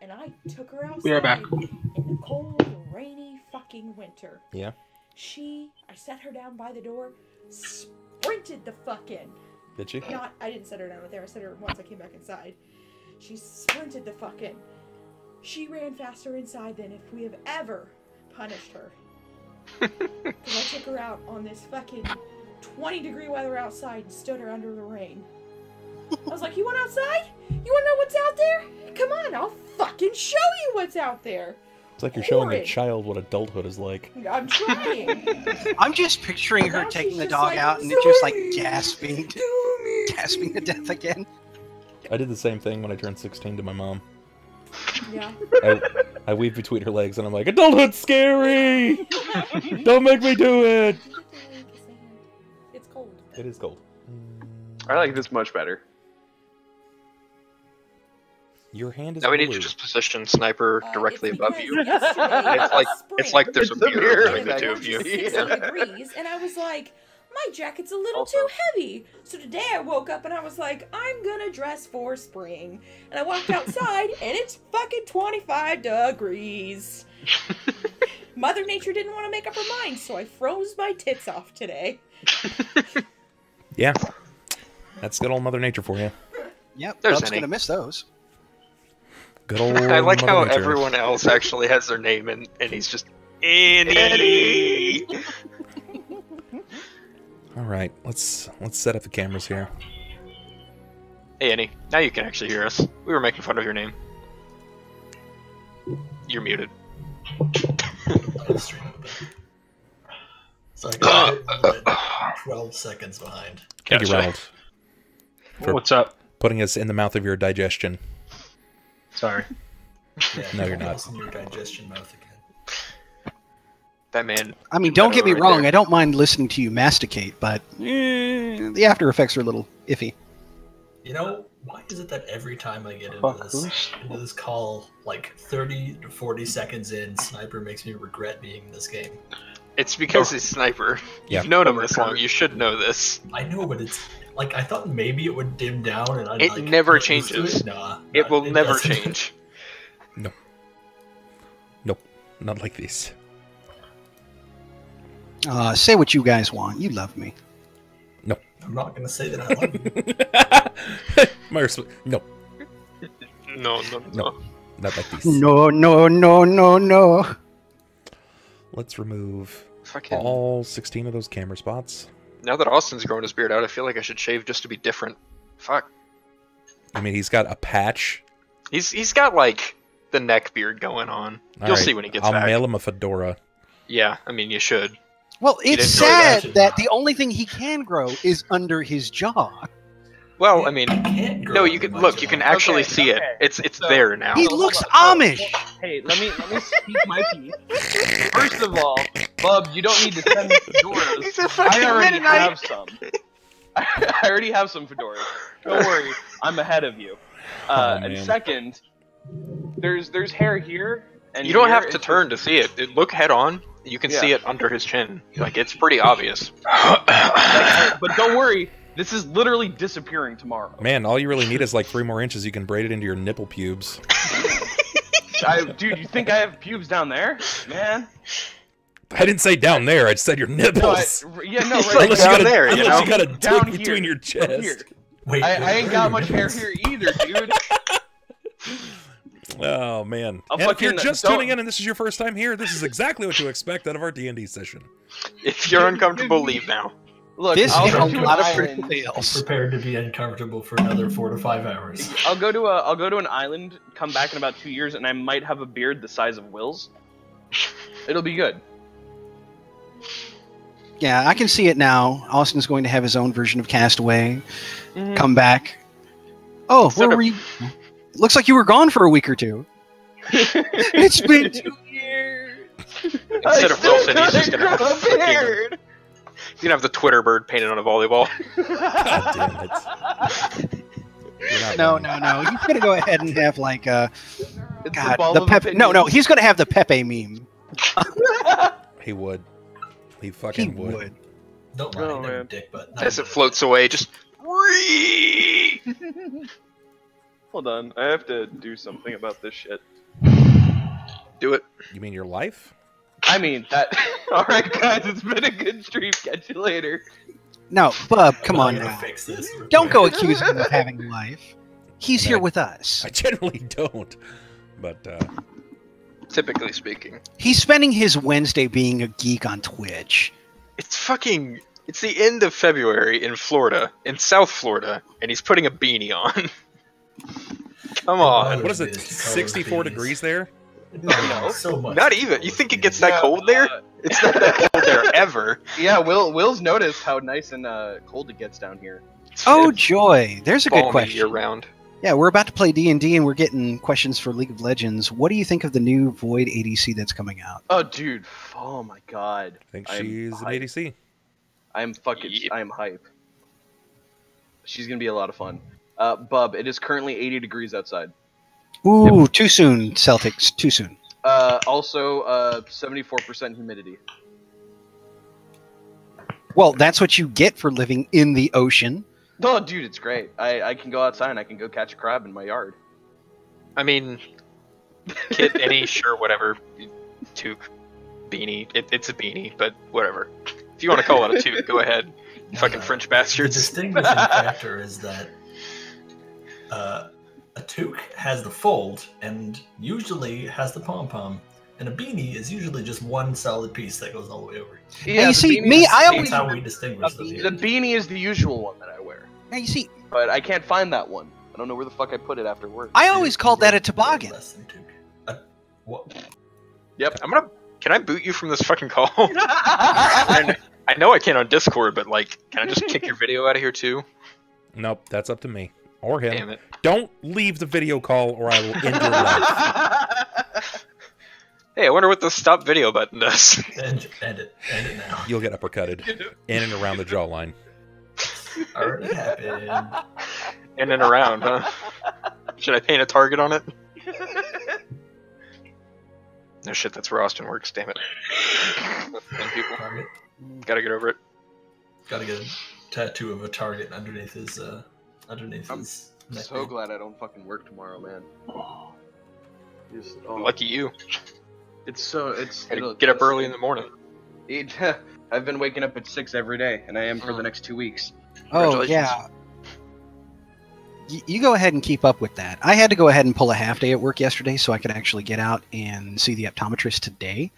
and I took her outside We are back. in the cold, rainy fucking winter. Yeah. I set her down by the door, sprinted the fuck in. Did she? I didn't set her down right there. I set her once I came back inside. She sprinted the fuck in. She ran faster inside than if we have ever punished her. Because I took her out on this fucking 20-degree weather outside and stood her under the rain. I was like, you want outside? You want to know what's out there? Come on, I'll fucking show you what's out there. It's like you're showing a child what adulthood is like. I'm trying. I'm just picturing her taking the dog out and it just like gasping to death again. I did the same thing when I turned 16 to my mom. Yeah. I weave between her legs and I'm like, adulthood's scary! Don't make me do it! It's cold. It is cold. I like this much better. Your hand is Now we blue. need to just position Sniper directly It's above because you. yesterday It's like there's a It's a mirror mirror between the that two of you. 60 degrees, and I was like, my jacket's a little Also- too heavy. So today I woke up and I was like, I'm gonna dress for spring. And I walked outside and it's fucking 25 degrees. Mother Nature didn't want to make up her mind, so I froze my tits off today. Yeah. That's good old Mother Nature for you. Yep, There's Bub's any. gonna miss those. Good old I like Mother how Nature. everyone else actually has their name and he's just Annie. Alright, let's set up the cameras here. Hey Annie, now you can actually hear us. We were making fun of your name. You're muted. So I got 12 seconds behind. Thank you, Gotcha. Ronald. For What's up? putting us in the mouth of your digestion. Sorry. Yeah, No, you're not. In your digestion mouth again. That man. I mean, don't get me Right wrong, there. I don't mind listening to you masticate, but the after effects are a little iffy. You know, why is it that every time I get into this call, like 30 to 40 seconds in, Sniper makes me regret being in this game? It's because he's Sniper. Yeah. You've known him this long. You should know this. I know, but it's like I thought maybe it would dim down and I'd It like never get used to changes. it. Nah, It will never doesn't. change. Nope. Not like this. Say what you guys want. You love me. I'm not gonna say that I love you. My no, No. not like this. No, no, no, no, no. Let's remove Fucking. all 16 of those camera spots. Now that Austin's growing his beard out, I feel like I should shave just to be different. Fuck. I mean, he's got a patch. He's got like the neck beard going on. All You'll right, see when he gets I'll back. mail him a fedora. Yeah, I mean you should. Well, it's enjoy sad that. that the only thing he can grow is under his jaw. Well, I mean, Can't grow no, you under can my look. You jaw. can actually Okay, see it. okay. It's So- there now. He Hold looks on. Amish. Hey, let me speak my piece. First of all, Bub, you don't need to send me fedoras. He's a fucking I already Mennonite. have some. I already have some fedoras. Don't worry, I'm ahead of you. And man. second, there's hair here. And You don't here. have to It's turn to see it. Look head on. You can see Yeah. it under his chin. Like it's pretty obvious. But don't worry, this is literally disappearing tomorrow. Man, all you really need is like 3 more inches. You can braid it into your nipple pubes. Dude, you think I have pubes down there, man? I didn't say down there. I just said your No, nipples. yeah, no, It's right like unless down you got a, there, you unless know? you got a Down dick here. between your From chest. here. Wait, I ain't got where are much your hair nipples? here either, dude. Oh man! I'll And if you're fucking- just don't- tuning in and this is your first time here, this is exactly what you expect out of our D&D session. If you're uncomfortable, leave now. Look, This I'll is go a to lot of an critical island. fails. Prepared to be uncomfortable for another 4 to 5 hours. I'll go to an island, come back in about 2 years, and I might have a beard the size of Will's. It'll be good. Yeah, I can see it now. Austin's going to have his own version of Castaway. Come back. Oh, Instead where of- were you? Looks like you were gone for a week or two. It's been 2 years. Instead of Wilson, he's just gonna have grow a freaking- beard. He's gonna have the Twitter bird painted on a volleyball. God damn it! You're not No, wrong. no. He's gonna go ahead and have like It's God, ball the of Pepe. opinion. No. He's gonna have the Pepe meme. He would. He He fucking would. Don't mind Oh, them, man. dick butt. As it floats away, just. Hold on, I have to do something about this shit. Do it. You mean your life? I mean, that... Alright guys, it's been a good stream. Catch you later. No, Bub, come I'm on gonna now. fix this real Don't quick. go accusing him of having a life. He's I mean, here with us. I generally don't. But, Typically speaking. He's spending his Wednesday being a geek on Twitch. It's the end of February in Florida, in South Florida, and he's putting a beanie on. Come on. what is it, 64 degrees there? No, so much. Not even. You think it gets that cold there? It's not that cold there ever. Yeah, Will's noticed how nice and cold it gets down here. Oh, joy. There's a good Balmy question. year round. Yeah, we're about to play D&D, and we're getting questions for League of Legends. What do you think of the new Void ADC that's coming out? Oh, dude. Oh, my God. I think I'm she's an hyped. ADC. I am hype. She's gonna be a lot of fun. Bub, it is currently 80 degrees outside. Ooh, too soon, Celtics. Too soon. Also, 74% humidity. Well, that's what you get for living in the ocean. Oh, dude, it's great. I can go outside and I can go catch a crab in my yard. I mean, kid, any, sure, whatever, toque, beanie. It's a beanie, but whatever. If you want to call it a toque, go ahead. You fucking French The bastards. distinguishing factor is that a toque has the fold and usually has the pom-pom, and a beanie is usually just one solid piece that goes all the way over. Now, you the see, beanie me, is- I That's always... how we distinguish those The here. beanie is the usual one that I wear, Now, you see, but I can't find that one. I don't know where the fuck I put it after work. I always called that a toboggan. Less than toque. What? Yep. Can I boot you from this fucking call? And I know I can't on Discord, but like, can I just kick your video out of here too? Nope, that's up to me. Or him. Damn it. Don't leave the video call or I will end your life. Hey, I wonder what the stop video button does. End it now. You'll get uppercutted in and around the jawline. Already happened. In and around, huh? Should I paint a target on it? No shit, that's where Austin works, damn it. And people. Target. Gotta get over it. Gotta get a tattoo of a target underneath his neck. So glad I don't fucking work tomorrow, man. Just, oh, Lucky you. It'll Get up early in the morning. I've been waking up at 6 every day, and I am for the next 2 weeks. Oh, yeah. You go ahead and keep up with that. I had to go ahead and pull a half day at work yesterday so I could actually get out and see the optometrist today.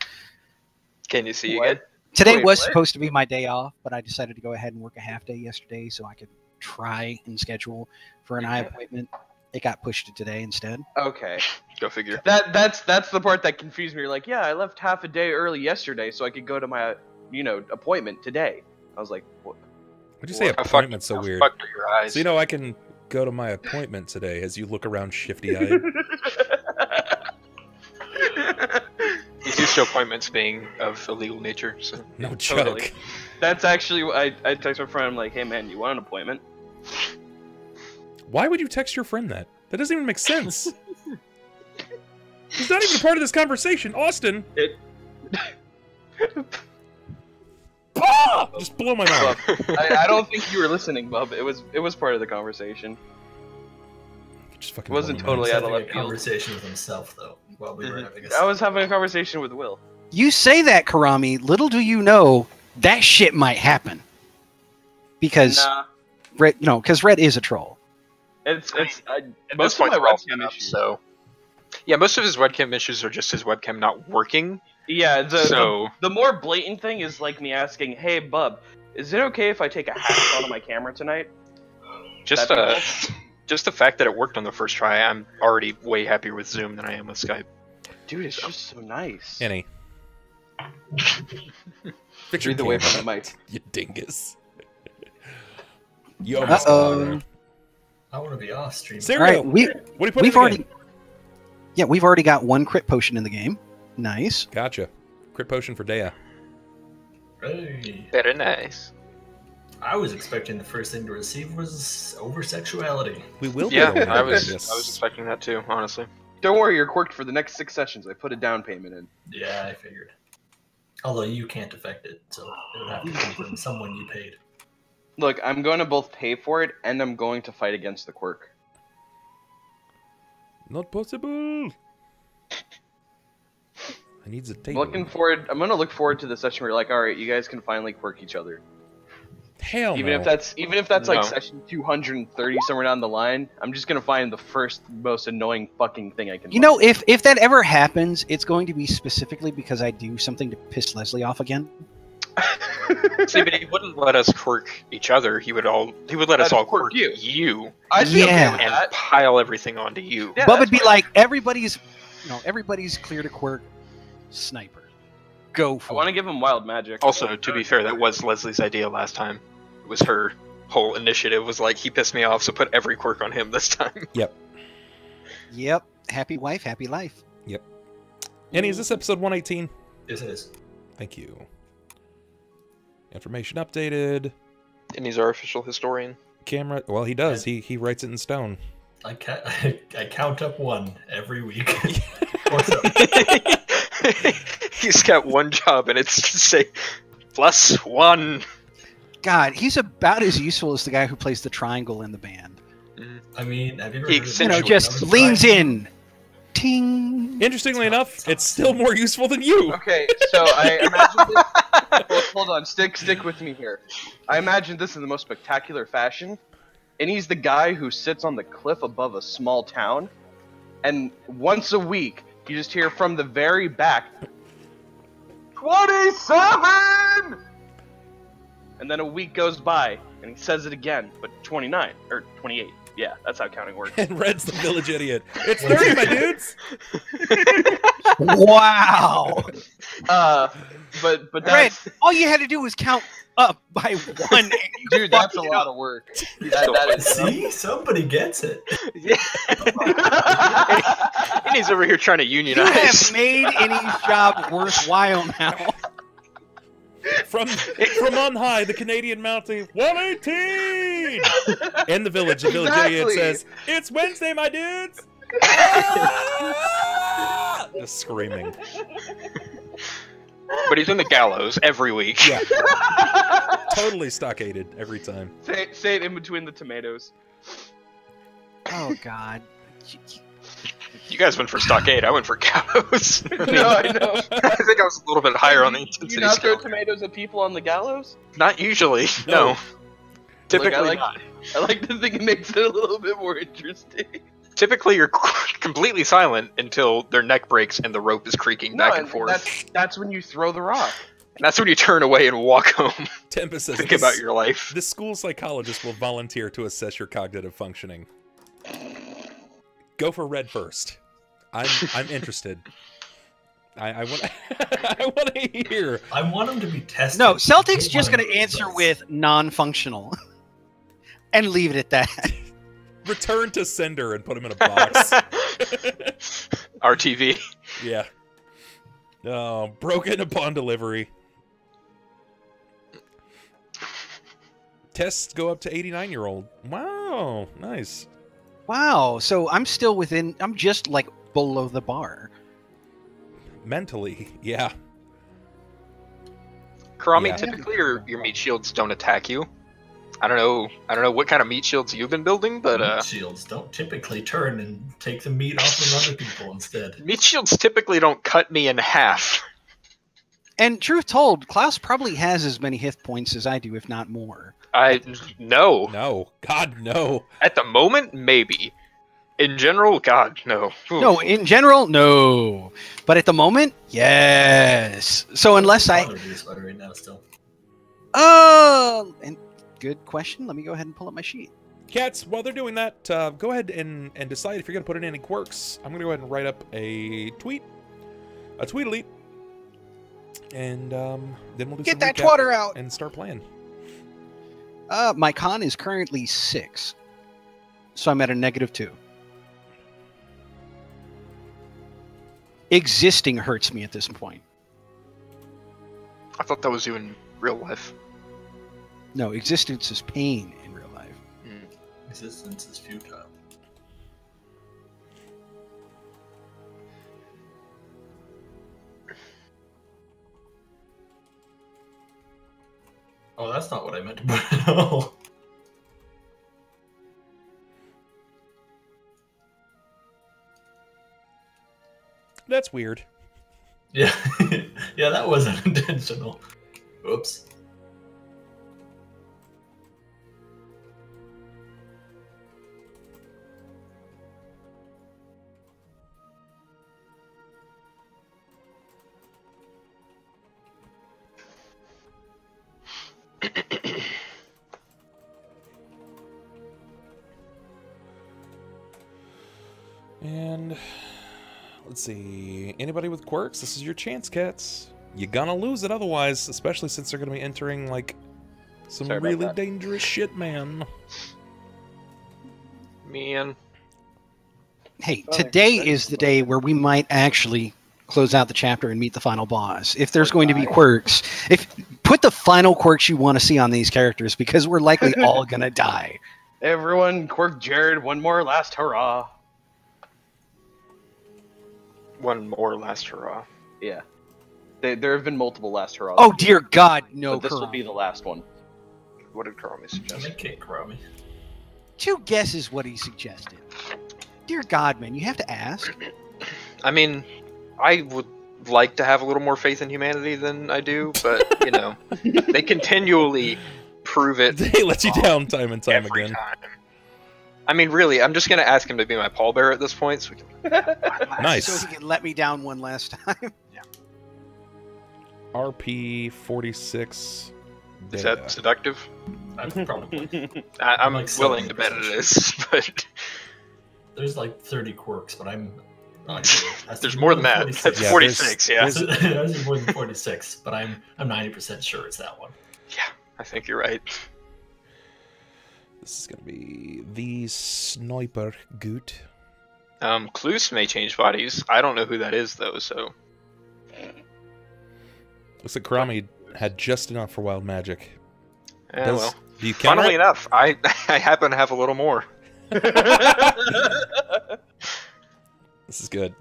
Can you see What? again? Today Wait, was what? supposed to be my day off, but I decided to go ahead and work a half day yesterday so I could try and schedule for an eye appointment. It got pushed to today instead. Okay. Go figure. That's the part that confused me. You're like, yeah, I left half a day early yesterday so I could go to my, appointment today. I was like, what? What'd you say How appointment's so how weird? fucked are your eyes? So, I can go to my appointment today as you look around shifty-eyed. He's used to appointments being of illegal nature, so. No joke. Totally. That's actually, I text my friend, I'm like, hey man, you want an appointment? Why would you text your friend that? That doesn't even make sense. He's not even a part of this conversation. Austin! Just blow my Bub, mind. I don't think you were listening, Bub. It was part of the conversation. Just fucking It wasn't blow my mind. totally out of Having a left field. conversation with himself though, while we were having a. I was having a conversation with Will. You say that, Karami. Little do you know that shit might happen. Because Nah, Red is a troll. At most this of point, my they're all webcam set up, issues. so. Yeah, most of his webcam issues are just his webcam not working. Yeah, So- the more blatant thing is like me asking, hey Bub, is it okay if I take a hat out of my camera tonight? Just That'd just the fact that it worked on the first try, I'm already way happier with Zoom than I am with Skype. Dude, it's just so nice. Annie. Fix your Breathe away camera, from the mic. you dingus. You almost Uh-oh. I want to be off stream. There All right, what do you put in we've the already, game? yeah, we've already got one crit potion in the game. Nice. Gotcha. Crit potion for Deia. Hey. Very nice. I was expecting the first thing to receive was over sexuality. We will Yeah, be able to I do was this. expecting that too, honestly. Don't worry, you're quirked for the next 6 sessions. I put a down payment in. Yeah, I figured. Although you can't affect it, so it would have to come from someone you paid. Look, I'm going to both pay for it and I'm going to fight against the quirk. Not possible. I need the table. I'm gonna look forward to the session where you're like, all right, you guys can finally quirk each other. Hell Even no. if that's like No. session 230 somewhere down the line, I'm just gonna find the first most annoying fucking thing I can. You know, if that ever happens, it's going to be specifically because I do something to piss Leslie off again. See, but he wouldn't let us quirk each other. He would let us all quirk you I'd be okay Yeah. with and that. pile everything onto you. Yeah, Bub that's would be fine. like, everybody's clear to quirk. Sniper, go I for want to it. give him wild magic. Also, to be fair, that was Leslie's idea last time. It was her whole initiative. Was like, he pissed me off, so put every quirk on him this time. Yep. Yep, happy wife, happy life. Annie, is this episode 118? Yes, it is. Thank you. Information updated. And he's our official historian. Camera. Well, he does. He writes it in stone. I count up one every week. Or so. He's got one job, and it's to say, +1. God, he's about as useful as the guy who plays the triangle in the band. I mean, have you ever He heard of You know, Essentially, just numbers leans triangle? in. Ting. Interestingly enough, it's still more useful than you. Okay, so I imagine this. Hold on, stick with me here. I imagine this in the most spectacular fashion, and he's the guy who sits on the cliff above a small town, and once a week you just hear from the very back, 27, and then a week goes by, and he says it again, but 29 or 28. Yeah, that's how counting works. And Red's the village idiot. It's 30, my dudes. Wow. But Red, that's all you had to do was count up by one. dude, that's a lot of work. That is See, somebody gets it. And he's over here trying to You unionize. have made Annie's job worthwhile now. From on high, the Canadian mounting 118. In the village idiot Exactly. says, "It's Wednesday, my dudes." Ah! Just screaming. But he's in the gallows every week. Yeah. Totally stockaded every time. Say it in between the tomatoes. Oh God. You guys went for stockade. I went for gallows. No, I know. I think I was a little bit higher on the Do intensity you not throw scale. tomatoes at people on the gallows? Not usually. No. No. Typically Like, not. I like to think it makes it a little bit more interesting. Typically, you're completely silent until their neck breaks and the rope is creaking back and forth. That's when you throw the rock. And that's when you turn away and walk home. Tempest says, Think about your life. The school psychologist will volunteer to assess your cognitive functioning. Go for Red first. I'm interested. I want I want to hear. I want them to be tested. No, I Celtic's don't just want going to them answer results. with non-functional, and leave it at that. Return to sender and put him in a box. RTV. Yeah. Oh, broken upon delivery. Tests go up to 89-year-old. Wow, nice. Wow. So I'm still within. I'm just like below the bar. Mentally, yeah. Karami, Yeah. typically your meat shields don't attack you. I don't know what kind of meat shields you've been building, but Meat shields don't typically turn and take the meat off of other people instead. meat shields typically don't cut me in half. And truth told, Klaus probably has as many hit points as I do, if not more. No. No, God, no. At the moment, maybe. In general, God, no. Ooh. No, in general, no. But at the moment, yes. So unless I, Father is better right now still. and good question. Let me go ahead and pull up my sheet. Cats, while they're doing that, go ahead and decide if you're going to put in any quirks. I'm going to go ahead and write up a tweet elite, and then we'll do Get some that recap twatter out. and start playing. My con is currently 6, so I'm at a -2. Existing hurts me at this point. I thought that was you in real life. No, existence is pain in real life. Existence is futile. Oh, that's not what I meant to put at all. That's weird. Yeah, yeah, that wasn't intentional. Oops. And let's see. Anybody with quirks? This is your chance, cats. You're gonna lose it otherwise, especially since they're gonna be entering like some Sorry about really that. dangerous shit, man. Man. Hey, Oh, today that's is the funny. day where we might actually close out the chapter and meet the final boss. If there's Or going to be die. quirks, put the final quirks you want to see on these characters, because we're likely all gonna die. Everyone, quirk Jerrod, one more last hurrah. One more last hurrah. Yeah. There have been multiple last hurrahs. Oh dear God, no! But this will Kurama. be the last one. What did Karami I suggest? think King Karami. 2 guesses what he suggested. Dear God, man, you have to ask. I mean, I would like to have a little more faith in humanity than I do, but, you know, they continually prove it They let you down time and time every again. time. I mean, really, I'm just going to ask him to be my pallbearer at this point. So we can... Nice. So he can let me down one last time. RP 46. Is that seductive? I'd probably. I'm like willing to bet it is, but There's like 30 quirks, but I'm. there's more than that. That's Yeah, 46, yeah. There's more than 46, but I'm 90% sure it's that one. Yeah, I think you're right. This is gonna be TheSniperGoat. Klaus may change bodies. I don't know who that is, though, so... Looks like Karami had just enough for wild magic. Yeah, well. Do you count Funnily it? enough, I happen to have a little more. This is good.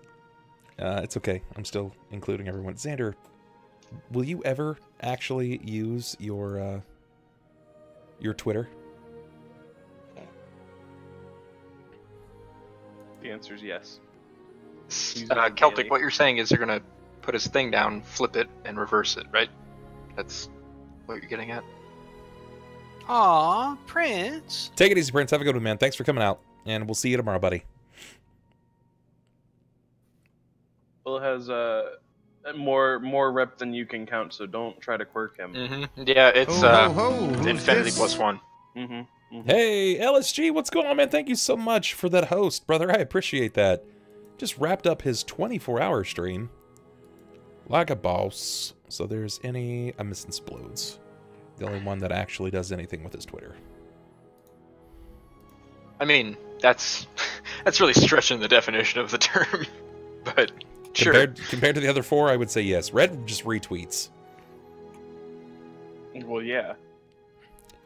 It's okay. I'm still including everyone. Xander, will you ever actually use your Twitter? The answer is yes. Celtic, what you're saying is they're going to put his thing down, flip it, and reverse it, right? That's what you're getting at? Aw, Prince. Take it easy, Prince. Have a good one, man. Thanks for coming out, and we'll see you tomorrow, buddy. Will has more rep than you can count, so don't try to quirk him. Mm-hmm. Yeah, it's Infinity +1. Mm-hmm. Hey, LSG, what's going on, man? Thank you so much for that host, brother. I appreciate that. Just wrapped up his 24-hour stream. Like a boss. So there's I'm missing Splodes. The only one that actually does anything with his Twitter. I mean, that's really stretching the definition of the term, but sure. Compared to the other 4, I would say yes. Red just retweets. Well, yeah.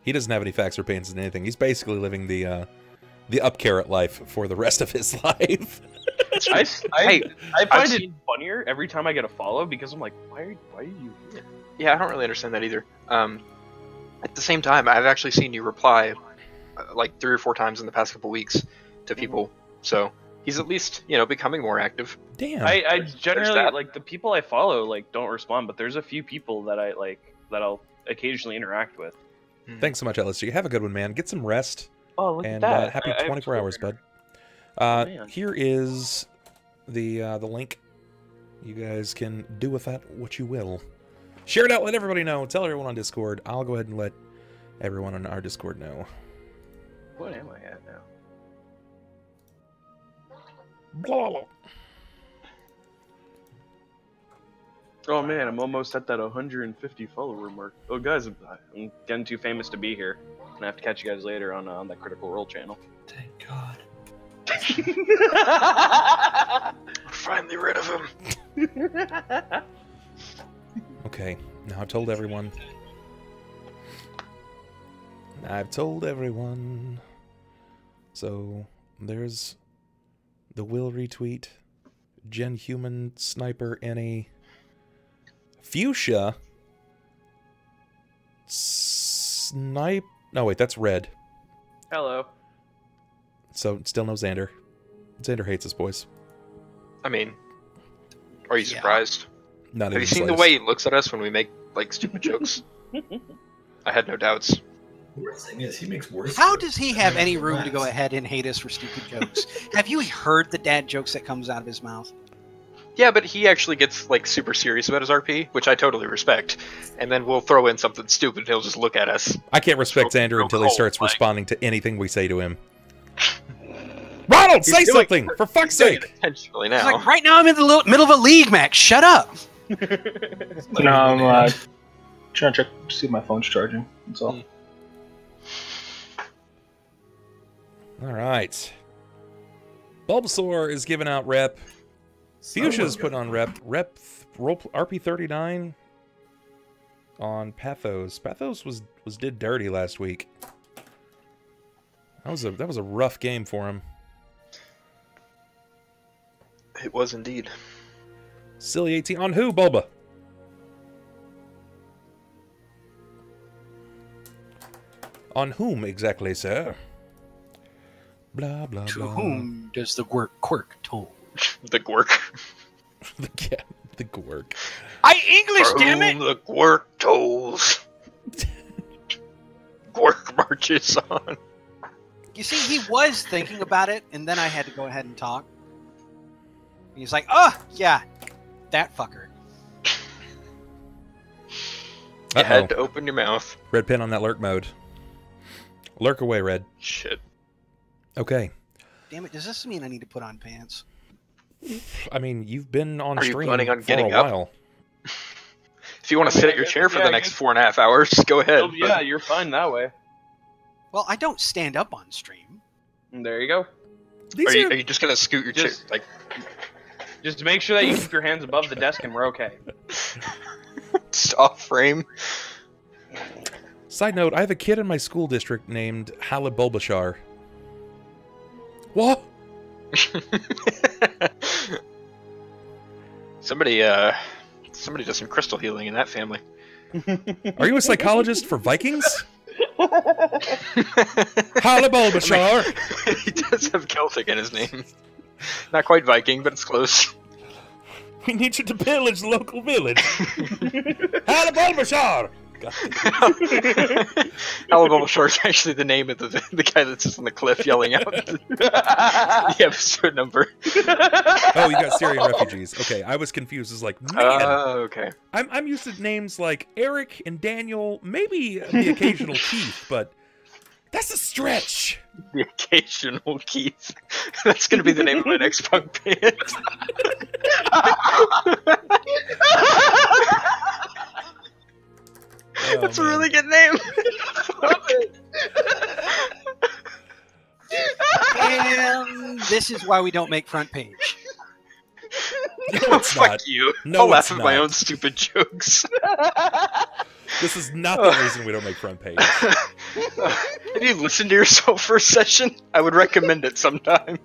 He doesn't have any facts or pains in anything. He's basically living the up carrot life for the rest of his life. I I've find it seen- funnier every time I get a follow because I'm like, why are you here? Yeah, I don't really understand that either. At the same time, I've actually seen you reply like 3 or 4 times in the past couple weeks to people, so he's at least, becoming more active. Damn. I generally that. like the people I follow don't respond, but there's a few people that I'll occasionally interact with. Thanks so much, LSG. Have a good one, man. Get some rest. Oh, look And at that! happy I have 24 hours, Twitter. bud. man. Here is the link. You guys can do with that what you will. Share it out. Let everybody know. Tell everyone on Discord. I'll go ahead and let everyone on our Discord know. What am I at now? Blah, blah. Oh man, I'm almost at that 150 follower mark. Oh guys, I'm getting too famous to be here. I'm gonna have to catch you guys later on that Critical Role channel. Thank God. We're finally rid of him. Okay, now I've told everyone. I've told everyone. So, there's the Will retweet. Gen Human Sniper Any. Fuchsia. Snipe. No, wait, that's Red. Hello. So, still no Xander. Xander hates us, boys. I mean, Are you Yeah. surprised? Not Have you even seen the way he looks at us when we make like stupid jokes? I had no doubts. The worst thing is, he makes worse. How jokes. does he have any room to Relax. go ahead and hate us for stupid jokes? Have you heard the dad jokes that comes out of his mouth? Yeah, but he actually gets like super serious about his RP, which I totally respect. And then we'll throw in something stupid and he'll just look at us. I can't respect Real- Xander real until he cold, starts like- responding to anything we say to him. Ronald, He's say doing- something, for fuck's He's doing it sake! intentionally He's now. like, right now I'm in the middle of a league match. Shut up. No, I'm trying to check to see if my phone's charging. That's all. All right. Bulbasaur is giving out rep. Fuchsia's putting on rep. RP39 on Pathos. Pathos was did dirty last week. That was a rough game for him. It was indeed. Silly 18 on who, Bulba? On whom exactly, sir? Blah blah To blah. whom does the quirk toll? The Gwerk. the Gwerk. English, For whom the Gwerk tolls. Gwerk marches on. You see, he was thinking about it, and then I had to go ahead and talk. He's like, oh, yeah, that fucker. You Uh-oh. had to open your mouth. Red pin on that lurk mode. Lurk away, Red. Shit. Okay. Damn it, does this mean I need to put on pants? I mean, you've been on Are you stream planning on for getting a up? while. If you want to sit at your chair for Yeah, the I next guess- 4.5 hours, go ahead. Oh, yeah, you're fine that way. Well, I don't stand up on stream. And there you go. These Are are you just gonna scoot your chair? Just- Like, Just make sure that you keep your hands above the desk and we're okay. just off frame? Side note, I have a kid in my school district named Halid Bulbashar. What? Somebody does some crystal healing in that family. Are you a psychologist for Vikings? Halid Bulbashar! He does have Celtic in his name. Not quite Viking, but it's close. We need you to pillage the local village. Halid Bulbashar! Alabama Short is actually the name of the guy that sits on the cliff yelling out the episode number. Oh, you got Syrian refugees. Okay, I was confused. It's like, man, Okay. I'm used to names like Eric and Daniel, maybe the occasional Keith, but that's a stretch. The occasional Keith. That's gonna be the name of my next punk band. Oh, That's a man. really good name. And this is why we don't make front page. No, it's Fuck not. you. No, I'll laugh it's at my not. own stupid jokes. This is not the reason we don't make front page. Have you listened to yourself for a session? I would recommend it sometime.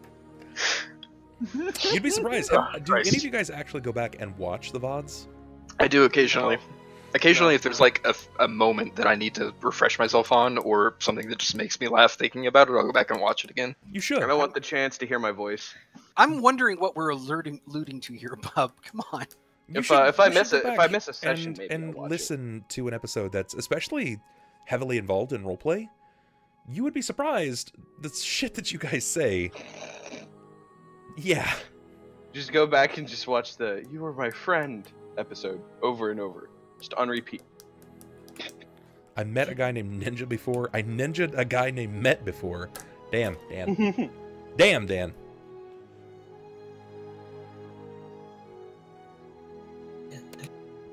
You'd be surprised. Do Christ. any of you guys actually go back and watch the VODs? I do occasionally. Occasionally, if there's like a moment that I need to refresh myself on, or something that just makes me laugh thinking about it, I'll go back and watch it again. You should. And I want the chance to hear my voice. I'm wondering what we're alluding to here, Bub. Come on. You If should- I you should miss go it, if back I miss a session, maybe I'll and watch it. listen to an episode that's especially heavily involved in roleplay, you would be surprised the shit that you guys say. Yeah. Just go back and just watch the "You Were My Friend" episode over and over, just on repeat. I met a guy named Ninja before. I ninja'd a guy named Met before. Damn, Dan. Damn, Dan.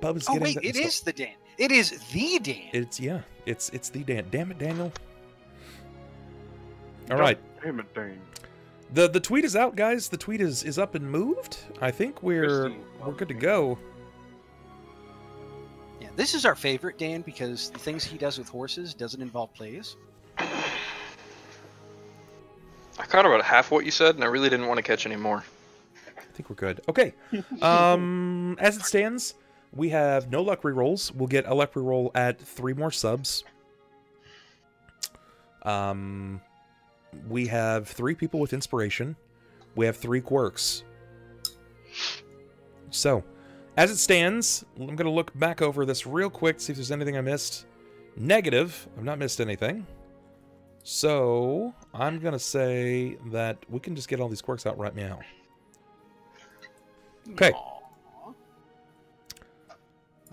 Bub's Oh getting wait, that it stuff. is the Dan. It is the Dan. It's it's the Dan. Damn it, Daniel. All right. Damn it, Dane. The tweet is out, guys. The tweet is up and moved. I think we're good to go. Yeah, this is our favorite Dan because the things he does with horses doesn't involve plays. I caught about half what you said, and I really didn't want to catch any more. I think we're good. Okay. As it stands, we have no luck rerolls. We'll get a luck reroll at 3 more subs. We have 3 people with inspiration. We have 3 quirks. So, as it stands, I'm going to look back over this real quick, see if there's anything I missed. Negative. I've not missed anything. So, I'm going to say that we can just get all these quirks out right now. Okay. Aw.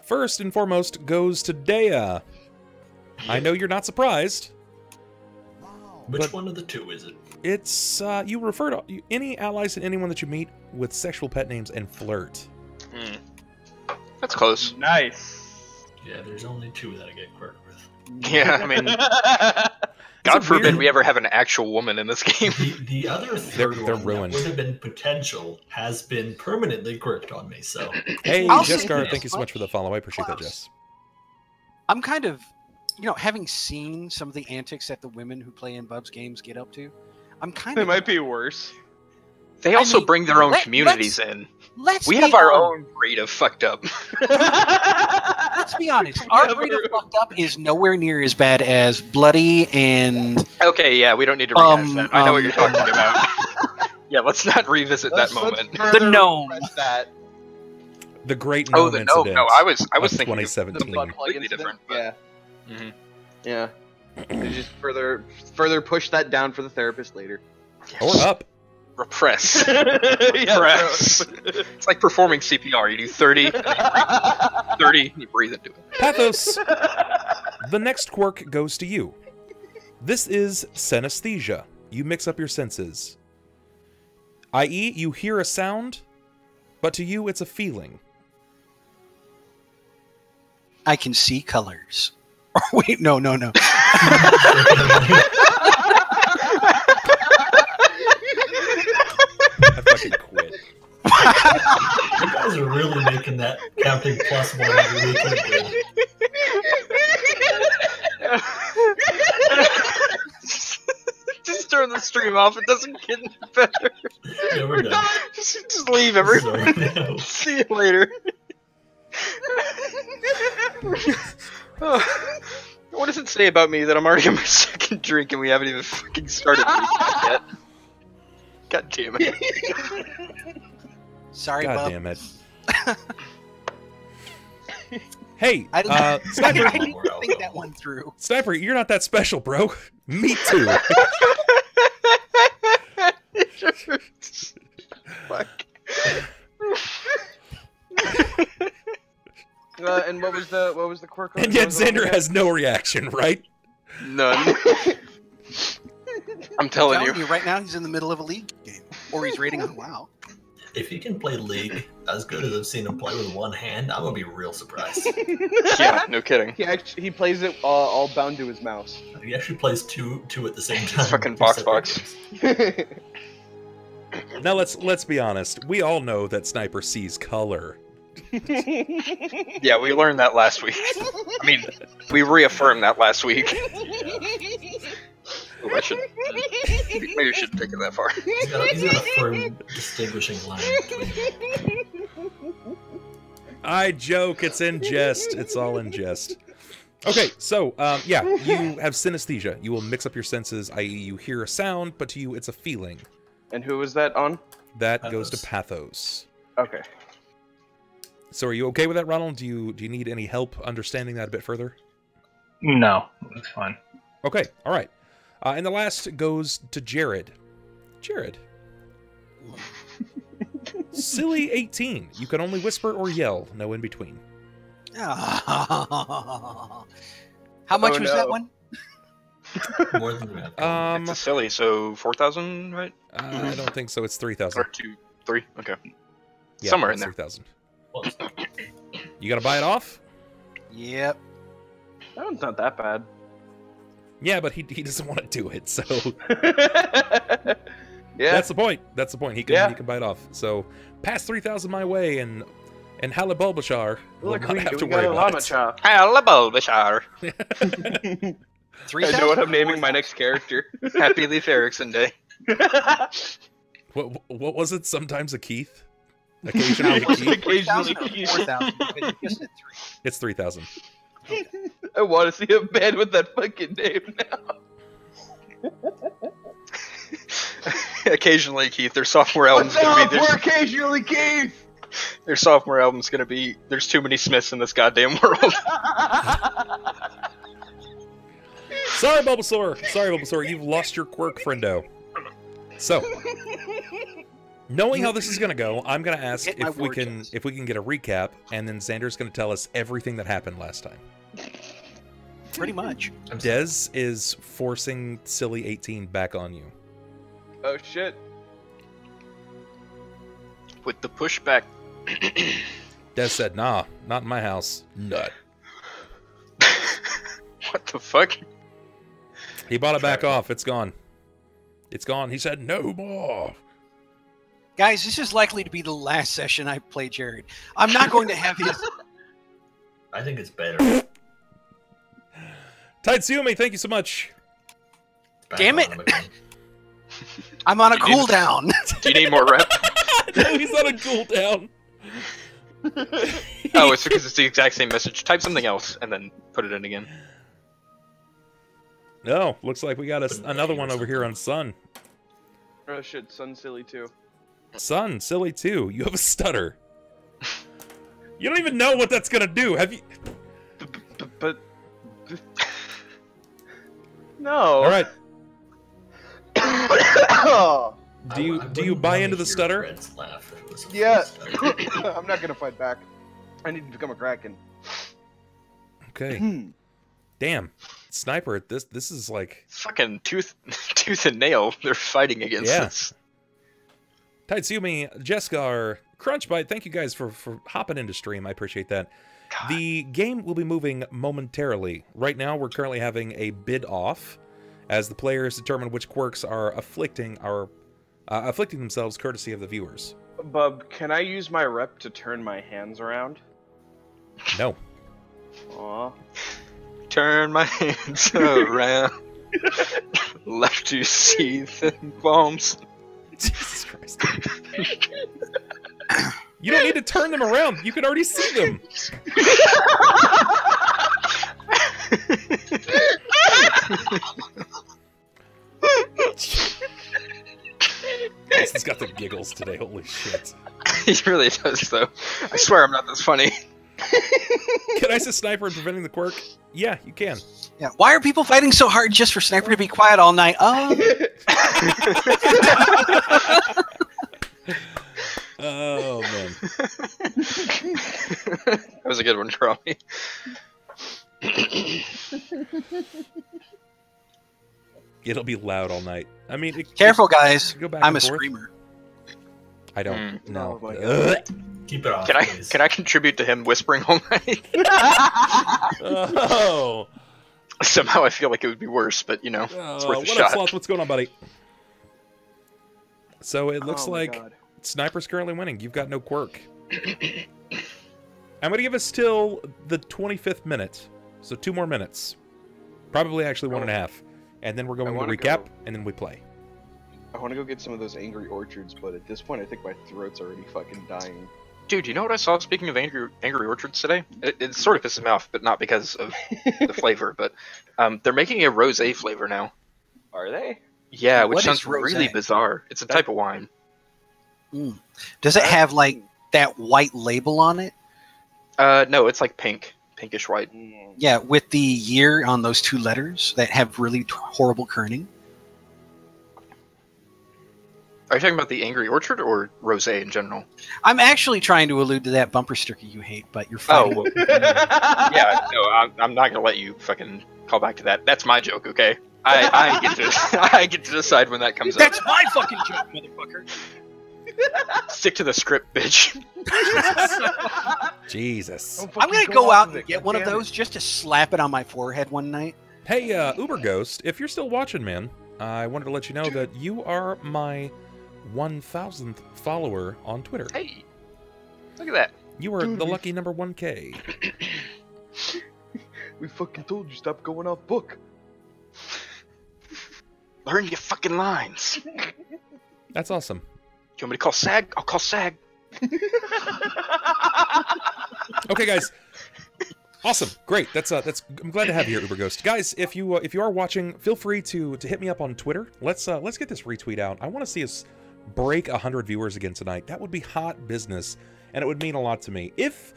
First and foremost goes to Deia. I know you're not surprised. Which But- one of the two is it? It's, you refer to any allies and anyone that you meet with sexual pet names and flirt. That's close. Nice. Yeah, there's only two that I get quirked with. Yeah, I mean, God forbid we ever have an actual woman in this game. The other third They're one ruined. that would have been potential has been permanently quirked on me, so... Hey, I'll say Jessica, this thank you so much for the follow. I appreciate that, Klaus. Jess. I'm kind of, having seen some of the antics that the women who play in Bub's games get up to, I'm kind It of. might be worse. They also mean, bring their own let's- communities in. Let's We be have our honest. own breed of fucked up. Let's be honest. Our breed of fucked up is nowhere near as bad as Bloody and Okay, yeah, we don't need to rehash that. I know what you're talking about. Yeah, let's not revisit that moment. further The gnome. repress That. The Great Oh, Gnome the Incident. no, no, I was of thinking of 2017. The butt plug completely incident? different. Yeah. Mhm. Yeah. They just further push that down for the therapist later. Or up. Repress. Yeah, Repress. It's like performing CPR. You do 30, and then you breathe. 30, and you breathe into it. Pathos. The next quirk goes to you. This is synesthesia. You mix up your senses. I.e., you hear a sound, but to you it's a feeling. I can see colors. Wait, no. I fucking quit. You guys are really making that counting plus one every week look good. Just turn the stream off. It doesn't get any better. Yeah, we're done. Just leave everyone. So, no. See you later. What does it say about me that I'm already on my second drink and we haven't even fucking started recording yet? God damn it. Sorry, God Bub. damn it. Hey, I didn't, Sniper, I didn't think that one through. Sniper, you're not that special, bro. Me too. Fuck. And what was the quirk? And yet Xander has no reaction, right? None. I'm telling you. Right now he's in the middle of a league game, or he's raiding on WoW. If he can play League as good as I've seen him play with one hand, I'm gonna be real surprised. Yeah, no kidding. He plays it all bound to his mouse. He actually plays two at the same time. fucking Two separate box. games. Now let's be honest. We all know that Sniper sees color. Yeah, we learned that last week. I mean, we reaffirmed that last week. Ooh, I should. Maybe we shouldn't take it that far. He's got a firm distinguishing line between. I joke. It's in jest. It's all in jest. Okay, so yeah, you have synesthesia. You will mix up your senses, i.e., you hear a sound, but to you it's a feeling. And who was that on? That Pathos. goes to Pathos. Okay. So are you okay with that, Ronald? Do you need any help understanding that a bit further? No, that's fine. Okay, all right. And the last goes to Jerrod. Jerrod. Silly 18. You can only whisper or yell, no in between. How much Oh, was no. that one? More than that. It's a silly, so 4,000, right? I don't think so. It's 3,000. Or 2, 3? Okay. Yeah, Somewhere it's in there. 3,000. Close. You gotta buy it off? Yep. That one's not that bad. Yeah, but he doesn't want to do it, so Yeah. that's the point. That's the point. He can Yeah. he can buy it off. So pass 3,000 my way, and Halibulbashar will Look, not we have to got worry a about llama it. chop. Hello, Bashar. I know what I'm naming my next character. Happy Leif Erikson Day. What was it? Sometimes a Keith? Occasionally a Keith? Occasionally 4,000. You just said 3. It's 3,000. I want to see a band with that fucking name now. Occasionally, Keith. Their sophomore album's What's gonna up? be We're this. occasionally Keith. Their sophomore album's gonna be "There's too many Smiths in this goddamn world." Sorry, Bulbasaur. Sorry, Bulbasaur. You've lost your quirk, friendo. So, knowing how this is gonna go, I'm gonna ask if we can get a recap, and then Xander's gonna tell us everything that happened last time. Pretty much. Dez is forcing Silly 18 back on you. Oh shit. With the pushback. Dez said, "Nah, not in my house." Nut. What the fuck? He bought it back off. It's gone. It's gone. He said, "No more." Guys, this is likely to be the last session I play Jerrod. I'm not going to have his... I think it's better. Taitsumi, thank you so much. Damn it! I'm on a cooldown. Do you need more rep? No, he's on a cooldown. Oh, it's because it's the exact same message. Type something else and then put it in again. No, looks like we got another one over here on Sunn. Oh shit, Sunn's silly too. Sunn, silly too. You have a stutter. You don't even know what that's gonna do. Have you? But no. All right. Oh. Do you buy into the stutter? Yeah. I'm not gonna fight back. I need to become a Kraken. Okay. Damn. Sniper, this is like fucking tooth and nail. They're fighting against this. Taitsumi, Jeskar, Crunchbite, thank you guys for hopping into stream. I appreciate that. God. The game will be moving momentarily. Right now, we're currently having a bid off as the players determine which quirks are afflicting themselves courtesy of the viewers. Bub, can I use my rep to turn my hands around? No. Aw. Turn my hands around. Left to see the bombs. Jesus Christ. You don't need to turn them around. You can already see them. He's got the giggles today. Holy shit. He really does, though. I swear I'm not this funny. Can I say Sniper in preventing the quirk? Yeah, you can. Yeah. Why are people fighting so hard just for Sniper to be quiet all night? Oh. Oh man. That was a good one, Charlie. It'll be loud all night. I mean, careful, guys. Go back I'm a forth. screamer. I don't know. Oh keep it off. Can I contribute to him whispering all night? Oh. Somehow I feel like it would be worse, but you know, it's worth a what shot. up, Sloth? What's going on, buddy? So it looks like God. Sniper's currently winning. You've got no quirk. I'm gonna give us till the 25th minute, so 2 more minutes. Probably actually 1.5, and then we're going to recap, and then we play. I want to go get some of those Angry Orchards, but at this point I think my throat's already fucking dying. Dude, you know what I saw, speaking of Angry Orchards today? It sort of pisses me off, but not because of the flavor, but they're making a rosé flavor now. Are they? Yeah, which What sounds is rosé? really bizarre. It's a type of wine. Mm. Does it have, like, that white label on it? No, it's like pink. Pinkish white. Yeah, with the year on those 2 letters that have really horrible kerning. Are you talking about the Angry Orchard or rosé in general? I'm actually trying to allude to that bumper sticker you hate, but you're Oh, fine. well, yeah, no, I'm not gonna let you fucking call back to that. That's my joke, okay? I get to decide when that comes up. That's my fucking joke, motherfucker. Stick to the script, bitch. Jesus. I'm gonna go out and get one of those just to slap it on my forehead one night. Hey, Uber Ghost, if you're still watching, man, I wanted to let you know that you are my 1,000th follower on Twitter. Hey, look at that. You are the lucky number 1K. We fucking told you stop going off book. Learn your fucking lines. That's awesome. You want me to call SAG? I'll call SAG. Okay, guys. Awesome, great. That's I'm glad to have you here, Uber Ghost. Guys, if you are watching, feel free to hit me up on Twitter. Let's get this retweet out. I want to see us break 100 viewers again tonight. That would be hot business. and it would mean a lot to me. If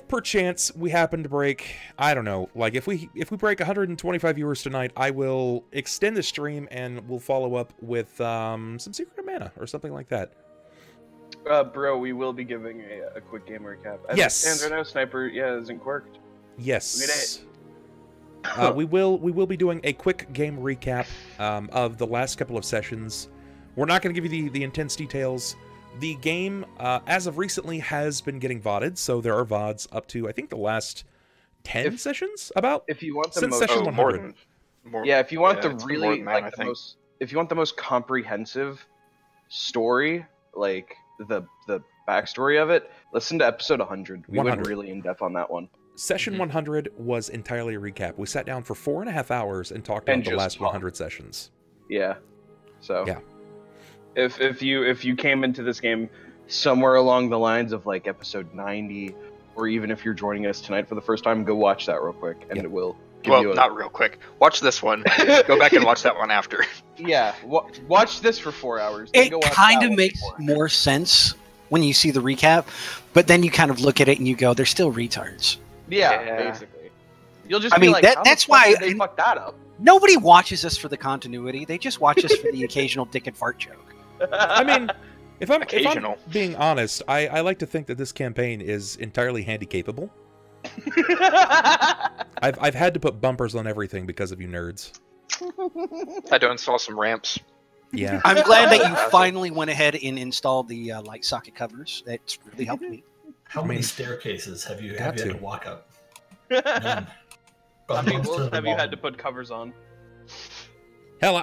perchance we happen to break, I don't know, like if we break 125 viewers tonight, I will extend the stream and we'll follow up with some Secret of Mana or something like that. Bro, we will be giving a quick game recap. Yes. And no Sniper, isn't quirked. Yes. We will be doing a quick game recap of the last couple of sessions. We're not going to give you the intense details. The game, as of recently, has been getting VODed, so there are VODs up to, I think, the last 10 sessions, about? If you want the since most... session 100. If you want the it's really, more than that, like, the most... If you want the most comprehensive story, like, the backstory of it, listen to episode 100. We went really in-depth on that one. Session 100 was entirely a recap. We sat down for 4.5 hours and talked about the last 100 sessions. Yeah. So... Yeah. If you came into this game somewhere along the lines of like episode 90, or even if you're joining us tonight for the first time, go watch that real quick, and it will give you not real quick. Watch this one. Go back and watch that one after. Yeah, watch this for 4 hours. It kind of makes more sense when you see the recap, but then you kind of look at it and you go, "They're still retards." Yeah. Basically. You'll just I mean, that's why they fucked that up. Nobody watches us for the continuity. They just watch us for the occasional dick and fart joke. I mean, if I'm Occasional. being honest, I like to think that this campaign is entirely handy-capable. I've had to put bumpers on everything because of you nerds. I had to install some ramps. Yeah. I'm glad that you finally went ahead and installed the light socket covers. That's really helped me. How many staircases have you had to walk up? None. How many walls have you had to put covers on? Hell,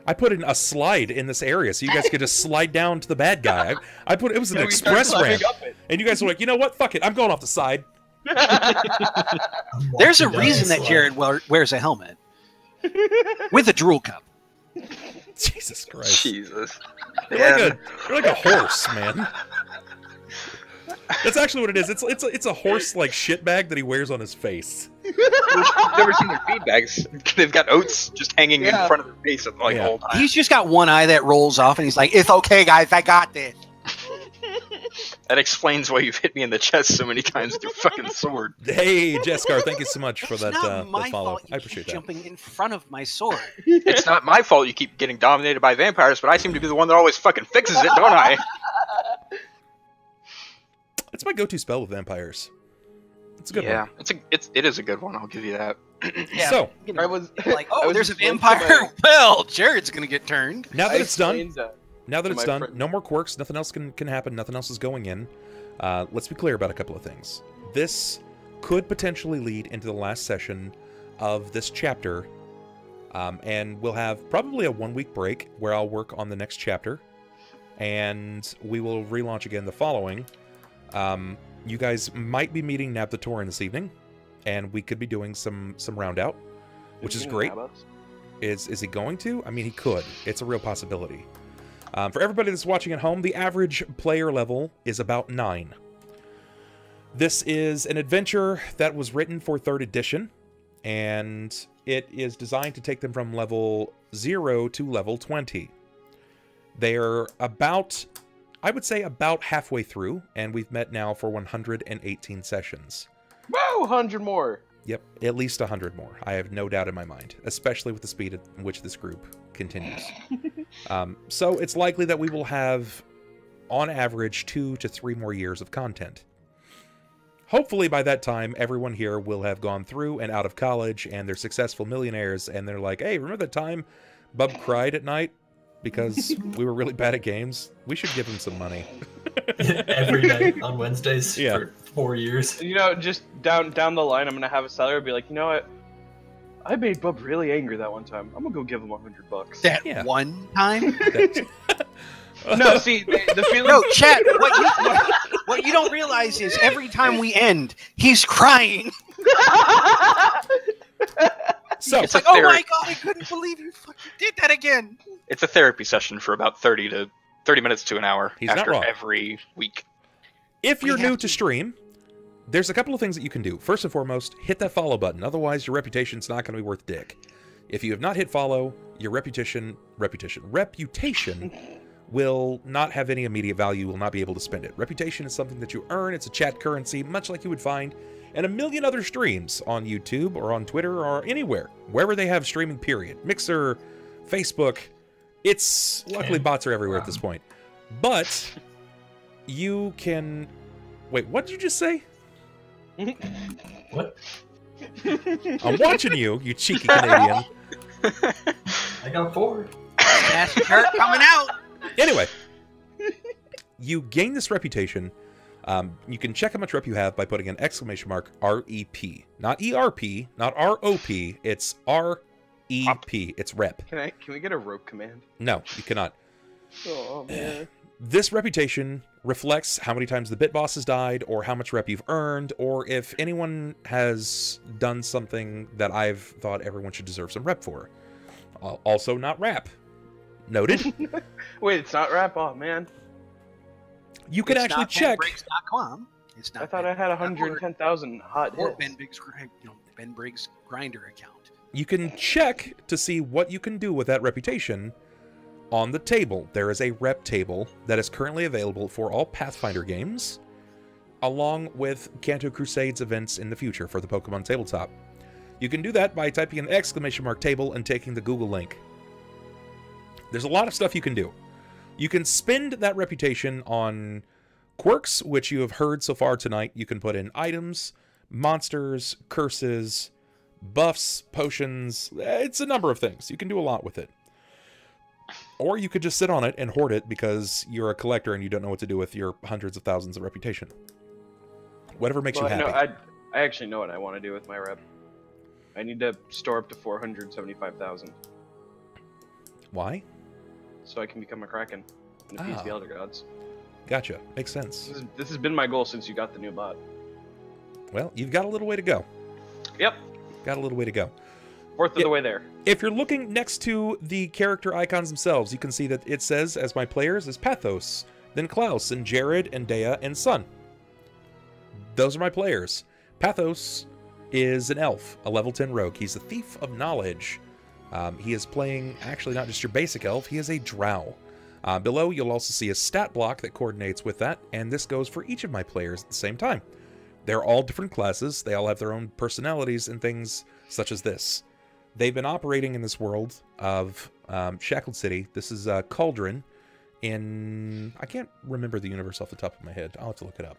I put in a slide in this area so you guys could just slide down to the bad guy. It was an express ramp. And you guys were like, you know what? Fuck it. I'm going off the side. There's a reason that Jerrod wears a helmet. With a drool cup. Jesus Christ. Jesus. You're like a horse, man. That's actually what it is. It's a horse like shit bag that he wears on his face. You've never seen their feed bags. They've got oats just hanging in front of their face the whole time. He's just got one eye that rolls off, and he's like, "It's okay, guys, I got this." That explains why you've hit me in the chest so many times with your fucking sword. Hey, Jeskar, thank you so much for that, not my that follow. fault you I appreciate keep that. jumping in front of my sword. It's not my fault you keep getting dominated by vampires, but I seem to be the one that always fucking fixes it, don't I? It's my go-to spell with vampires. It's a good one. It is a good one. I'll give you that. Yeah, So you know, I was like, I oh, was there's a explaining to vampire. my- Well, Jared's gonna get turned. now that it's done, explained, now that it's my done, friend- no more quirks. Nothing else can happen. Nothing else is going in. Let's be clear about a couple of things. This could potentially lead into the last session of this chapter, and we'll have probably a 1-week break where I'll work on the next chapter, and we will relaunch again the following. You guys might be meeting Nab the Tauren this evening, and we could be doing some round out, which is great. Is he going to? I mean, he could. It's a real possibility. For everybody that's watching at home, the average player level is about 9. This is an adventure that was written for 3rd edition, and it is designed to take them from level 0 to level 20. They're about, I would say, about halfway through, and we've met now for 118 sessions. Whoa, 100 more! Yep, at least 100 more. I have no doubt in my mind, especially with the speed at which this group continues. So it's likely that we will have, on average, 2 to 3 more years of content. Hopefully by that time, everyone here will have gone through and out of college, and they're successful millionaires, and they're like, hey, remember that time Bub cried at night because we were really bad at games? We should give him some money. Every night on Wednesdays for 4 years. You know, just down the line, I'm gonna have a seller be like, you know what? I made Bub really angry that one time. I'm gonna go give him $100. That one time? No, see, the feeling. No, chat. What you don't realize is every time we end, he's crying. So It's like, oh my god, I couldn't believe you fucking did that again. It's a therapy session for about 30 minutes to an hour He's not after wrong. every week. if you're new to stream, there's a couple of things that you can do. First and foremost, hit that follow button. Otherwise, your reputation's not going to be worth dick. If you have not hit follow, your reputation will not have any immediate value, will not be able to spend it. Reputation is something that you earn. It's a chat currency, much like you would find in a million other streams on YouTube or on Twitter or anywhere, wherever they have streaming, period. Mixer, Facebook, it's luckily bots are everywhere at this point. But you can... Wait, what did you just say? What? I'm watching you, you cheeky Canadian. I got 4. Fast shirt coming out. Anyway, you gain this reputation. You can check how much rep you have by putting an exclamation mark REP. Not ERP, not ROP. It's REP. It's rep. Can we get a rope command? No, you cannot. Oh man. This reputation reflects how many times the bit boss has died, or how much rep you've earned, or if anyone has done something that I've thought everyone should deserve some rep for. Also not rap. Noted. Wait, it's not rap? Oh man. You can actually check. BenBriggs.com. It's not. I thought I had 110,000 hot Or hits. Ben Briggs Grinder account. You can check to see what you can do with that reputation on the table. There is a rep table that is currently available for all Pathfinder games, along with Kanto Crusades events in the future for the Pokemon tabletop. You can do that by typing an exclamation mark table and taking the Google link. There's a lot of stuff you can do. You can spend that reputation on quirks, which you have heard so far tonight. You can put in items, monsters, curses, buffs, potions. It's a number of things. You can do a lot with it. Or you could just sit on it and hoard it because you're a collector and you don't know what to do with your hundreds of thousands of reputation. Whatever makes you happy. No, I actually know what I want to do with my rep. I need to store up to 475,000. Why? So I can become a Kraken and appease the Elder Gods. Gotcha. Makes sense. This has been my goal since you got the new bot. Well, you've got a little way to go. Yep. Got a little way to go. Fourth of the way there. If you're looking next to the character icons themselves, you can see that it says, as my players, is Pathos, then Klaus, and Jerrod, and Deia, and Sunn. Those are my players. Pathos is an elf, a level 10 rogue. He's a thief of knowledge. He is playing, actually, not just your basic elf, he is a drow. Below, you'll also see a stat block that coordinates with that, and this goes for each of my players at the same time. They're all different classes. They all have their own personalities and things such as this. They've been operating in this world of Shackled City. This is Cauldron in... I can't remember the universe off the top of my head. I'll have to look it up.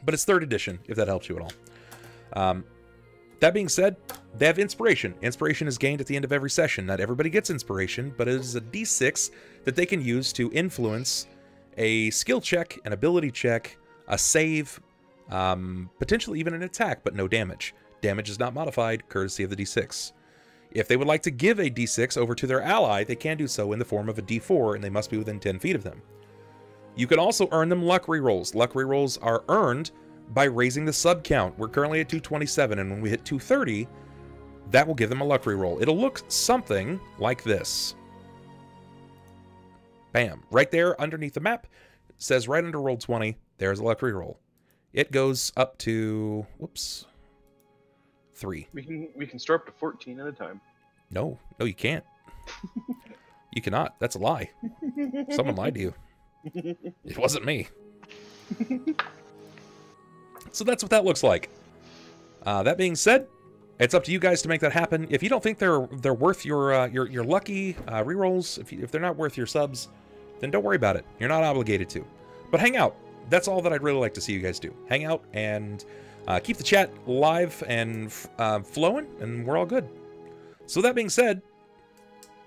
But it's 3rd edition, if that helps you at all. That being said, they have inspiration. Inspiration is gained at the end of every session. Not everybody gets inspiration, but it is a d6 that they can use to influence a skill check, an ability check, a save, potentially even an attack, but no damage. Damage is not modified, courtesy of the d6. If they would like to give a d6 over to their ally, they can do so in the form of a d4, and they must be within 10 feet of them. You can also earn them luck rerolls. Luck rerolls are earned by raising the sub count. We're currently at 227, and when we hit 230, that will give them a luck reroll. It'll look something like this. Bam. Right there underneath the map, it says right under roll 20, there's a luck reroll. It goes up to, whoops, 3. We can store up to 14 at a time. No, you can't. You cannot. That's a lie. Someone lied to you. It wasn't me. So that's what that looks like. That being said, it's up to you guys to make that happen. If you don't think they're worth your lucky rerolls, if they're not worth your subs, then don't worry about it. You're not obligated to. But hang out. That's all that I'd really like to see you guys do. Hang out and keep the chat live and flowing, and we're all good. So that being said,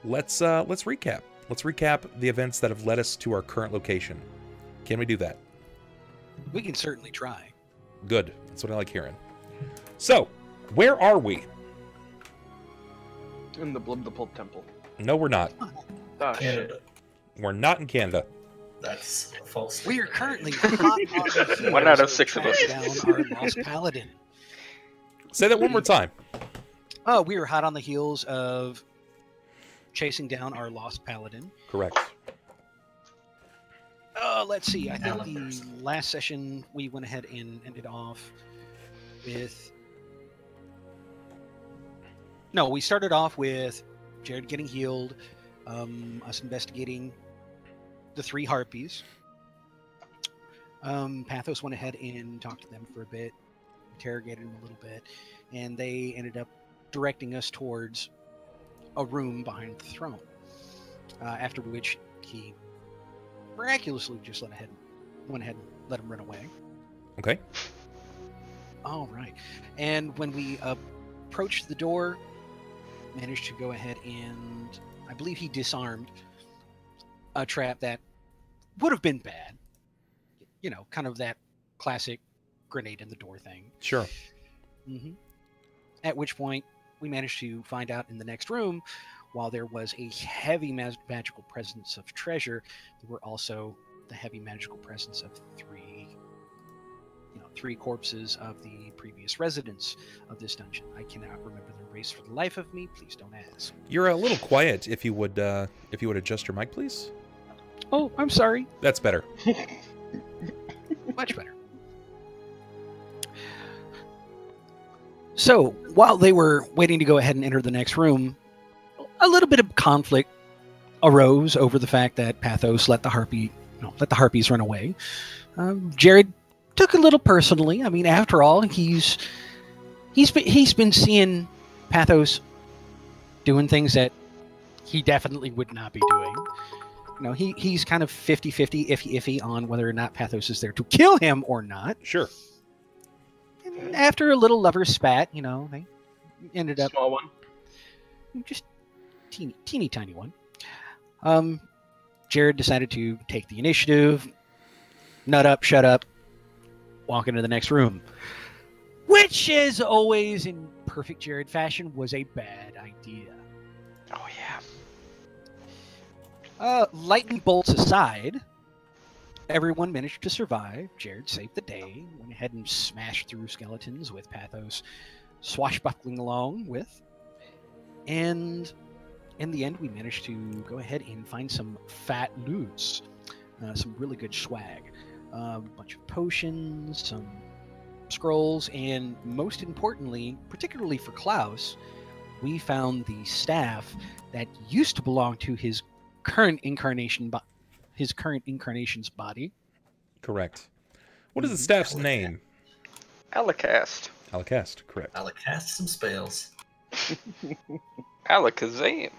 let's recap. Let's recap the events that have led us to our current location. Can we do that? We can certainly try. Good. That's what I like hearing. So, where are we? In the Blub the Pulp Temple. No, we're not. Oh, Canada. shit. We're not in Canada. That's false. We are currently hot on the heels 1 out of 6 of us. down our lost paladin. Say that one more time. Oh, we are hot on the heels of chasing down our lost paladin. Correct. Let's see. I think the last session we went ahead and ended off with... No, we started off with Jerrod getting healed, us investigating the 3 harpies. Pathos went ahead and talked to them for a bit, interrogated them a little bit, and they ended up directing us towards a room behind the throne. After which he miraculously just went ahead and let him run away. Okay. All right. And when we approached the door, managed to go ahead and I believe he disarmed a trap that would have been bad. You know, kind of that classic grenade in the door thing. Sure. Mm-hmm. At which point, we managed to find out in the next room, while there was a heavy magical presence of treasure, there were also the heavy magical presence of 3 corpses of the previous residents of this dungeon. I cannot remember their race for the life of me. Please don't ask. You're a little quiet. If you would adjust your mic, please. Oh, I'm sorry. That's better. Much better. So, while they were waiting to go ahead and enter the next room, a little bit of conflict arose over the fact that Pathos let the harpies run away. Jerrod took a little personally. I mean, after all, he's been seeing Pathos doing things that he definitely would not be doing. You know, he's kind of 50-50, iffy on whether or not Pathos is there to kill him or not. Sure. And after a little lover spat, you know, they ended up Small one. just teeny tiny one. Jerrod decided to take the initiative, nut up, shut up, walk into the next room, which, as always in perfect Jerrod fashion, was a bad idea. Oh yeah. Lightning bolts aside, everyone managed to survive. Jerrod saved the day, went ahead and smashed through skeletons with Pathos swashbuckling along with. And in the end, we managed to go ahead and find some fat loot, some really good swag. A bunch of potions, some scrolls, and most importantly, particularly for Klaus, we found the staff that used to belong to his current incarnation's body. Correct. What is the staff's name? Alakast. Alakast, correct. I'll cast some spells. Alakazam.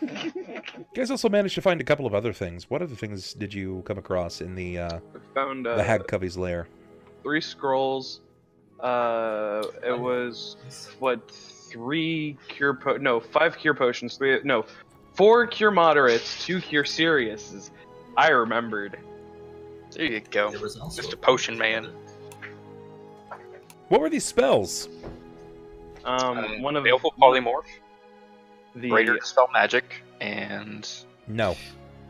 You guys also managed to find a couple of other things. What other things did you come across in the Found Hag Covey's lair? 3 scrolls. It was what 5 cure potions. 4 cure moderates, 2 cure seriouses. I remembered. There you go. There was also Mr. Potion Man. What were these spells? One of Baleful Polymorph, the Greater Dispel Magic, and No.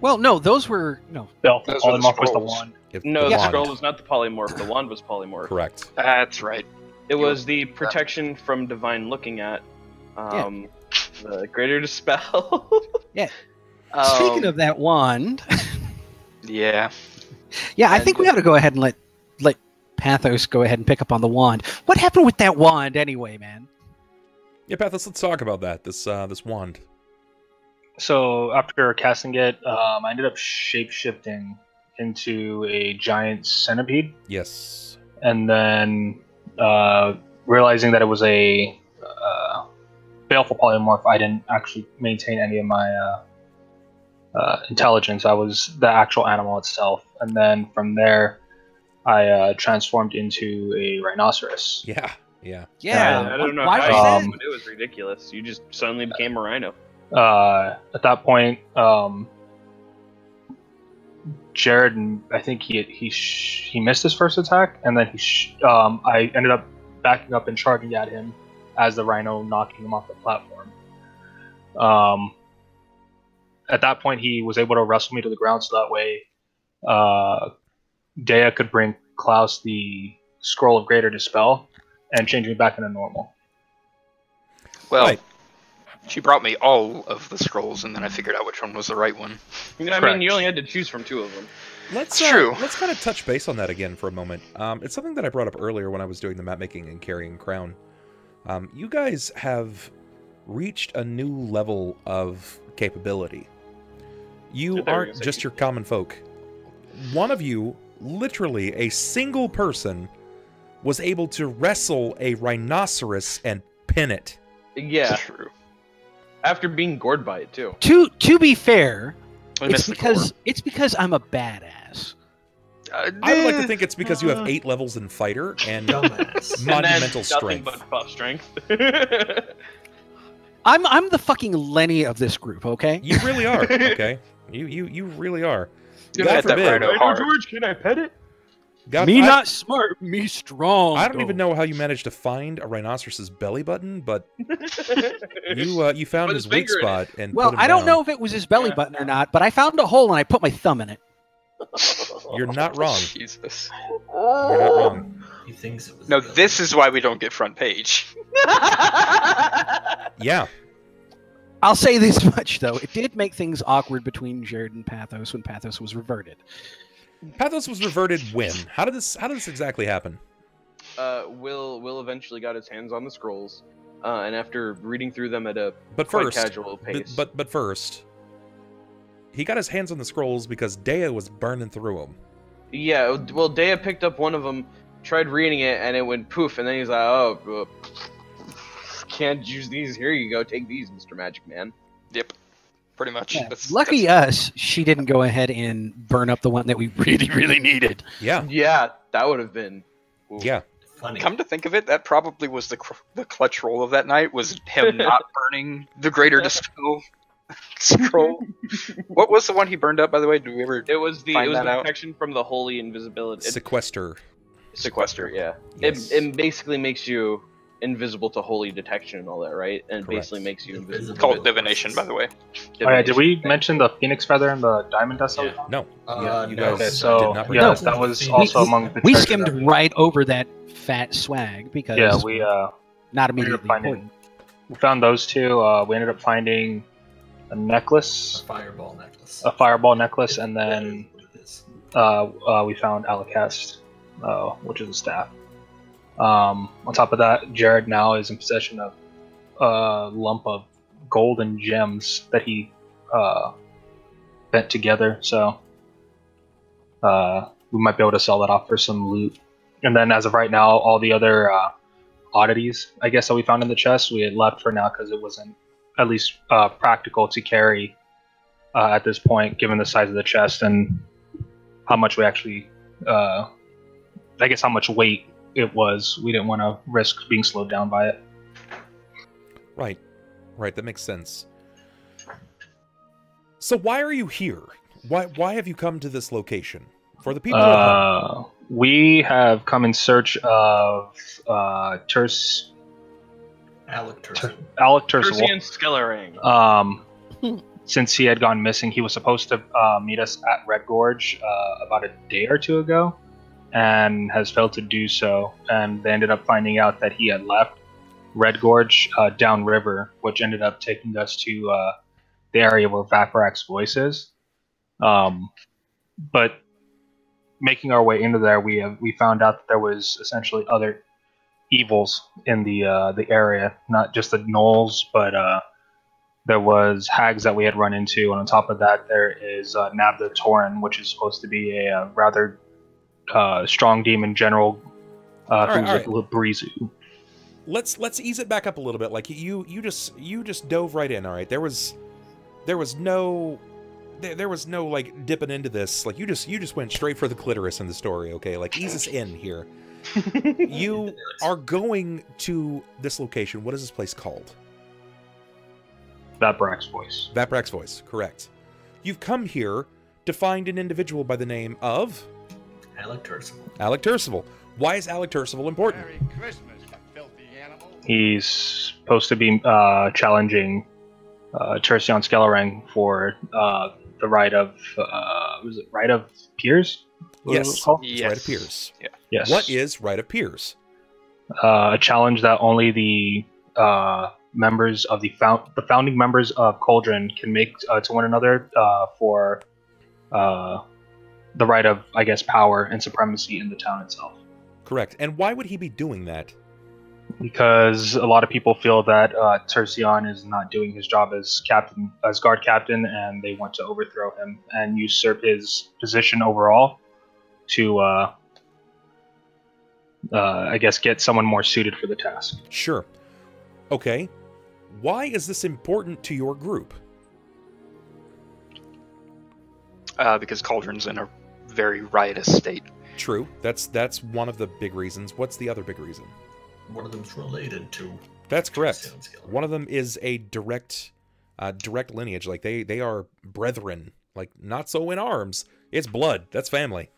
Well, no, those were no. Belfast Those are the Polymorph was the scrolls. wand. No, the wand. scroll was not the polymorph. The wand was polymorph. Correct. that's right. It was the protection from divine looking at. The greater dispel. Yeah. Speaking of that wand, Yeah. yeah, I think we ought to go ahead and let Pathos go ahead and pick up on the wand. What happened with that wand anyway, man? Yeah, Pathos, let's talk about that. This wand. So after casting it, I ended up shape-shifting into a giant centipede, Yes. and then realizing that it was a baleful polymorph, I didn't actually maintain any of my intelligence. I was the actual animal itself, and then from there, I transformed into a rhinoceros. Yeah. Yeah. Yeah, I don't know why how was you that? did it, but it was ridiculous. You just suddenly became a rhino. At that point, Jerrod, I think he missed his first attack, and then I ended up backing up and charging at him as the rhino, knocking him off the platform. At that point, he was able to wrestle me to the ground, so that way Deia could bring Klaus the Scroll of Greater Dispel and change me back into normal. Well, Right. she brought me all of the scrolls, and then I figured out which one was the right one. I mean, Correct. you only had to choose from 2 of them. Let's True. Let's kind of touch base on that again for a moment. It's something that I brought up earlier when I was doing the map making and carrying crown. You guys have reached a new level of capability. You aren't just your common folk. One of you, literally a single person, was able to wrestle a rhinoceros and pin it. Yeah. True. After being gored by it too. To be fair, I it's missed the because I'm a badass. core. I would like to think it's because you have 8 levels in fighter and Dumbass. monumental Nothing strength. but buff strength. I'm the fucking Lenny of this group, okay? You really are, okay? You really are. You God hit that forbid. rhino hard. George, can I pet it? God, Me not smart, me strong. I don't even know how you managed to find a rhinoceros's belly button, but you found Put his his weak finger in spot and Well, put him I don't down. know if it was his belly button or not, but I found a hole and I put my thumb in it. You're not wrong. Jesus. You're not wrong. He thinks it was. No, Billy. this is why we don't get front page. Yeah. I'll say this much, though. It did make things awkward between Jerrod and Pathos when Pathos was reverted. Pathos was reverted when? How did this exactly happen? Will eventually got his hands on the scrolls, and after reading through them at a But quite first, casual pace. but first, he got his hands on the scrolls because Deia was burning through them. Yeah, well, Deia picked up one of them, tried reading it, and it went poof, and then he's like, oh, can't use these. Here you go, take these, Mr. Magic Man. Yep. Pretty much. Yeah, lucky us, she didn't go ahead and burn up the one that we really, really needed. Yeah. Yeah, that would have been. Ooh. Yeah. Funny. Come to think of it, that probably was the clutch roll of that night, was him not burning the Greater Dispel scroll. What was the one he burned up, by the way? Do we ever It was the find that out? protection from the holy invisibility. Sequester. Sequester, yeah. Yes. It basically makes you invisible to holy detection and all that, right? And it Correct. basically makes you invisible. Call it divination, by the way. Oh, yeah, did we mention the Phoenix Feather and the Diamond Dust? that we Yeah. found? No. You no. guys Okay, so did not bring yeah, it up. that was also among the We treasure skimmed that right over that fat swag because Yeah, not we ended immediately up finding. important. We found those two. We ended up finding a A necklace, fireball necklace. a fireball necklace, and That then is what it is. we found Alakast, which is a staff. On top of that, Jerrod now is in possession of a lump of gold and gems that he bent together. So we might be able to sell that off for some loot. And then, as of right now, all the other oddities, I guess, that we found in the chest, we had left for now because it wasn't at least practical to carry at this point, given the size of the chest and how much we actually, I guess, how much weight it was. We didn't want to risk being slowed down by it. Right. Right, that makes sense. So why are you here? Why have you come to this location? For the people at home. We have come in search of Alec Turson. Alec Percy Turson. and Skellerang. Since he had gone missing, he was supposed to meet us at Red Gorge about a day or two ago, and has failed to do so. And they ended up finding out that he had left Red Gorge downriver, which ended up taking us to the area where Vaporak's voice is. But making our way into there, we found out that there was essentially other evils in the area, not just the gnolls, but there was hags that we had run into, and on top of that, there is Nabda Torin, which is supposed to be a rather strong demon general who's right. a Brizu. Let's ease it back up a little bit. Like you just dove right in. All right, there was no like dipping into this. Like you just went straight for the clitoris in the story. Okay, like ease us in here. You are going to this location. What is this place called? Vaporak's voice. Vaporak's voice. Correct. You've come here to find an individual by the name of Alec Turson. Alec Turcival. Why is Alec Turcival important? Merry Christmas, you filthy animal. He's supposed to be challenging Tercion Skellerang for the right of was it right of peers? What was it Yes. called? It's Right of Peers. Yeah. Yes. What is Right of Peers? A challenge that only the members of the founding members of Cauldron can make to one another for the right of, I guess, power and supremacy in the town itself. Correct. And why would he be doing that? because a lot of people feel that Tercion is not doing his job as guard captain, and they want to overthrow him and usurp his position overall to, I guess, get someone more suited for the task. Sure. Okay. Why is this important to your group? Because Cauldron's in a very riotous state. True. That's one of the big reasons. What's the other big reason? One of them's related to. That's correct. Tercion's One of them is a direct lineage. Like they are brethren. Like not so in arms. It's blood. That's family.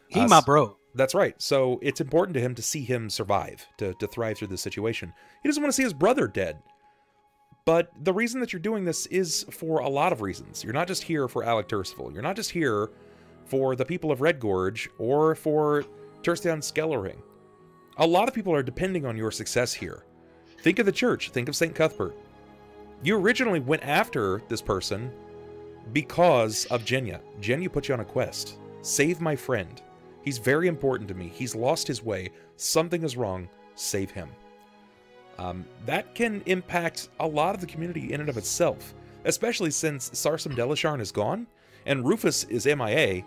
He my bro. That's right. So it's important to him to see him survive, to thrive through this situation. He doesn't want to see his brother dead. But the reason that you're doing this is for a lot of reasons. You're not just here for Alec Tercival. You're not just here for the people of Red Gorge or for Tercion Skellerring. A lot of people are depending on your success here. Think of the church. Think of St. Cuthbert. You originally went after this person because of Genya. Genya put you on a quest. Save my friend. He's very important to me. He's lost his way. Something is wrong. Save him. That can impact a lot of the community in and of itself, especially since Sarsam Delisharn is gone and Rufus is MIA.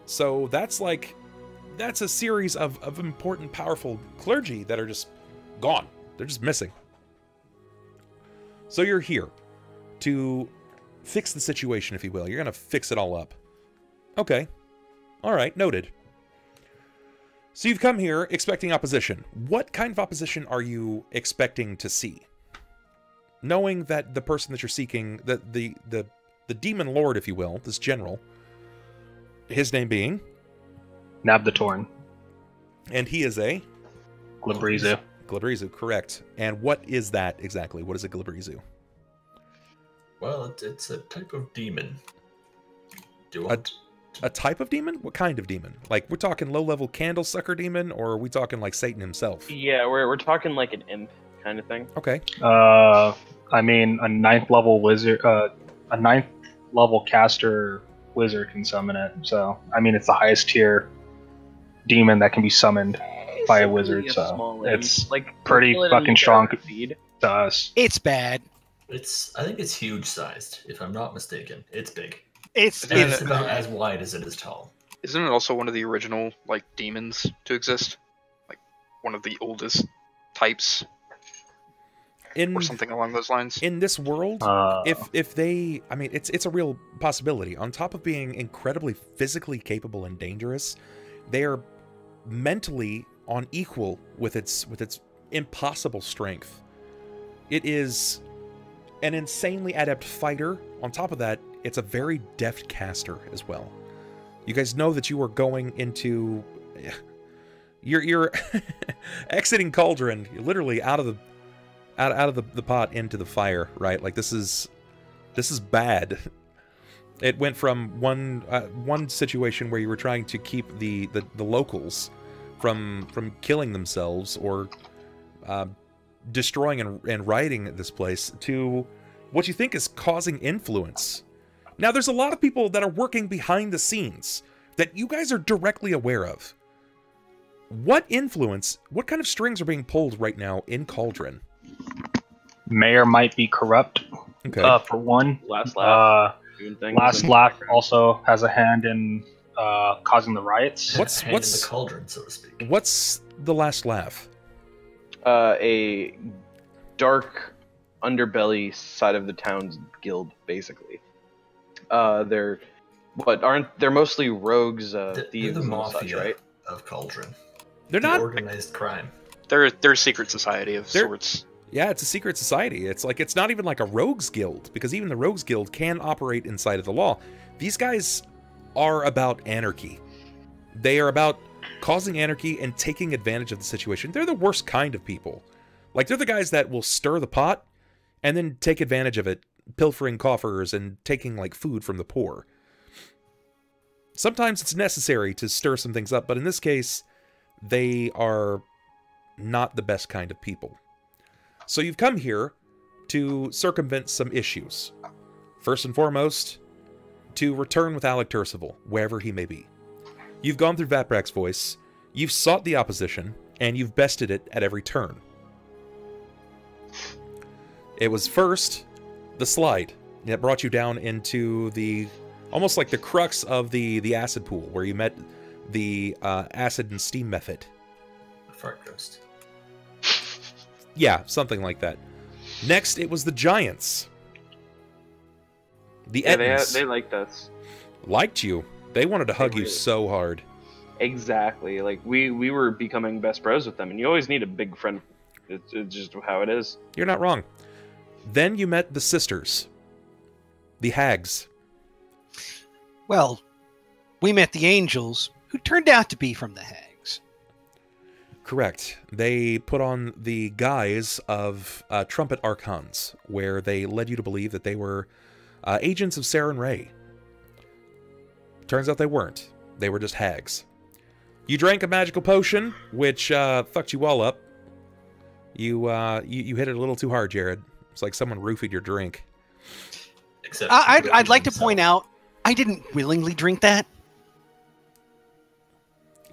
So that's a series of important, powerful clergy that are just gone. They're just missing. So you're here to fix the situation, if you will. You're going to fix it all up. Okay. All right, noted. So you've come here expecting opposition. What kind of opposition are you expecting to see? Knowing that the person that you're seeking, the demon lord, if you will, this general, his name being? Nab the Torn. And he is a? Glibrizu. Glibrizu, correct. And what is that exactly? What is a Glibrizu? Well, it's a type of demon. Do you want... A type of demon? What kind of demon? Like, we're talking low-level candle sucker demon, or are we talking like Satan himself? Yeah, we're talking like an imp kind of thing. Okay. I mean, a 9th level wizard, a 9th level caster wizard can summon it. So, I mean, it's the highest tier demon that can be summoned by a wizard. So, it's like pretty fucking strong to us. It's bad. I think it's huge sized, if I'm not mistaken. It's big. It's about as wide as it is tall. Isn't it also one of the original demons to exist? Like one of the oldest types, or something along those lines. In this world, if they, I mean, it's a real possibility. On top of being incredibly physically capable and dangerous, they are mentally on equal with its impossible strength. It is an insanely adept fighter. On top of that, it's a very deft caster as well. You guys know that you are going into... You're exiting Cauldron, you're literally out of the pot into the fire, right? Like, this is bad. It went from one situation where you were trying to keep the locals from killing themselves or destroying and rioting this place to what you think is causing influence. Now, there's a lot of people that are working behind the scenes that you guys are directly aware of. What influence, what kind of strings are being pulled right now in Cauldron? Mayor might be corrupt, okay. For one. Last Laugh. Last Laugh also has a hand in causing the riots. What's in the cauldron, so to speak. What's the Last Laugh? A dark underbelly side of the town's guild, basically. They're mostly rogues, thieves, the and mafia such, right? Of Cauldron. They're not organized crime. They're a secret society of sorts. Yeah, it's a secret society. It's not even like a rogues guild, because even the rogues guild can operate inside of the law. These guys are about anarchy. They are about causing anarchy and taking advantage of the situation. They're the worst kind of people. Like, they're the guys that will stir the pot and then take advantage of it, pilfering coffers and taking, like, food from the poor. Sometimes it's necessary to stir some things up, but in this case, they are not the best kind of people. So you've come here to circumvent some issues. First and foremost, to return with Alec Tercival, wherever he may be. You've gone through Vatbrak's voice, you've sought the opposition, and you've bested it at every turn. It was first the slide that brought you down into the almost like the crux of the acid pool, where you met the acid and steam method. The fart ghost. Yeah, something like that. Next, it was the giants. The Ettins they liked us. liked you. They wanted to hug you so hard. Exactly. Like we were becoming best bros with them, and you always need a big friend. It's just how it is. You're not wrong. Then you met the sisters. The hags. Well, we met the angels, who turned out to be from the hags. Correct. They put on the guise of trumpet archons, where they led you to believe that they were agents of Saren Ray. Turns out they weren't. They were just hags. You drank a magical potion, which fucked you all up. You hit it a little too hard, Jerrod. It's like someone roofied your drink. Except I'd like to point out, I didn't willingly drink that.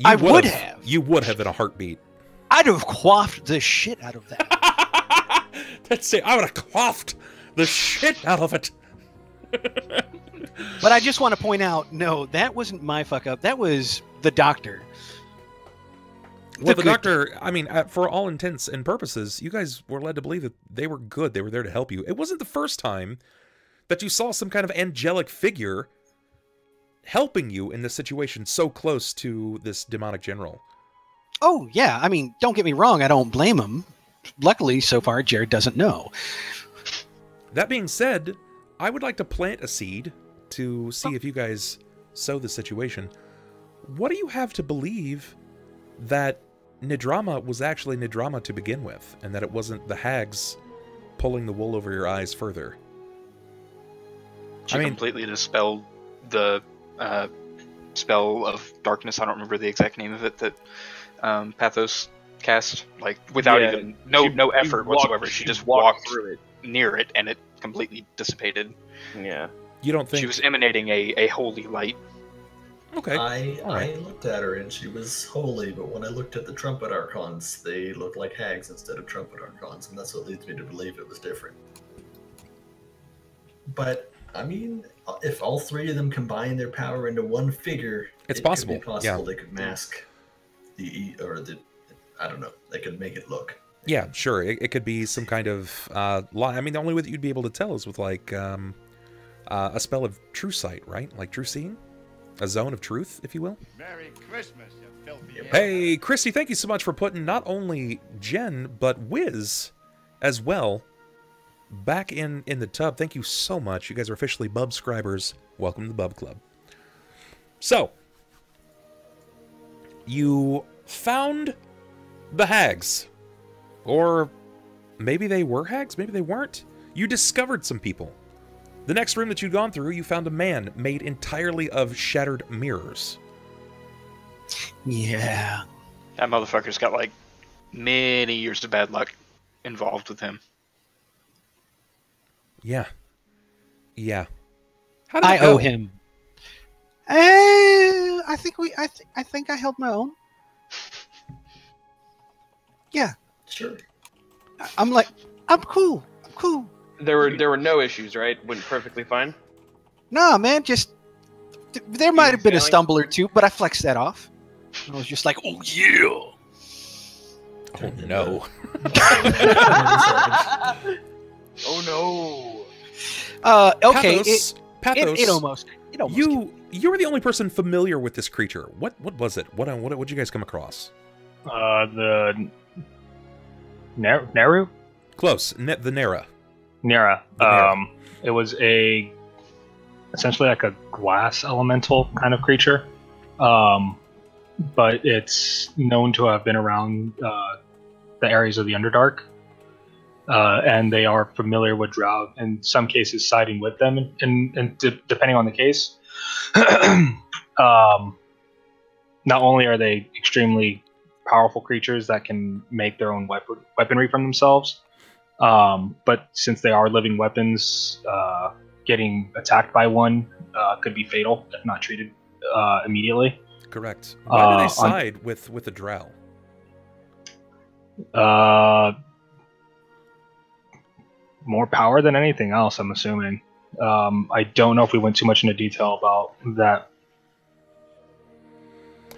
I would have. You would have in a heartbeat. I'd have quaffed the shit out of that. That's it. I would have quaffed the shit out of it. But I just want to point out, no, that wasn't my fuck up. That was the doctor. Well, the doctor, I mean, for all intents and purposes, you guys were led to believe that they were good. They were there to help you. It wasn't the first time that you saw some kind of angelic figure helping you in this situation so close to this demonic general. Oh, yeah. I mean, don't get me wrong. I don't blame him. Luckily, so far, Jerrod doesn't know. That being said, I would like to plant a seed to see if you guys sow the situation. What do you have to believe that Nidrama was actually Nidrama to begin with, and that it wasn't the hags pulling the wool over your eyes further? She completely dispelled the spell of darkness. I don't remember the exact name of it that Pathos cast, like without even no effort whatsoever. She just walked through it, near it, and it completely dissipated. Yeah. You don't think she was emanating a holy light? Okay. I looked at her and she was holy, but when I looked at the trumpet archons, they looked like hags instead of trumpet archons, and that's what leads me to believe it was different. But I mean, if all three of them combine their power into one figure, it's possible. Could be possible they could mask I don't know. They could make it look. Yeah, sure. It could be some kind of lie. I mean, the only way that you'd be able to tell is with like a spell of true sight, right? Like true seeing, a zone of truth, if you will. Merry Christmas, you filthy. Hey, Christy, thank you so much for putting not only Jen but Wiz as well back in the tub. Thank you so much. You guys are officially Bubscribers. Welcome to the Bub Club. So, you found the hags. Or maybe they were hags, maybe they weren't. You discovered some people. The next room that you'd gone through, you found a man made entirely of shattered mirrors. Yeah. That motherfucker's got like many years of bad luck involved with him. Yeah. Yeah. How did I owe him. I think I held my own. Yeah. Sure. I'm cool. I'm cool. There were no issues, right? Went perfectly fine. Nah, man, just there might have been a stumble or two, but I flexed that off. I was just like, oh yeah. Oh no. Oh no. Okay. Pathos, it almost. You were the only person familiar with this creature. What was it? What did you guys come across? The Neru? Close. The Nera. Nera. It was essentially like a glass elemental kind of creature. But it's known to have been around the areas of the Underdark. And they are familiar with Drow, in some cases siding with them, and depending on the case. Not only are they extremely powerful creatures that can make their own weaponry from themselves, but since they are living weapons, getting attacked by one could be fatal if not treated immediately. Correct. Why do they side with the Drow? more power than anything else, I'm assuming. I don't know if we went too much into detail about that.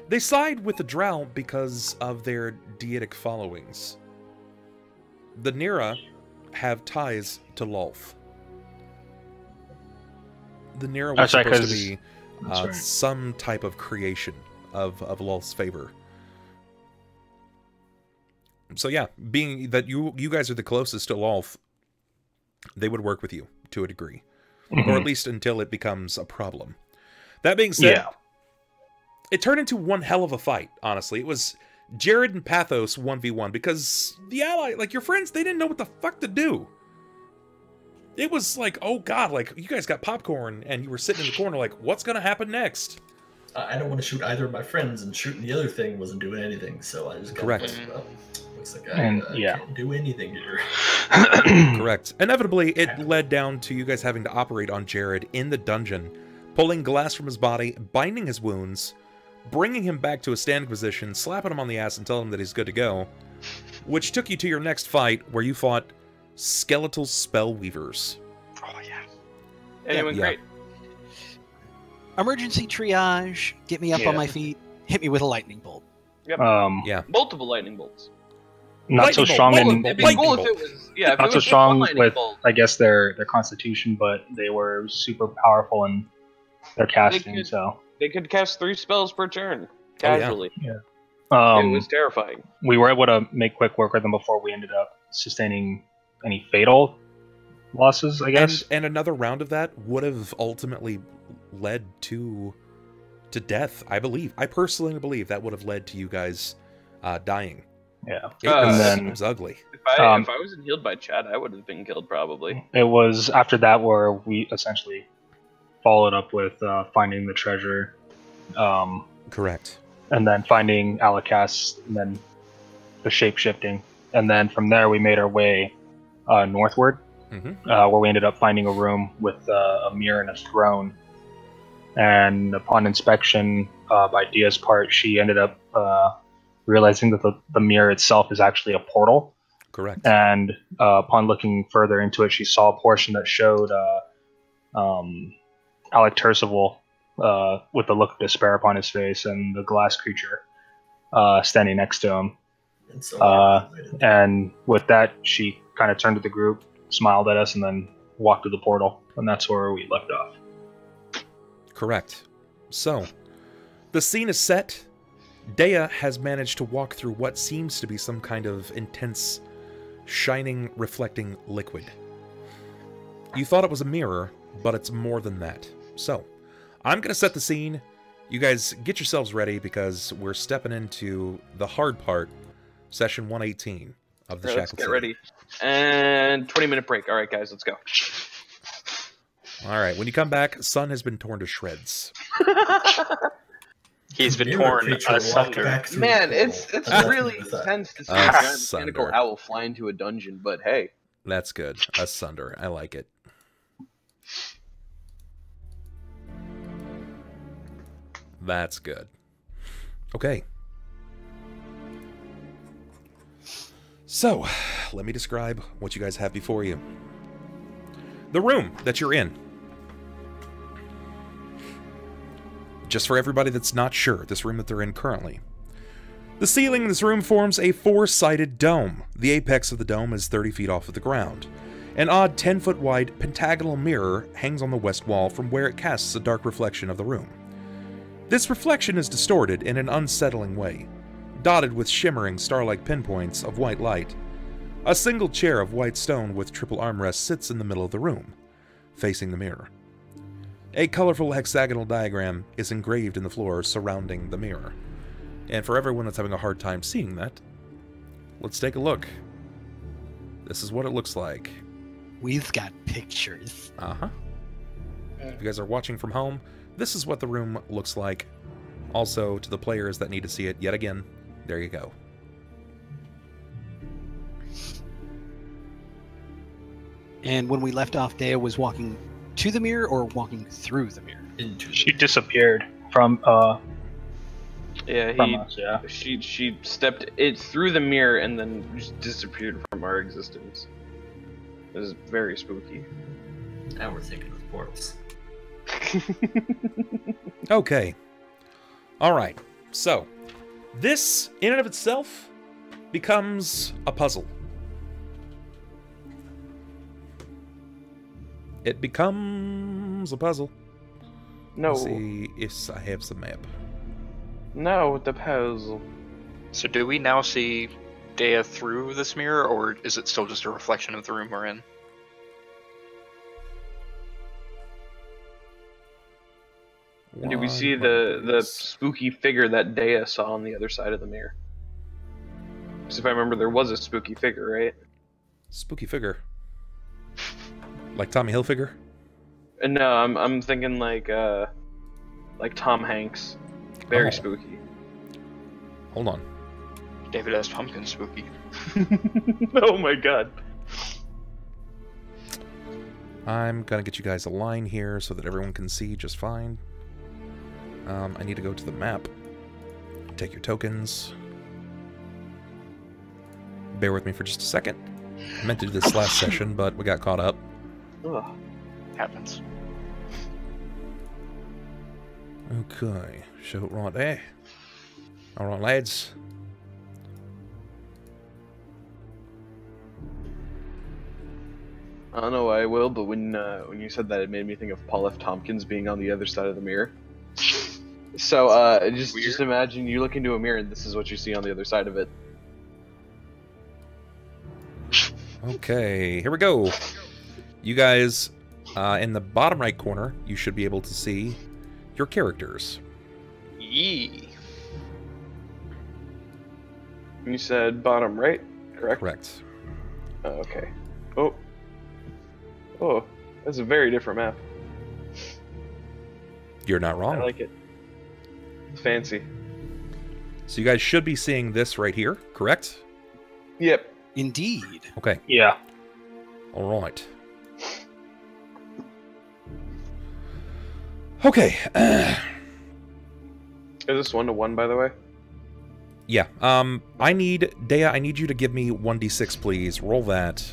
They side with the Drow because of their deitic followings. The Nira have ties to Lolth. The Nira was supposed to be some type of creation of Lolth's favor. So yeah, being that you guys are the closest to Lolth, they would work with you to a degree. Mm-hmm. Or at least until it becomes a problem. That being said, it turned into one hell of a fight, honestly. It was Jerrod and Pathos 1v1 because the ally, like your friends, they didn't know what the fuck to do. It was like, oh god, like you guys got popcorn and you were sitting in the corner like, what's gonna happen next? I don't want to shoot either of my friends, and shooting the other thing wasn't doing anything, so I just got Correct. Looks like I can't do anything here. Correct. Inevitably, it led down to you guys having to operate on Jerrod in the dungeon, pulling glass from his body, binding his wounds, bringing him back to a standing position, slapping him on the ass and telling him that he's good to go, which took you to your next fight where you fought skeletal spellweavers. Oh, yeah. Anyone great. Emergency triage, get me up on my feet, hit me with a lightning bolt. Yep. Multiple lightning bolts. Not so strong in it'd be cool if it was, not so strong with I guess their constitution, but they were super powerful in their casting. They could cast 3 spells per turn casually. Yeah. It was terrifying. We were able to make quick work with them before we ended up sustaining any fatal losses, I guess. And another round of that would have ultimately led to death, I believe. I personally believe that would have led to you guys dying. Yeah. It was ugly. If I wasn't healed by Chad, I would have been killed probably. It was after that where we essentially followed up with finding the treasure. Correct. And then finding Alakaz, and then the shape-shifting. And then from there we made our way northward, where we ended up finding a room with a mirror and a throne. And upon inspection by Deia's part, she ended up realizing that the mirror itself is actually a portal. Correct. And upon looking further into it, she saw a portion that showed Alec Tercival with the look of despair upon his face and the glass creature standing next to him. And with that, she kind of turned to the group, smiled at us, and then walked to the portal. And that's where we left off. Correct. So, the scene is set. Deia has managed to walk through what seems to be some kind of intense, shining, reflecting liquid. You thought it was a mirror, but it's more than that. So, I'm going to set the scene. You guys get yourselves ready because we're stepping into the hard part, session 118 of the Shackled. Let's get ready. And 20-minute break. All right, guys, let's go. All right, when you come back, Sunn has been torn to shreds. He's been torn asunder. Man, it's really intense to see a giant mechanical owl fly into a dungeon, but hey. That's good. Asunder. I like it. That's good. Okay. So, let me describe what you guys have before you. The room that you're in. Just for everybody that's not sure, this room that they're in currently. The ceiling in this room forms a 4-sided dome. The apex of the dome is 30 feet off of the ground. An odd 10-foot wide pentagonal mirror hangs on the west wall from where it casts a dark reflection of the room. This reflection is distorted in an unsettling way, dotted with shimmering star-like pinpoints of white light. A single chair of white stone with triple armrests sits in the middle of the room, facing the mirror. A colorful hexagonal diagram is engraved in the floor surrounding the mirror. And for everyone that's having a hard time seeing that, let's take a look. This is what it looks like. We've got pictures. Uh-huh. If you guys are watching from home, this is what the room looks like. Also, to the players that need to see it yet again, there you go. And when we left off, Deia was walking to the mirror or walking through the mirror? She disappeared from us, She stepped it through the mirror and then just disappeared from our existence. is very spooky. Now we're thinking of portals. Okay. All right. So, this, in and of itself, becomes a puzzle. It becomes a puzzle. No. Let's see if I have the map. No, the puzzle. So do we now see Deia through this mirror, or is it still just a reflection of the room we're in? And do we see the spooky figure that Deia saw on the other side of the mirror? Because if I remember, there was a spooky figure, right? Spooky figure? Like Tommy Hilfiger? No, I'm thinking like Tom Hanks. Very Oh. spooky. Hold on. David S. Pumpkin spooky. Oh my god. I'm gonna get you guys a line here so that everyone can see just fine. I need to go to the map. Take your tokens. Bear with me for just a second. I meant to do this last session, but we got caught up. Ugh. Happens. Okay, show it right there. Alright, lads. I don't know why I will, but when you said that, it made me think of Paul F. Tompkins being on the other side of the mirror. So just imagine you look into a mirror and this is what you see on the other side of it. Okay, here we go. You guys, in the bottom right corner, you should be able to see your characters. Yee. You said bottom right, correct? Correct. Oh, okay. Oh, that's a very different map. You're not wrong. I like it. It's fancy. So you guys should be seeing this right here, correct? Yep. Indeed. Okay. Yeah. All right. Okay. Is this 1-to-1, by the way? Yeah. Deia, I need you to give me 1d6, please. Roll that.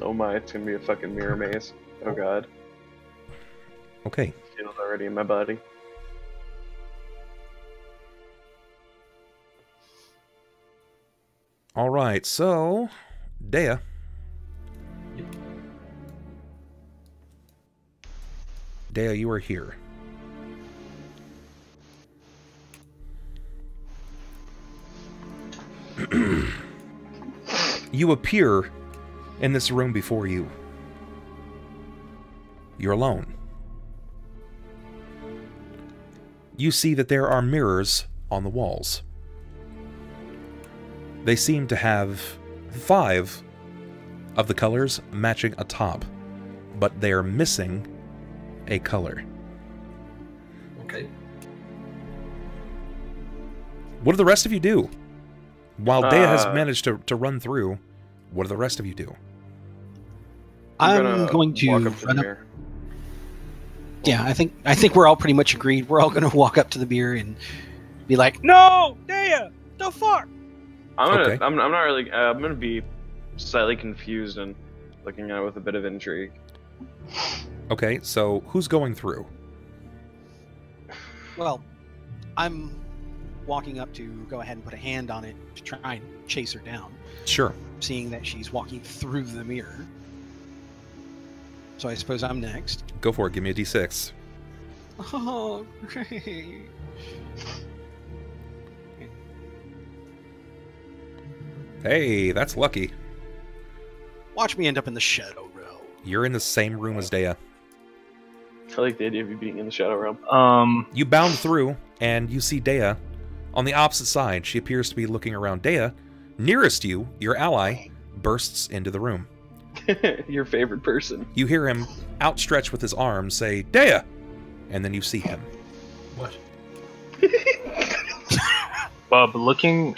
Oh my, it's gonna be a fucking mirror maze. Oh god. Okay. I feel it already in my body. All right. So, Deia. Deia, you are here. You appear in this room before you. You're alone. You see that there are mirrors on the walls. They seem to have 5 of the colors matching a top, but they are missing a color. Okay. What do the rest of you do? While Deia has managed to run through, what do the rest of you do? I'm going to walk up to run the up. mirror. Yeah, I think we're all pretty much agreed. We're all going to walk up to the mirror and be like, "No, Deia, the fuck." Okay. I'm not really. I'm gonna be slightly confused and looking at it with a bit of intrigue. Okay, so who's going through? Well, I'm walking up to go ahead and put a hand on it to try and chase her down, Sure. seeing that she's walking through the mirror. So I suppose I'm next. Go for it. Give me a d6. Oh, great. Hey, that's lucky. Watch me end up in the shadow realm. You're in the same room as Deia. I like the idea of you being in the Shadow Realm. You bound through, and you see Deia on the opposite side. She appears to be looking around. Deia, nearest you, your ally, bursts into the room. Your favorite person. You hear him outstretched with his arms say, "Deia!" And then you see him. What? Bub, looking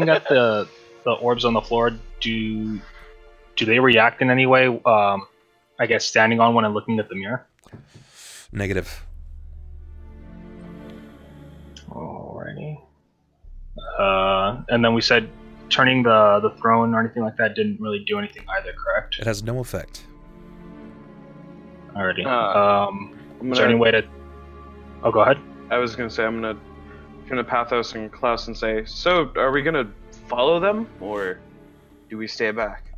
at the orbs on the floor, do they react in any way? I guess standing on one and looking at the mirror. Negative. Alrighty. And then we said turning the throne or anything like that didn't really do anything either, correct? It has no effect. Alrighty. I'm Is there any way to... Oh, go ahead. I was gonna say I'm gonna turn to Pathos and Klaus and say, so are we gonna follow them or do we stay back?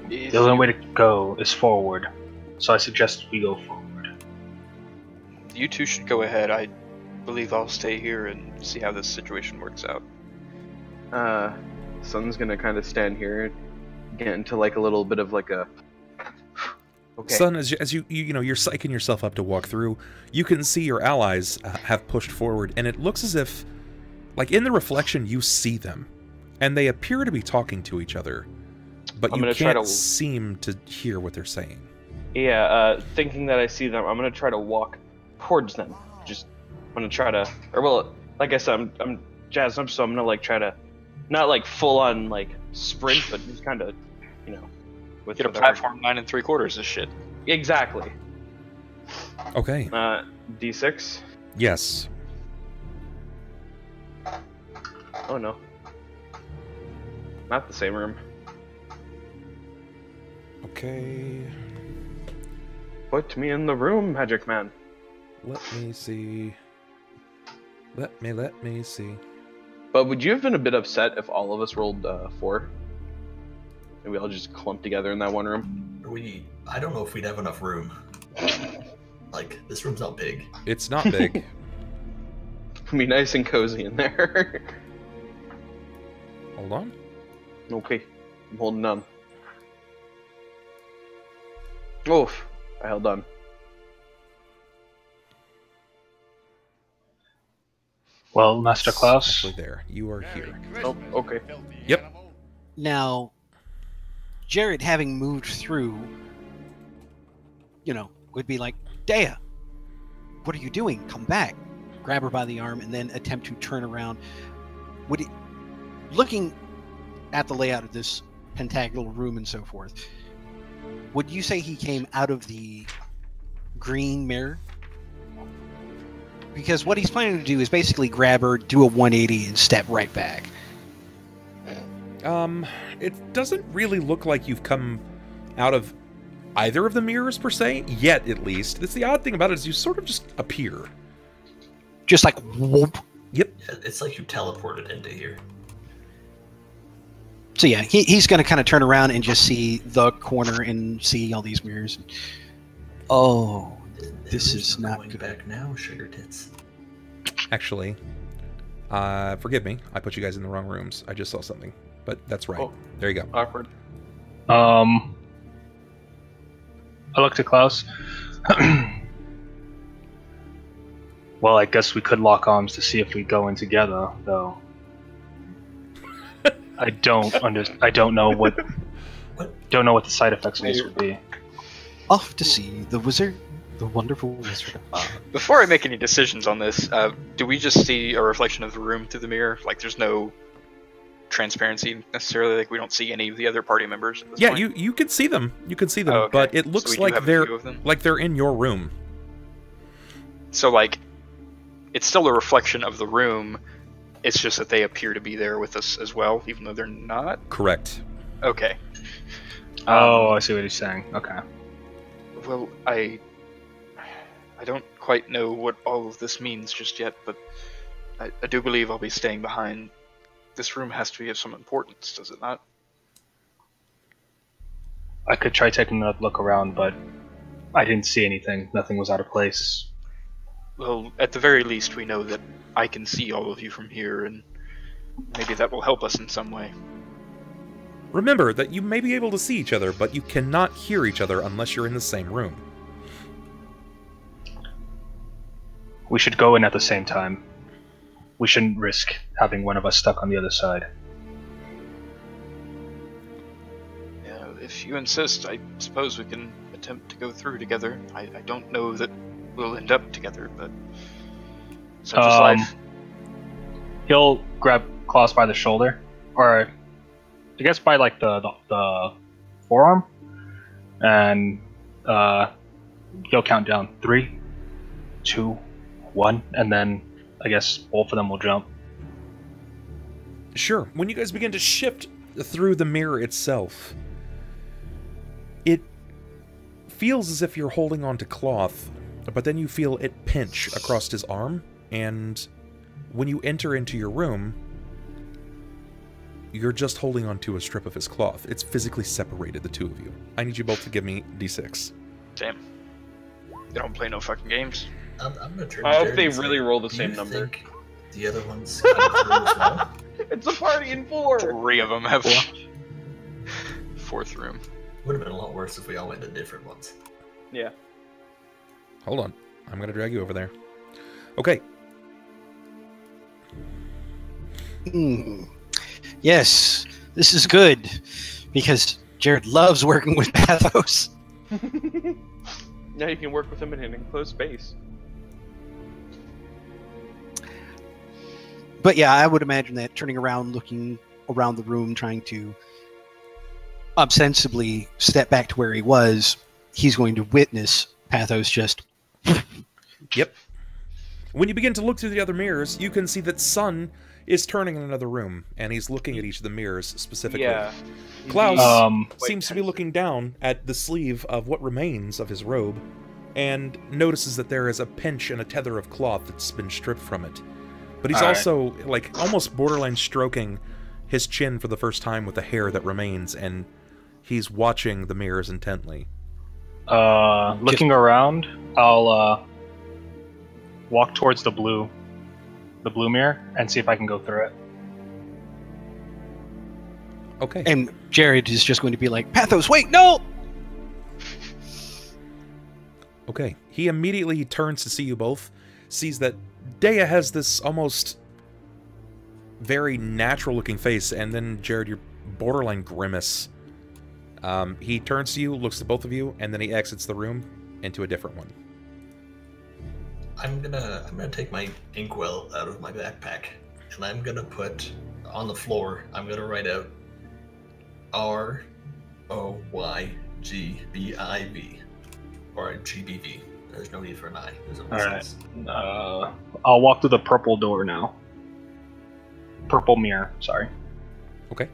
The only way to go is forward, so I suggest we go forward. You two should go ahead. I believe I'll stay here and see how this situation works out. Sunn's gonna kind of stand here, get into like a little bit of like a. Okay. Sunn, as you're psyching yourself up to walk through, you can see your allies have pushed forward, and it looks as if, like in the reflection, you see them, and they appear to be talking to each other, but you can't seem to hear what they're saying. Yeah, thinking that I see them, I'm gonna try to walk towards them. I'm gonna try to, like I said, I'm jazzed up, so I'm gonna like try to, not like full on like sprint, but just kind of, with Get a platform 9 3/4 this shit. Exactly. Okay. D6. Yes. Oh no. Not the same room. Okay. Put me in the room, Magic Man. Let me see. Let me see. But would you have been a bit upset if all of us rolled 4? And we all just clumped together in that one room? I don't know if we'd have enough room. Like, this room's not big. It's not big. It'll be nice and cozy in there. Hold on. Okay. I'm holding on. Oof. I held on. Well, Master Klaus. Actually, there. You are here. Oh, okay. Yep. Now, Jerrod, having moved through, would be like, Deia, what are you doing? Come back. Grab her by the arm and then attempt to turn around. Looking at the layout of this pentagonal room and so forth, would you say he came out of the green mirror? Because what he's planning to do is basically grab her, do a 180, and step right back. It doesn't really look like you've come out of either of the mirrors, per se, yet at least. It's the odd thing about it is you sort of just appear. Just like, whoop. Yep. Yeah, it's like you teleported into here. So yeah, he's going to kind of turn around and just see the corner and see all these mirrors. Oh, this is not going good. Back now, sugar tits. Actually, forgive me. I put you guys in the wrong rooms. I just saw something. But that's right. Oh. There you go. Awkward. I look to Klaus. Well, I guess we could lock arms to see if we go in together, though. I don't know what the side effects of this would be. Off to see the wizard, the wonderful wizard. Before I make any decisions on this, do we just see a reflection of the room through the mirror? Like, there's no transparency necessarily. Like, we don't see any of the other party members at this Yeah, point? you can see them. You can see them, Oh, okay. but it So looks we do like have a they're few of them? in your room. So, like, it's still a reflection of the room. It's just that they appear to be there with us as well, even though they're not. Correct. Okay. Oh, I see what he's saying. Okay. Well, I don't quite know what all of this means just yet, but I do believe I'll be staying behind. This room has to be of some importance, does it not? I could try taking a look around, but I didn't see anything. Nothing was out of place. Well, at the very least, we know that I can see all of you from here, and maybe that will help us in some way. Remember that you may be able to see each other, but you cannot hear each other unless you're in the same room. We should go in at the same time. We shouldn't risk having one of us stuck on the other side. Yeah, if you insist, I suppose we can attempt to go through together. I don't know that we'll end up together, but such is life. He'll grab Klaus by the shoulder, or I guess by like the forearm, and he'll count down 3, 2, 1, and then I guess both of them will jump. Sure. When you guys begin to shift through the mirror itself, it feels as if you're holding onto cloth, but then you feel it pinch across his arm, and when you enter into your room, you're just holding onto a strip of his cloth. It's physically separated, the two of you. I need you both to give me d6. Damn. They don't play no fucking games. I'm gonna turn I hope Jerrod they and say, really roll the "Do same you number." think the other ones came through as well? It's a party in 4! 3 of them have fourth room. Would have been a lot worse if we all went to different ones. Yeah. Hold on. I'm going to drag you over there. Okay. Yes, this is good, because Jerrod loves working with Pathos. Now you can work with him in an enclosed space. But yeah, I would imagine that turning around, looking around the room, trying to ostensibly step back to where he was, he's going to witness Pathos just... Yep. When you begin to look through the other mirrors, you can see that Sunn is turning in another room, and he's looking at each of the mirrors specifically. Yeah. Klaus seems to be looking down at the sleeve of what remains of his robe, and notices that there is a pinch and a tether of cloth that's been stripped from it. But he's also, like, almost borderline stroking his chin for the first time with the hair that remains, and he's watching the mirrors intently. Looking around, I'll walk towards the blue mirror and see if I can go through it. Okay. And Jerrod is just going to be like, Pathos, wait, no! Okay. He immediately turns to see you both, sees that Deia has this almost very natural-looking face, and then, Jerrod, your borderline grimace. He turns to you, looks at both of you, and then he exits the room into a different one. I'm gonna take my inkwell out of my backpack, and I'm gonna put on the floor. I'm gonna write out ROYGBIV or GBV. There's no need for an I. There's a Alright. I'll walk through the purple door now. Purple mirror, sorry. Okay.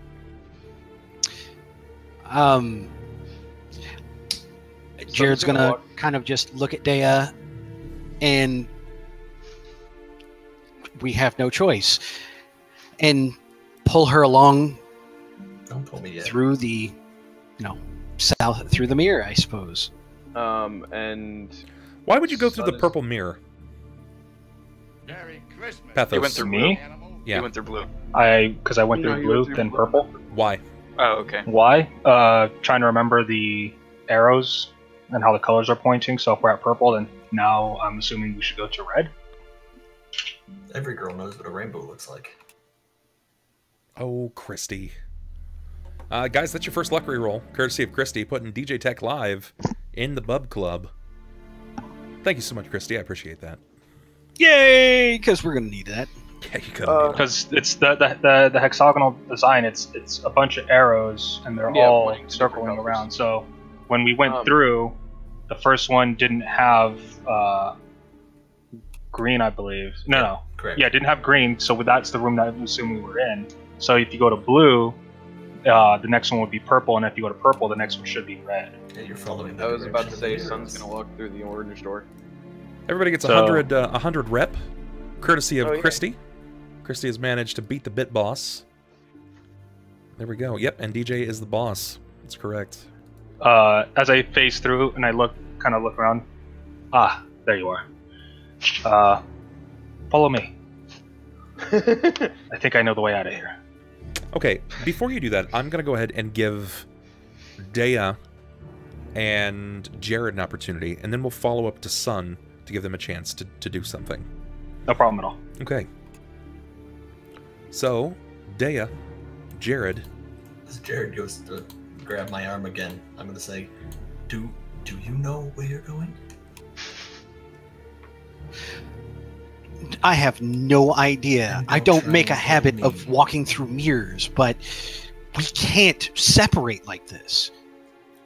Jared's gonna kind of just look at Deia, and we have no choice, and pull her along. Don't pull me yet. Through the, south, through the mirror, I suppose. And why would you go through the purple mirror? Merry Christmas. Pathos. You went through Me? Yeah. You went through blue. Because I went through blue, then purple. Why? Oh, okay. Why? Trying to remember the arrows and how the colors are pointing. So if we're at purple, then now I'm assuming we should go to red. Every girl knows what a rainbow looks like. Oh, Christy. Guys, that's your first luck reroll, courtesy of Christy, putting DJ Tech Live in the Bub Club. Thank you so much, Christy. I appreciate that. Yay! Because we're gonna need that. Yeah, you could. Because it's the hexagonal design. It's a bunch of arrows, and they're all pointing circling different around. So when we went through, the first one didn't have green, I believe. No. Correct. Yeah, it didn't have green. So that's the room that I assume we were in. So if you go to blue, the next one would be purple, and if you go to purple, the next one should be red. Yeah, you're following that. I was about to say direction. Sunn's gonna walk through the orange door. Everybody gets So- 100 rep, courtesy of Oh, yeah. Christy. Christy has managed to beat the bit boss. There we go. Yep, and DJ is the boss. That's correct. As I phase through and I kind of look around. Ah, there you are. Follow me. I think I know the way out of here. Okay, before you do that, I'm going to go ahead and give Deia and Jerrod an opportunity, and then we'll follow up to Sunn to give them a chance to do something. No problem at all. Okay. So, Deia, Jerrod. As Jerrod goes to grab my arm again, I'm gonna say, "Do you know where you're going?" I have no idea. And I don't don't try make a and habit blame of me. walking through mirrors, but we can't separate like this.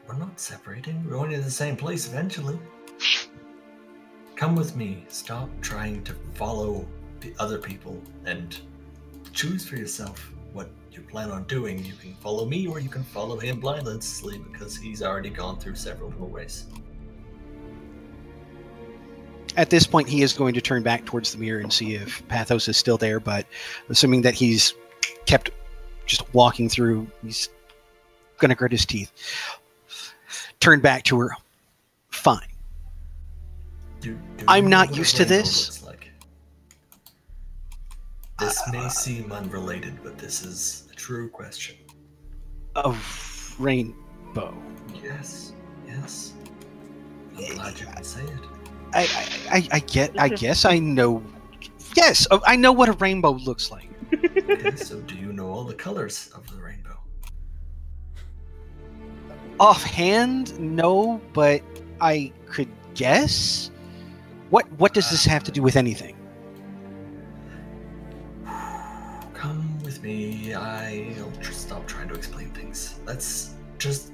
We're not separating. We're going to the same place eventually. Come with me. Stop trying to follow the other people and choose for yourself. what you plan on doing, you can follow me or you can follow him blindlessly because he's already gone through several doorways. At this point, he is going to turn back towards the mirror and see if Pathos is still there, but assuming that he's kept just walking through, he's going to grit his teeth. Turn back to her. Fine. I'm not used to this. Like? This may seem unrelated, but this is a true question. Of rainbow. Yes, yes. I'm glad you can say it. I guess I know. Yes, I know what a rainbow looks like. Okay, so do you know all the colors of the rainbow? Offhand, no, but I could guess. What does this have to do with anything? Come with me. I'll just stop trying to explain things. Let's just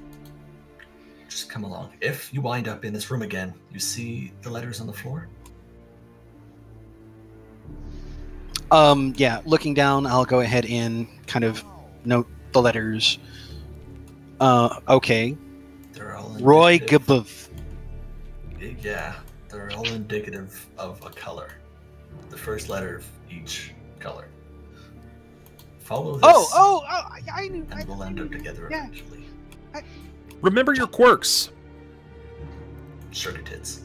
come along. If you wind up in this room again, you see the letters on the floor? Yeah, looking down, I'll go ahead and kind of note the letters. Okay. They're all Roy Gabov. Yeah, they're all indicative of a color. The first letter of each color. Follow this. I knew. And we'll end up together eventually. Remember your quirks. Sugar tits.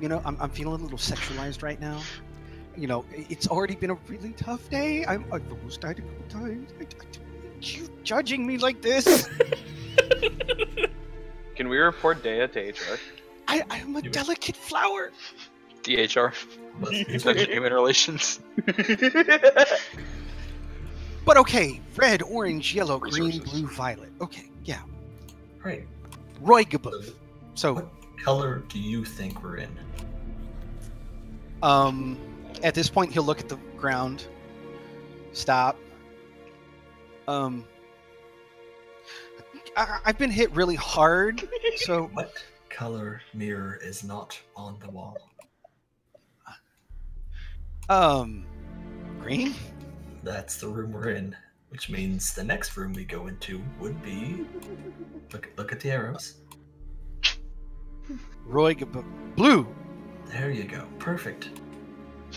You know, I'm feeling a little sexualized right now. You know, it's already been a really tough day. I've almost died a couple times. You judging me like this? Can we report Deia to HR? I'm a delicate flower. DHR. Human relations. But okay, red, orange, yellow, green, blue, violet. Okay, yeah. Right. Roy Gabov. So, what color do you think we're in? At this point, he'll look at the ground. Stop. I've been hit really hard, so... What color mirror is not on the wall? Green? That's the room we're in, which means the next room we go into would be... Look at the arrows. Roy blue. There you go. Perfect.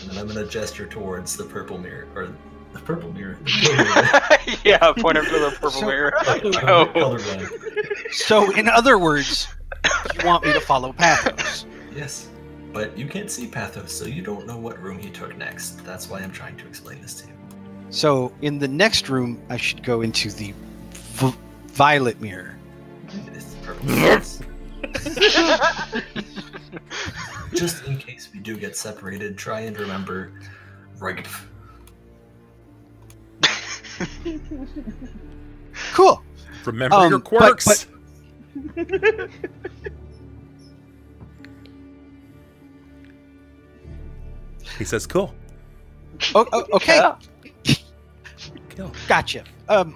And then I'm going to gesture towards the purple mirror, or the purple mirror. The blue mirror. Yeah, point him to the purple mirror. Go. Colorblind. So, in other words, you want me to follow Pathos? Yes. But you can't see Pathos, so you don't know what room he took next. That's why I'm trying to explain this to you. So, in the next room, I should go into the violet mirror. It's purple mirror. Just in case we do get separated, try and remember right. Cool. Remember your quirks. He says, "Cool." Okay. Cool. Gotcha.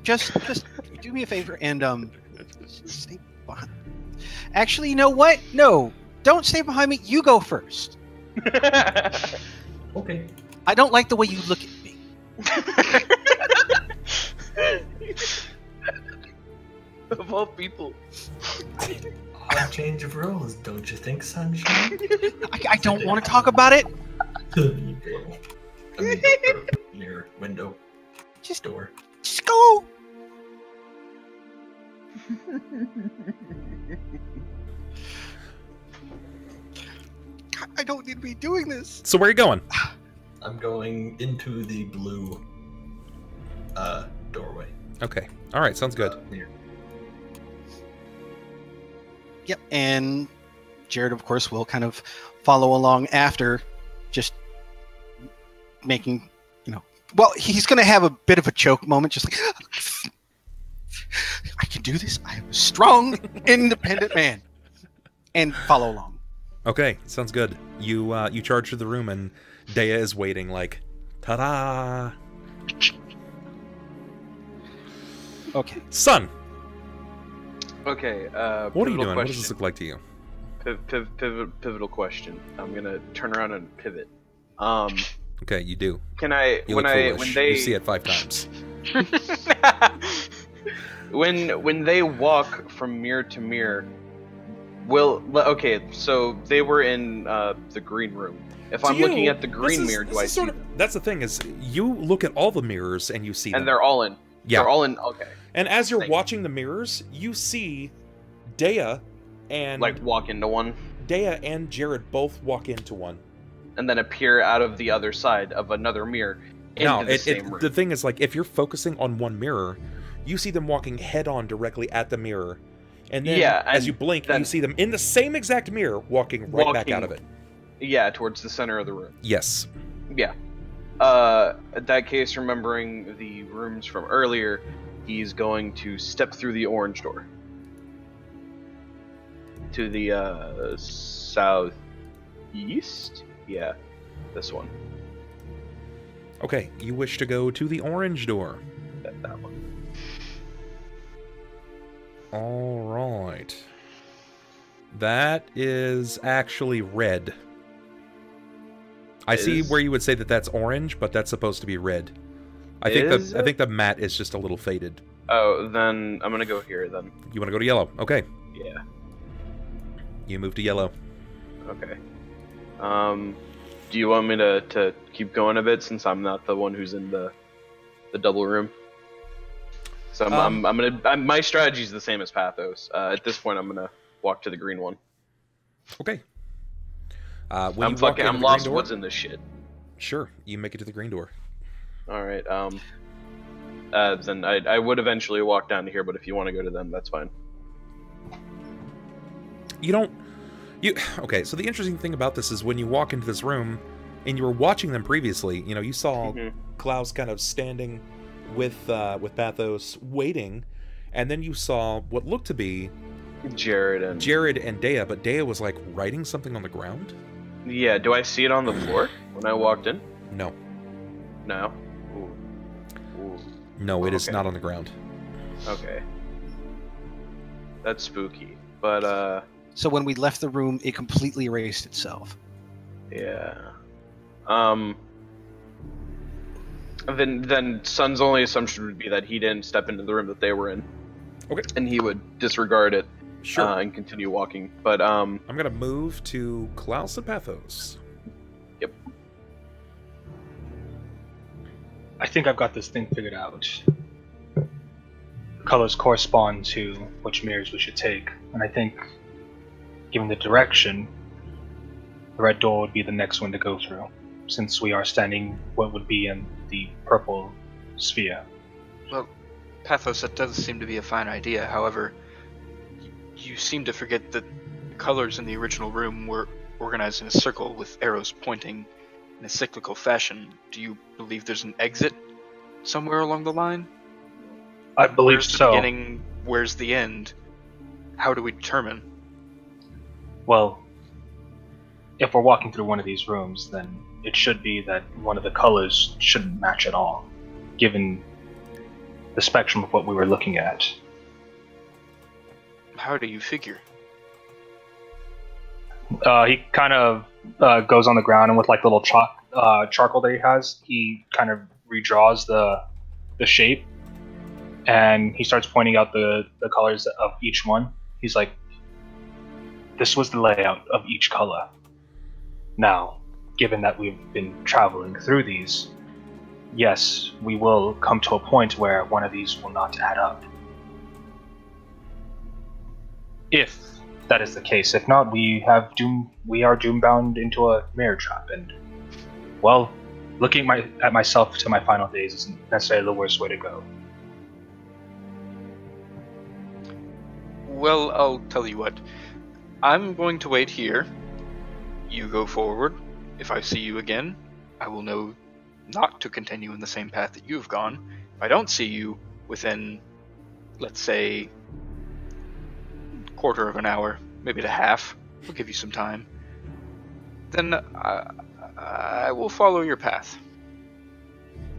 Just do me a favor and stay behind. Actually, you know what? No, don't stay behind me. You go first. Okay. I don't like the way you look at me. Of all people. Odd change of roles, don't you think, Sunshine? I don't want to talk about it. Mirror, window, Just door. Just go. I don't need to be doing this. So where are you going? I'm going into the blue doorway. Okay. All right. Sounds good. Mirror. Yep, and Jerrod, of course, will kind of follow along after, just making, well, he's going to have a bit of a choke moment, just like, I can do this. I am a strong, independent man. And follow along. Okay. Sounds good. You charge through the room, and Deia is waiting, like, ta-da! Okay. Sunn! Okay, What are you doing? Question. What does this look like to you? Pivotal question. I'm gonna turn around and pivot. Okay, you do. Can I You when look I foolish. when they You see it 5 times. when they walk from mirror to mirror, okay, so they were in the green room. If I'm looking at the green mirror, do I see them? That's the thing is, you look at all the mirrors and you see them. And they're all in. Yeah. They're all in. Okay. And as you're watching the mirrors, you see Deia and like walk into one. Deia and Jerrod both walk into one, and then appear out of the other side of another mirror. No, the same room. The thing is, like, if you're focusing on one mirror, you see them walking head-on directly at the mirror, and then as you blink, you see them in the same exact mirror walking back out of it. Yeah, towards the center of the room. Yes. Yeah. In that case, remembering the rooms from earlier, he's going to step through the orange door to the southeast. Yeah, this one. Okay, you wish to go to the orange door. That one. All right. That is actually red. I see where you would say that that's orange, but that's supposed to be red. I think the mat is just a little faded. Oh, then I'm gonna go here then. You want to go to yellow? Okay. Yeah. You move to yellow. Okay. Do you want me to keep going a bit since I'm not the one who's in the double room? So I'm gonna my strategy is the same as Pathos. At this point, I'm gonna walk to the green one. Okay. I'm lost. What's in this shit? Sure, you make it to the green door. All right. Then I would eventually walk down to here, but if you want to go to them, that's fine. Okay, so the interesting thing about this is when you walk into this room, and you were watching them previously, you saw Klaus kind of standing with Pathos waiting, and then you saw what looked to be Jerrod and Deia, but Deia was like writing something on the ground. Yeah, do I see it on the floor when I walked in? No. No? Ooh. No, it is not on the ground. Okay. That's spooky. But, So when we left the room, it completely erased itself. Yeah. Then Sunn's only assumption would be that he didn't step into the room that they were in. Okay. And he would disregard it. Sure. And continue walking. But, I'm gonna move to Klaus and Pathos. Yep. I think I've got this thing figured out. The colors correspond to which mirrors we should take, and I think, given the direction, the red door would be the next one to go through, since we are standing what would be in the purple sphere. Well, Pathos, that does seem to be a fine idea. However, you seem to forget that the colors in the original room were organized in a circle with arrows pointing in a cyclical fashion. Do you believe there's an exit somewhere along the line? I believe where's so. The beginning, where's the end? How do we determine? Well, if we're walking through one of these rooms, then it should be that one of the colors shouldn't match at all, given the spectrum of what we were looking at. How do you figure? He kind of goes on the ground, and with like little charcoal that he has, he kind of redraws the shape, and he starts pointing out the colors of each one. He's like, this was the layout of each color. Now, given that we've been traveling through these, yes, we will come to a point where one of these will not add up. If that is the case. If not, we are doom bound into a mirror trap, and well, looking at myself to my final days isn't necessarily the worst way to go. Well, I'll tell you what. I'm going to wait here. You go forward. If I see you again, I will know not to continue in the same path that you've gone. If I don't see you within, let's say, quarter of an hour, maybe to half, we'll give you some time, then I will follow your path.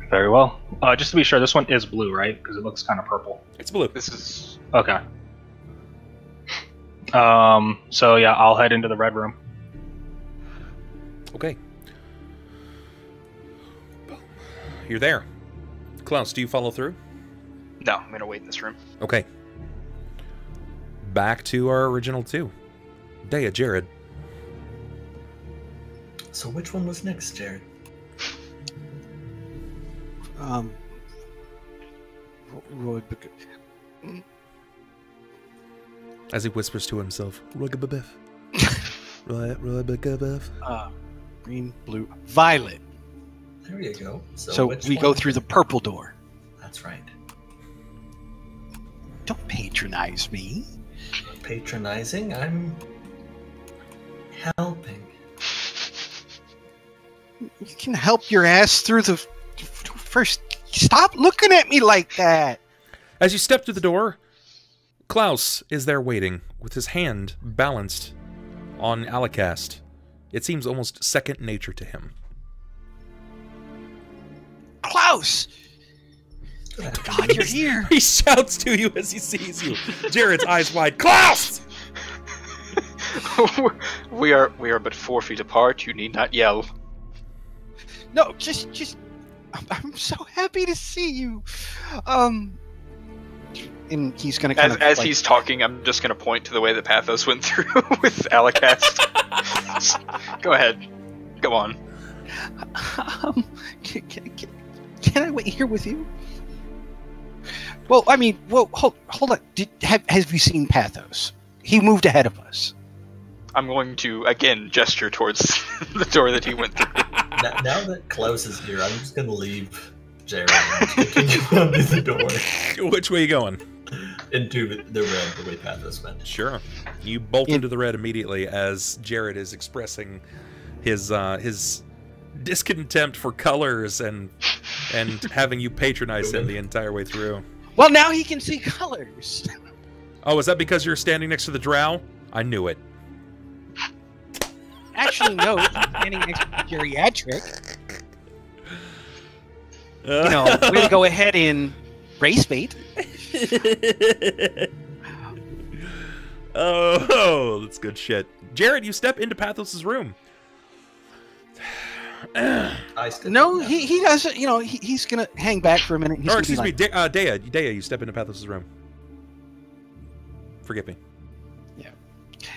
Very well. Just to be sure, this one is blue, right? Because it looks kind of purple. It's blue. This is... Okay. So yeah, I'll head into the red room. Okay. you're there. Klaus, do you follow through? No, I'm gonna wait in this room. Okay. Back to our original 2. Deia, Jerrod. So which one was next, Jerrod? As he whispers to himself, Rugababeth. Green, blue, violet. There you go. So we go through the purple door. That's right. Don't patronize me. Patronizing? I'm helping. You can help your ass through the first. Stop looking at me like that. As you step through the door, Klaus is there waiting, with his hand balanced on Alicast. It seems almost second nature to him. Klaus! God, you're here! He shouts to you as he sees you. Jerrod's eyes wide. Klaus! we are but 4 feet apart. You need not yell. No, just. I'm so happy to see you. And he's gonna kind of as he's talking, I'm just gonna point to the way that Pathos went through with Alicast. Go ahead, go on. Can I wait here with you? Well, I mean, hold on. Have you seen Pathos? He moved ahead of us. I'm going to again gesture towards the door that he went through. Now that Klaus is here, I'm just gonna leave Jerrod and kick you under the door. Which way are you going? Into the red, the way Pathos went. Sure. You bolt into the red immediately as Jerrod is expressing his discontent for colors and having you patronize him the entire way through. Well, now he can see colors. Oh, is that because you're standing next to the drow? I knew it. Actually, no. He's standing next to the geriatric. You know, way to go ahead in race bait. Oh, that's good shit. Jerrod, you step into Pathos' room. No, he doesn't. You know, he's gonna hang back for a minute. Or excuse me, Deia, you step into Pathos' room. Forgive me. Yeah.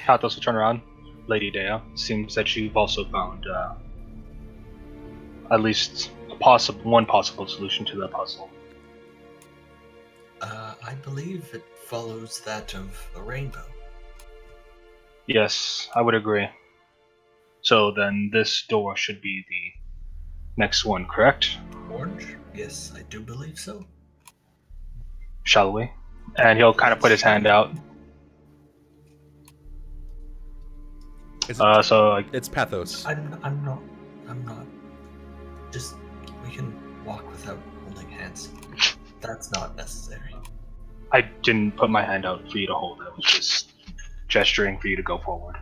Pathos will turn around. Lady Deia, seems that you've also found at least one possible solution to the puzzle. I believe it follows that of a rainbow. Yes, I would agree. So then this door should be the next one, correct? Orange? Yes, I do believe so. Shall we? And he'll kind of put his hand out. It's Pathos. I'm not. Just, we can walk without holding hands. That's not necessary. I didn't put my hand out for you to hold it. I was just gesturing for you to go forward.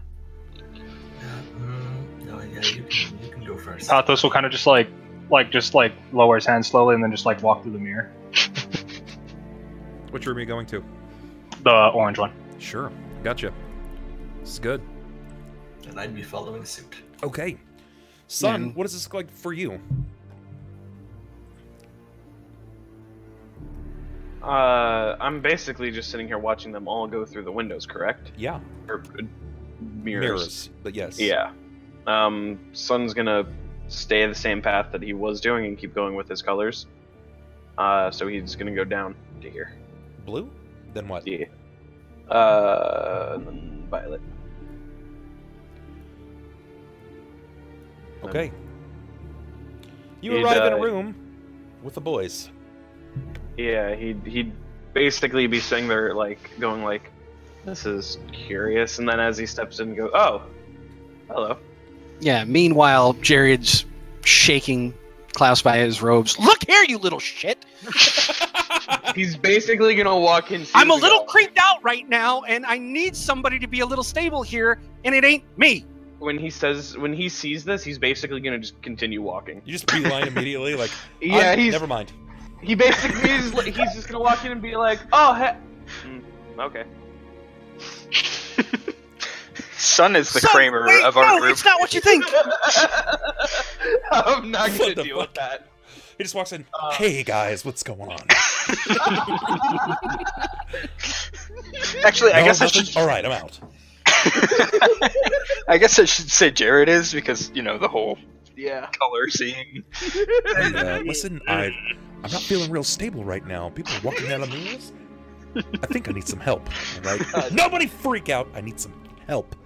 No, yeah, you can go first. Pathos will kind of just lower his hand slowly and then just like walk through the mirror. Which room are you going to? The orange one. Sure, gotcha. This is good. And I'd be following suit. Okay. Sunn, what does this look like for you? I'm basically just sitting here watching them all go through the windows, correct? Yeah. Or mirrors. But yes. Yeah. Sunn's gonna stay the same path that he was doing and keep going with his colors. So he's gonna go down to here. Blue? Then what? Yeah. Then violet. Okay. You arrive in a room with the boys. Yeah, he'd basically be sitting there, like, going like, this is curious, and then as he steps in, go, oh, hello. Yeah, meanwhile, Jerrod's shaking Klaus by his robes. Look here, you little shit! He's basically gonna walk in. I'm a little creeped out right now, and I need somebody to be a little stable here, and it ain't me. When he sees this, he's basically gonna just continue walking. You just beeline immediately, like, yeah, never mind. He basically he's just gonna walk in and be like, oh, okay. Sunn is the Kramer of our group. It's not what you think. I'm not What gonna the deal with that. He just walks in. Hey guys, what's going on? Actually, I No, guess I nothing? should. All right, I'm out. I guess I should say Jerrod is because the whole Yeah. color seeing. Hey, listen, I'm not feeling real stable right now. People are walking out of mirrors. I think I need some help. All right? Nobody freak out. I need some help.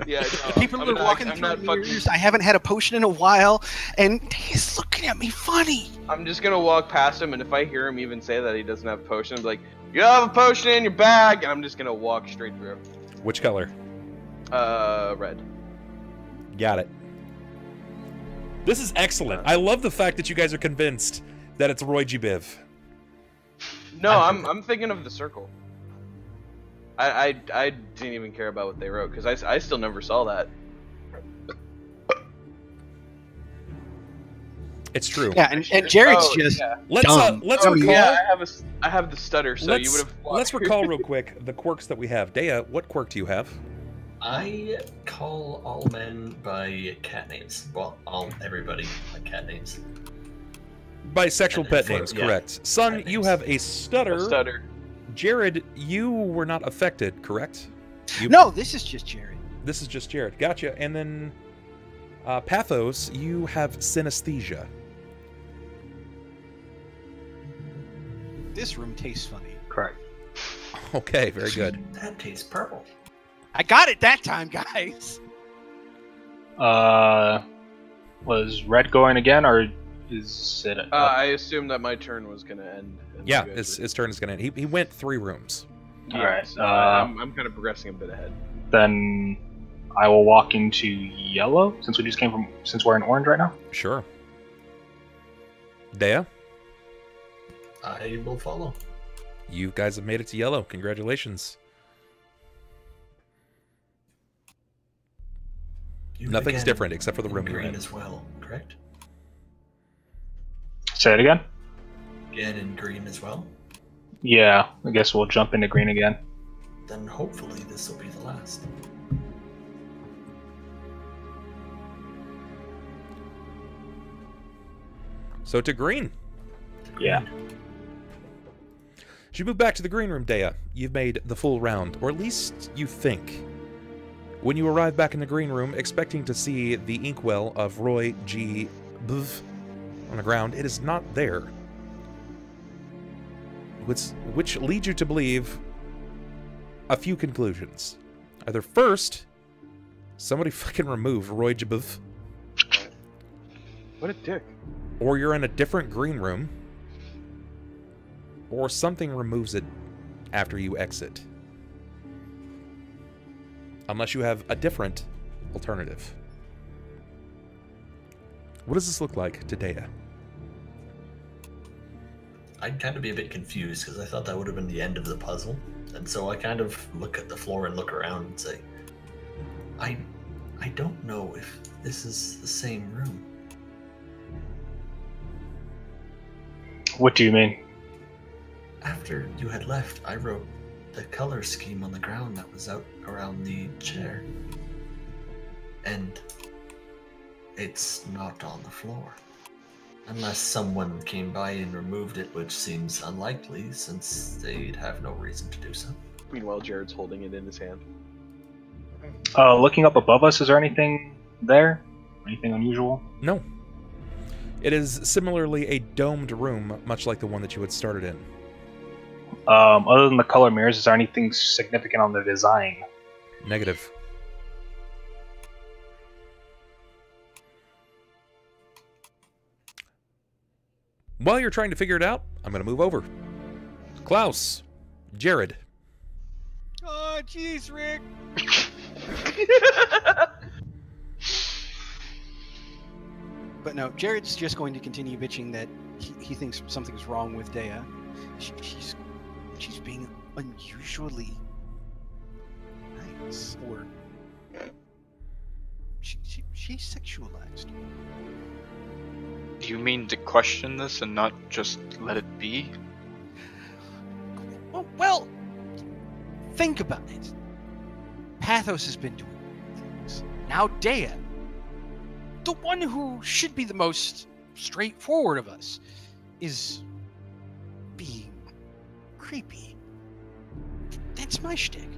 Yeah. No, People I'm are not- walking I'm through not fucking- mirrors. I haven't had a potion in a while, and he's looking at me funny. I'm just gonna walk past him, and if I hear him even say that he doesn't have a potion, I'm like, "You have a potion in your bag," and I'm just gonna walk straight through. Which color? Red. Got it. This is excellent. I love the fact that you guys are convinced that it's Roy G. Biv. No, I'm thinking of the circle. I didn't even care about what they wrote because I still never saw that. It's true. Yeah, and Jerrod's just yeah. Let's dumb. recall. Yeah, I have the stutter, so you would have. Let's recall real quick the quirks that we have. Deia, what quirk do you have? I call all men by cat names. Well, everybody by cat names. Bisexual pet names, Yeah. correct. Sunn, Pet you names. have a stutter. Stutter. Jerrod, you were not affected, correct? no. This is just Jerrod. This is just Jerrod. Gotcha. And then Pathos, you have synesthesia. This room tastes funny. Correct. Okay, very good. That tastes purple. I got it that time, guys. Was Red going again, or is it? I assumed that my turn was gonna end. and Yeah, you guys his turn is going to end. He went 3 rooms. were- all right. so I'm kind of progressing a bit ahead. Then I will walk into yellow since we're in orange right now. Sure. Deia, I will follow. you guys have made it to yellow. Congratulations. You Nothing's again different except for the in room you're green in. as well, correct? Say it again. Again in green as well. Yeah, I guess we'll jump into green again. Then hopefully this will be the last. So to green. Yeah. As you move back to the green room, Deia, you've made the full round, or at least you think. When you arrive back in the green room, expecting to see the inkwell of Roy G. Biv on the ground, it is not there. Which leads you to believe a few conclusions. Either first, somebody fucking removed Roy G. Biv, What a dick. or you're in a different green room, or something removes it after you exit. Unless you have a different alternative. What does this look like to Deia? I'd kind of be a bit confused because I thought that would have been the end of the puzzle. And so I kind of look at the floor and look around and say, I don't know if this is the same room. What do you mean? After you had left, I wrote the color scheme on the ground that was out around the chair. And it's not on the floor. Unless someone came by and removed it, which seems unlikely since they'd have no reason to do so. Meanwhile, Jared's holding it in his hand. Looking up above us, is there anything there? Anything unusual? No. It is similarly a domed room, much like the one that you had started in. Other than the color mirrors, is there anything significant on the design? Negative. While you're trying to figure it out, I'm going to move over. Klaus, Jerrod, Oh, jeez, Rick. But no, Jared's just going to continue bitching that he thinks something's wrong with Deia. She's being unusually nice, or she's sexualized. Do you mean to question this and not just let it be? Well, think about it. Pathos has been doing things. Now Deia. the one who should be the most straightforward of us is being creepy. That's my shtick.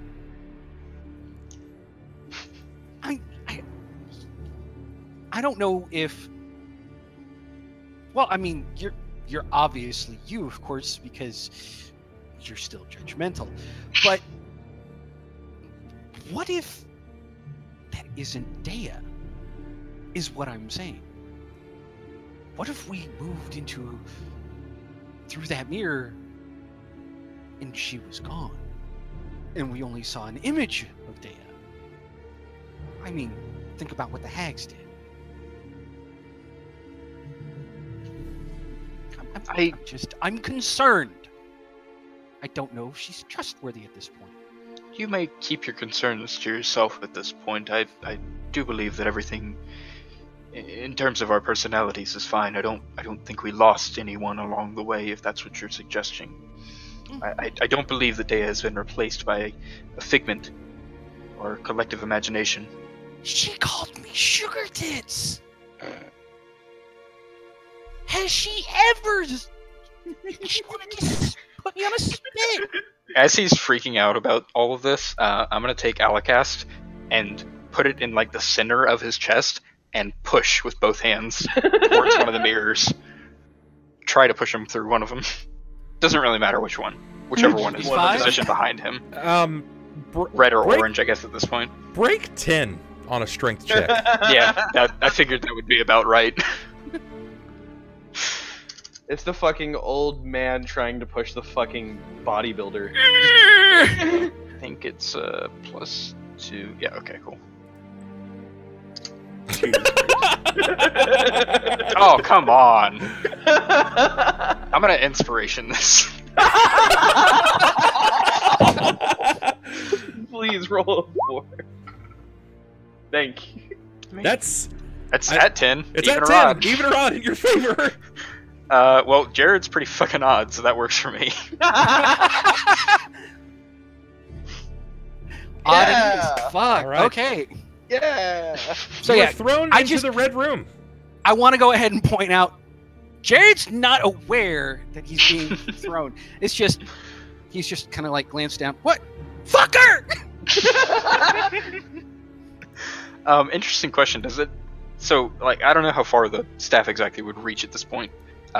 I don't know if. Well, I mean, you're obviously you, of course, because you're still judgmental. But what if that isn't Deia? Is what I'm saying. What if we moved through that mirror and she was gone, and we only saw an image of Deia? I mean, think about what the hags did. I'm concerned. I don't know if she's trustworthy at this point. You may keep your concerns to yourself at this point. I do believe that everything, in terms of our personalities, is fine. I don't think we lost anyone along the way, if that's what you're suggesting. I don't believe that Deia has been replaced by a figment or collective imagination. She called me sugar tits. Has she ever? She wanted to put me on a spit. As he's freaking out about all of this, I'm gonna take Alicast and put it in like the center of his chest and push with both hands towards one of the mirrors. Try to push him through one of them. Doesn't really matter which one. Whichever one is the position behind him. Red or orange, I guess, at this point. Break 10 on a strength check. Yeah, I figured that would be about right. It's the fucking old man trying to push the fucking bodybuilder. I think it's +2. Yeah, okay, cool. Oh, come on. I'm gonna inspiration this. Please roll a 4. Thank you. That's at 10. It's even at 10. or odd. Even or odd in your favor. Well, Jerrod's pretty fucking odd, so that works for me. Oddity as fuck. Right. Okay. Yeah. So you yeah, were thrown into the red room. I want to go ahead and point out, Jerrod's not aware that he's being thrown. It's just, he's just kind of like glanced down. What? Fucker! Interesting question. Does it? So, like, I don't know how far the staff exactly would reach at this point,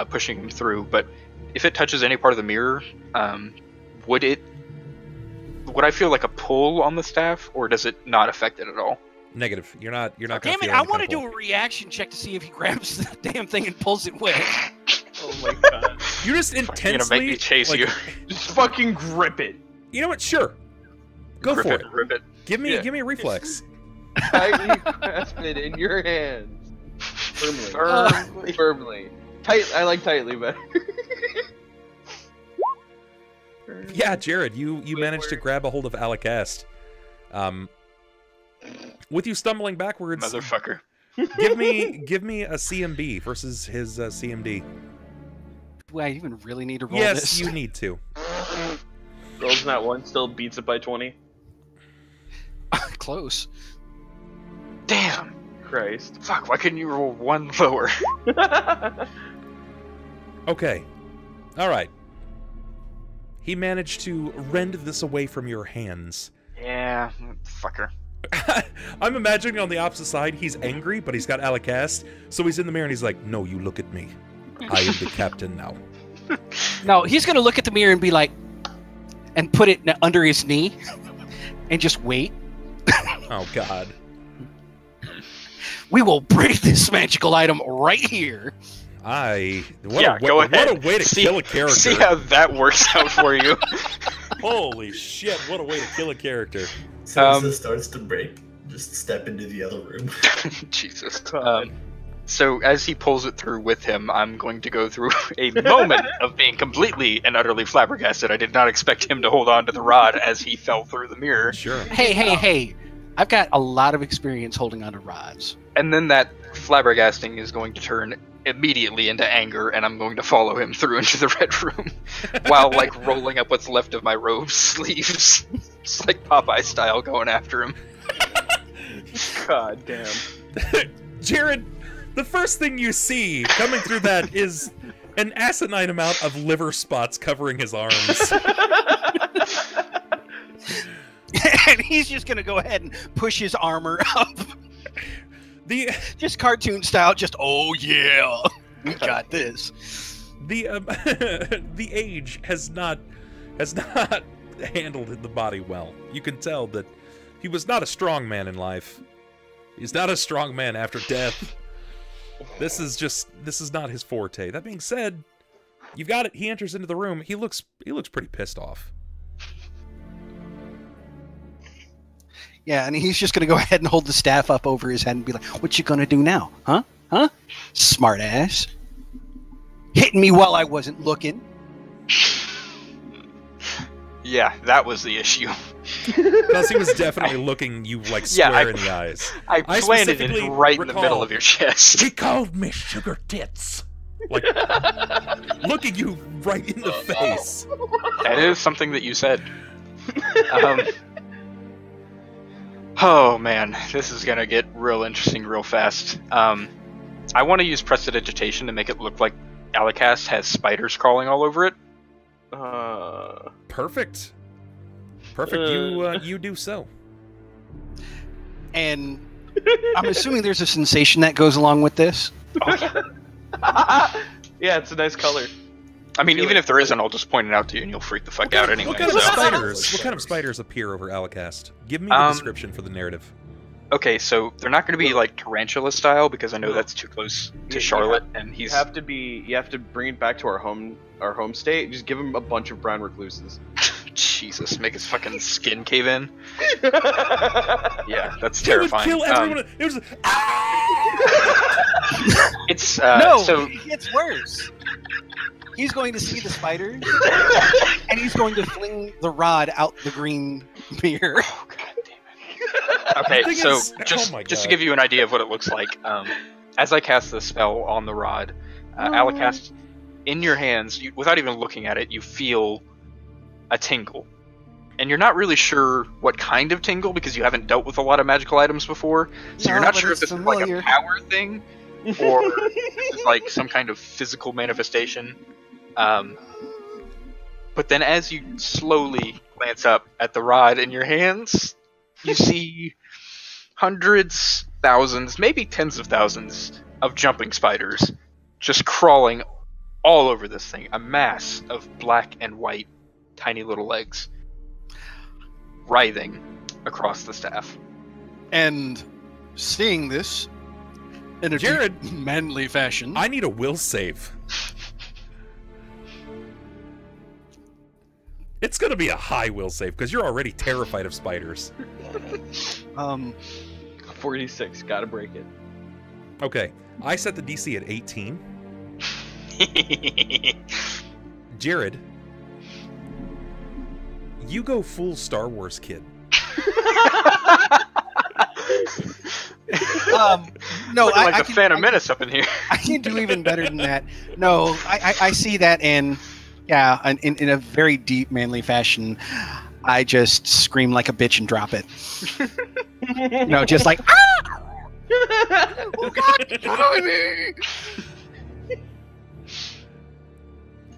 pushing him through. But if it touches any part of the mirror, would I feel like a pull on the staff, or does it not affect it at all? Negative. You're not. Gonna Damn it! feel I any want to kind do of a reaction check to see if he grabs the damn thing and pulls it away. Oh my god! You just You're intensely gonna make me chase like, you. Just fucking grip it. You know what? Sure. Go Grip for it. it. Rip it. Give me a reflex. Tightly grasp it in your hands. Firmly. Firmly. Tight. I like tightly better. Yeah, Jerrod, you managed to grab a hold of Alicast. With you stumbling backwards, Motherfucker. give me a CMB versus his CMD. Do I even really need to roll Yes, this? you need to. Rolls not one, still beats it by 20. Close. Damn. Christ. Fuck. Why couldn't you roll one lower? Okay. All right. He managed to rend this away from your hands. Yeah. Fucker. I'm imagining on the opposite side, he's angry, but he's got Alicast, so he's in the mirror and he's like, "No, you look at me. I am the captain now." No, he's gonna look at the mirror and be like, and put it under his knee, and just wait. Oh God. We will break this magical item right here. Go ahead. What a way to kill a character. See how that works out for you. Holy shit, what a way to kill a character. So as this starts to break, just step into the other room. Jesus. So as he pulls it through with him, I'm going to go through a moment of being completely and utterly flabbergasted. I did not expect him to hold on to the rod as he fell through the mirror. Sure. Hey. I've got a lot of experience holding onto rods. And then that flabbergasting is going to turn immediately into anger, and I'm going to follow him through into the red room while, like, rolling up what's left of my robe sleeves. Just like Popeye style going after him. God damn. Jerrod, The first thing you see coming through that is an asinine amount of liver spots covering his arms. And he's just gonna go ahead and push his armor up. Just cartoon style, just, oh yeah, we got this. The age has not handled the body well. You can tell that he was not a strong man in life. He's not a strong man after death. This is not his forte. That being said, you've got it. He enters into the room. He looks pretty pissed off. Yeah, and he's just gonna go ahead and hold the staff up over his head and be like, "What you gonna do now, huh? Huh? Smart ass. Hitting me while I wasn't looking." Yeah, that was the issue. Because he was definitely looking you like square in the eyes. I planted it right in the middle of your chest. He called me sugar tits. Like, looking you right in the face. That is something that you said. Oh man, this is gonna get real interesting real fast. I want to use prestidigitation to make it look like Alicast has spiders crawling all over it. Perfect. You do so. And I'm assuming there's a sensation that goes along with this. Yeah, it's a nice color. I mean, even if there isn't, I'll just point it out to you and you'll freak the fuck out anyway. What kind of spiders appear over Alicast? Give me the description for the narrative. Okay, so they're not going to be like tarantula style because I know that's too close to Charlotte, and he's. You have to bring it back to our home state. Just give him a bunch of brown recluses. Jesus, make his fucking skin cave in. Yeah, that's terrifying. Kill everyone. It was. It's no, so it gets worse. He's going to see the spiders, and he's going to fling the rod out the green mirror. Oh, God damn it. Okay, so just to give you an idea of what it looks like, as I cast the spell on the rod, Alicast, in your hands, without even looking at it, you feel a tingle. And you're not really sure what kind of tingle because you haven't dealt with a lot of magical items before, so you're not sure if this is like a power thing or if it's like some kind of physical manifestation. But then as you slowly glance up at the rod in your hands, you see hundreds, thousands, maybe tens of thousands of jumping spiders just crawling all over this thing. A mass of black and white tiny little legs writhing across the staff. And seeing this in a Jerrod, deep, manly fashion, I need a will save. It's gonna be a high will save because you're already terrified of spiders. 46, gotta break it. Okay, I set the DC at 18. Jerrod, you go full Star Wars kid. No, looking like the Phantom Menace up in here. I can do even better than that. No, I see that, and yeah, in a very deep, manly fashion, I just scream like a bitch and drop it. No, just like, ah! Oh God, get out of me!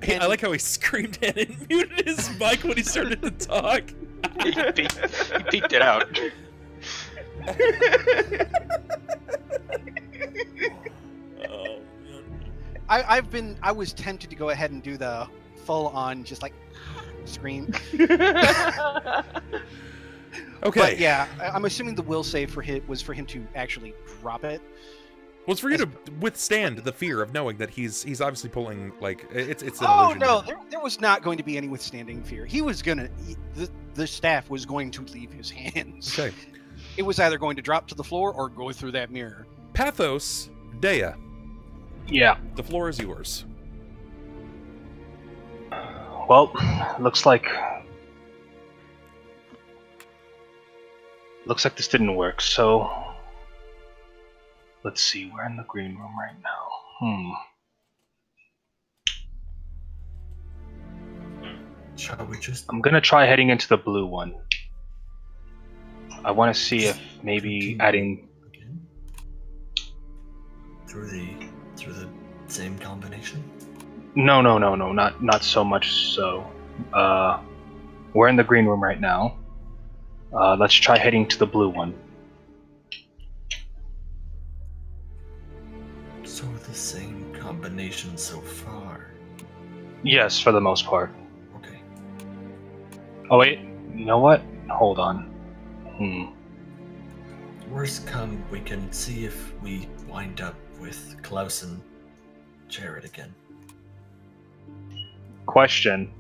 Hey, I like how he screamed and muted his mic when he started to talk. He peeked it out. I was tempted to go ahead and do the full-on, just like scream. Okay. But yeah, I'm assuming the will save for him was for him to actually drop it. Well, it's for you to withstand the fear of knowing that he's obviously pulling, like, it's an Oh illusion. no, there was not going to be any withstanding fear. He was gonna, the staff was going to leave his hands. Okay. It was either going to drop to the floor or go through that mirror. Pathos, Deia. Yeah. The floor is yours. Well, looks like this didn't work. So let's see. We're in the green room right now. Shall we just? I'm gonna try heading into the blue one. I want to see if maybe adding. through the same combination? No, not so much so. We're in the green room right now. Let's try heading to the blue one. So the same combination so far. Yes, for the most part. Okay. Oh wait, you know what? Hold on. Worst come, we can see if we wind up with Klaus and Jerrod again. Question.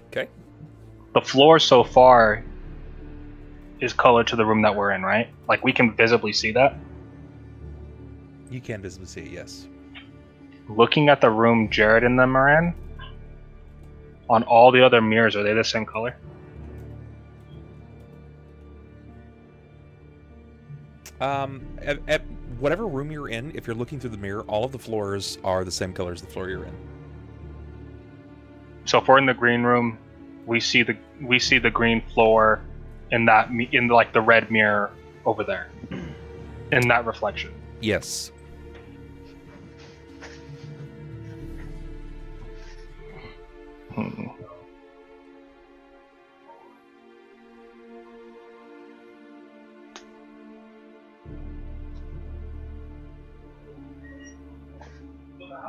Okay. The floor so far is colored to the room that we're in, right? Like, we can visibly see that? You can visibly see it, yes. Looking at the room Jerrod and them are in, on all the other mirrors, are they the same color? At whatever room you're in, if you're looking through the mirror, all of the floors are the same color as the floor you're in. So if we're in the green room, we see the green floor in like the red mirror over there, in that reflection. Yes.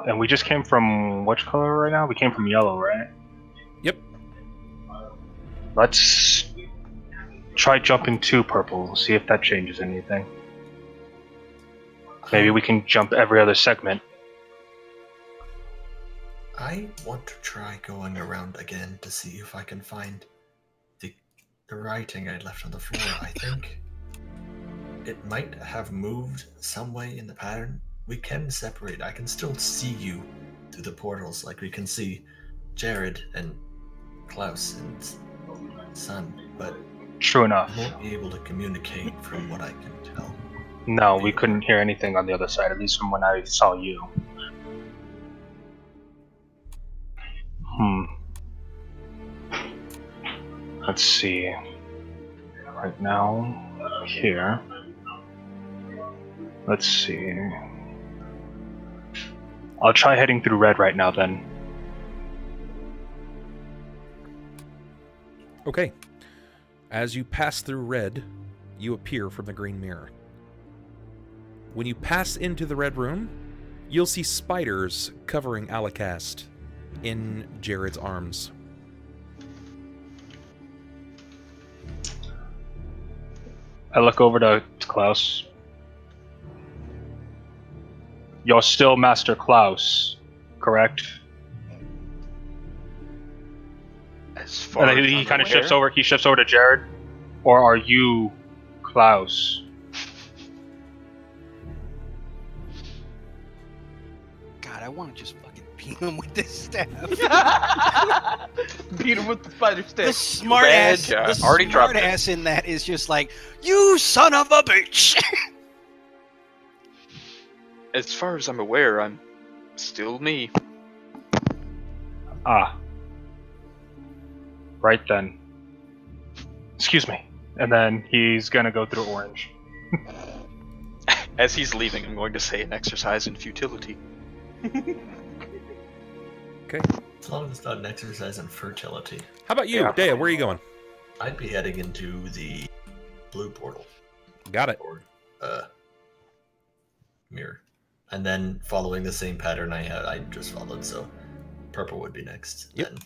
And we just came from which color right now? We came from yellow, right? Yep. Let's try jumping to purple, see if that changes anything. Maybe we can jump every other segment. I want to try going around again to see if I can find the writing I left on the floor. I think it might have moved some way in the pattern. We can separate. I can still see you through the portals. Like, we can see Jerrod and Klaus and Sunn, but True enough. I won't be able to communicate from what I can tell. No, we couldn't hear anything on the other side, at least from when I saw you. Let's see. Right now, here. Let's see. I'll try heading through red right now then. Okay. As you pass through red, you appear from the green mirror. When you pass into the red room, you'll see spiders covering Alicast in Jerrod's arms. I look over to Klaus. You're still Master Klaus, correct? As far And as he I'm kind of aware, shifts over. He shifts over to Jerrod, or are you Klaus? God, I want to just fucking beat him with this staff. Beat him with the spider stick. The smart Bad ass, job. the Already smart dropped it. ass in that is just like, you son of a bitch. as far as I'm aware, I'm still me. Ah. Right then. Excuse me. And then he's gonna go through orange. As he's leaving, I'm going to say an exercise in futility. Okay. As long as it's not an exercise in fertility, How about you, Yeah. Deia? Where are you going? I'd be heading into the blue portal. Got it. Or mirror. And then following the same pattern I just followed, so purple would be next. Yep.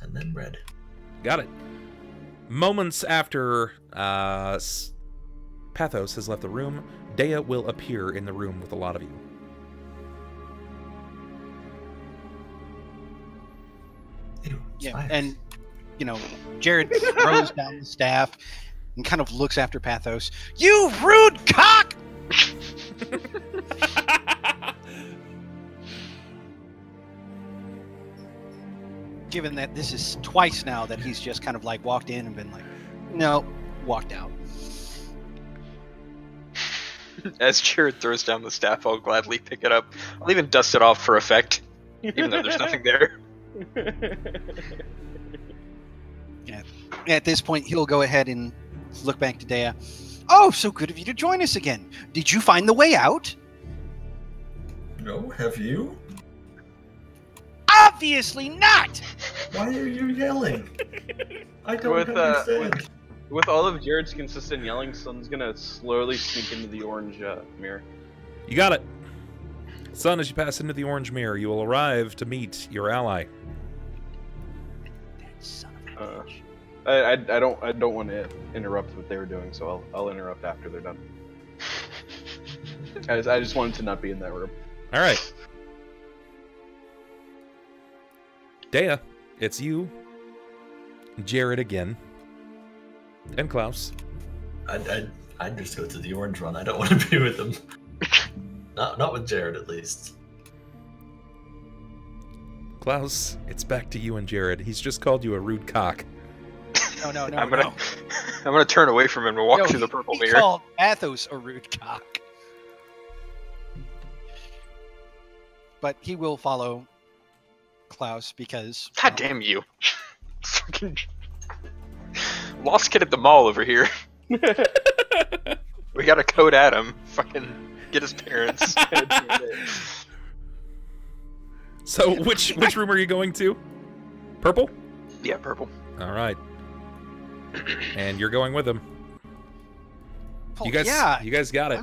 And then red. Got it. Moments after Pathos has left the room, Deia will appear in the room with a lot of you. Ew, Yeah, spiders. and you know, Jerrod throws down the staff and kind of looks after Pathos. You rude cock! Given that this is twice now that he's just kind of like walked in and been like, no, walked out. As Jerrod throws down the staff, I'll gladly pick it up. I'll even dust it off for effect, even though there's nothing there. Yeah. At this point, he'll go ahead and look back to Deia. Oh, so good of you to join us again. Did you find the way out? No, have you? Obviously not! Why are you yelling? I don't With, understand. With all of Jerrod's consistent yelling, Sunn's gonna slowly sneak into the orange mirror. You got it. Sunn, as you pass into the orange mirror, you will arrive to meet your ally. That son of a bitch. I don't want to interrupt what they were doing, so I'll interrupt after they're done. I just wanted to not be in that room. All right. Deia, it's you, Jerrod again, and Klaus. I'd just go to the orange one. I don't want to be with them. Not with Jerrod, at least. Klaus, it's back to you and Jerrod. He's just called you a rude cock. No, I'm gonna turn away from him and walk through the purple he mirror. called Pathos a rude cock. But he will follow Klaus because... God damn you. Fucking lost kid at the mall over here. We gotta code at him. Fucking get his parents. So, which room are you going to? Purple? Yeah, purple. All right. And you're going with him. Oh, You guys got it.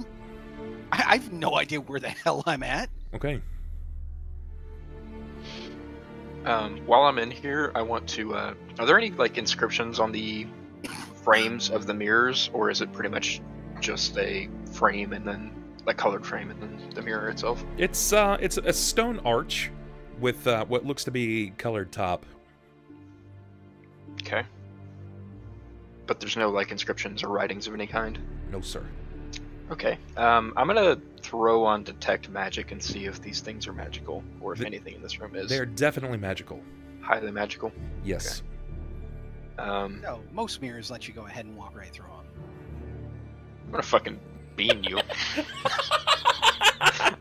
I have no idea where the hell I'm at. Okay. While I'm in here, I want to. Are there any like inscriptions on the frames of the mirrors, or is it pretty much just a frame and then a colored frame and then the mirror itself? It's a stone arch with what looks to be colored top. Okay. But there's no like inscriptions or writings of any kind? No, sir. Okay. I'm gonna throw on detect magic and see if these things are magical, or if anything in this room is. They're definitely magical. Highly magical. Yes. Okay. No, most mirrors let you go ahead and walk right through them. I'm gonna fucking bean you.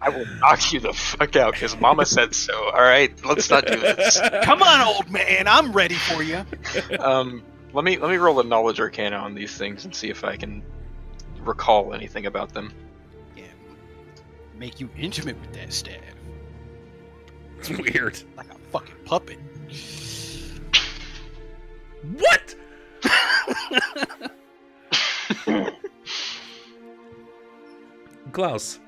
I will knock you the fuck out because Mama said so. All right, let's not do this. Come on, old man, I'm ready for you. Let me roll a knowledge arcana on these things and see if I can recall anything about them. Yeah. Make you intimate with that staff. It's weird. Like a fucking puppet. What? Klaus,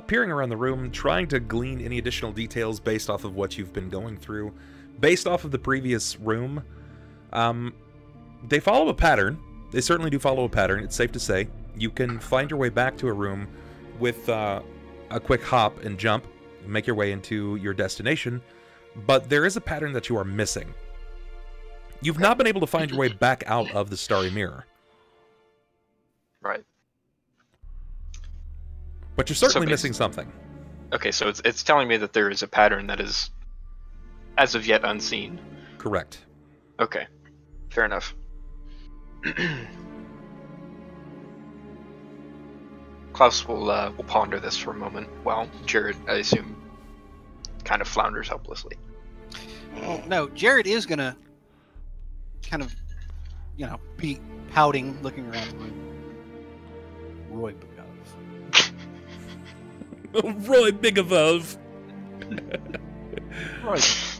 peering around the room, trying to glean any additional details based off of what you've been going through, based off of the previous room, they follow a pattern. They certainly do follow a pattern, it's safe to say. You can find your way back to a room with a quick hop and jump, and make your way into your destination, but there is a pattern that you are missing. You've not been able to find your way back out of the Starry Mirror. Right. But you're certainly missing something. Okay, so it's telling me that there is a pattern that is, as of yet, unseen. Correct. Okay, fair enough. Klaus will ponder this for a moment while Jerrod, I assume, kind of flounders helplessly. Well, no, Jerrod is gonna kind of, be pouting, looking around the room. Roy Bugov. Roy Bigabove. Right.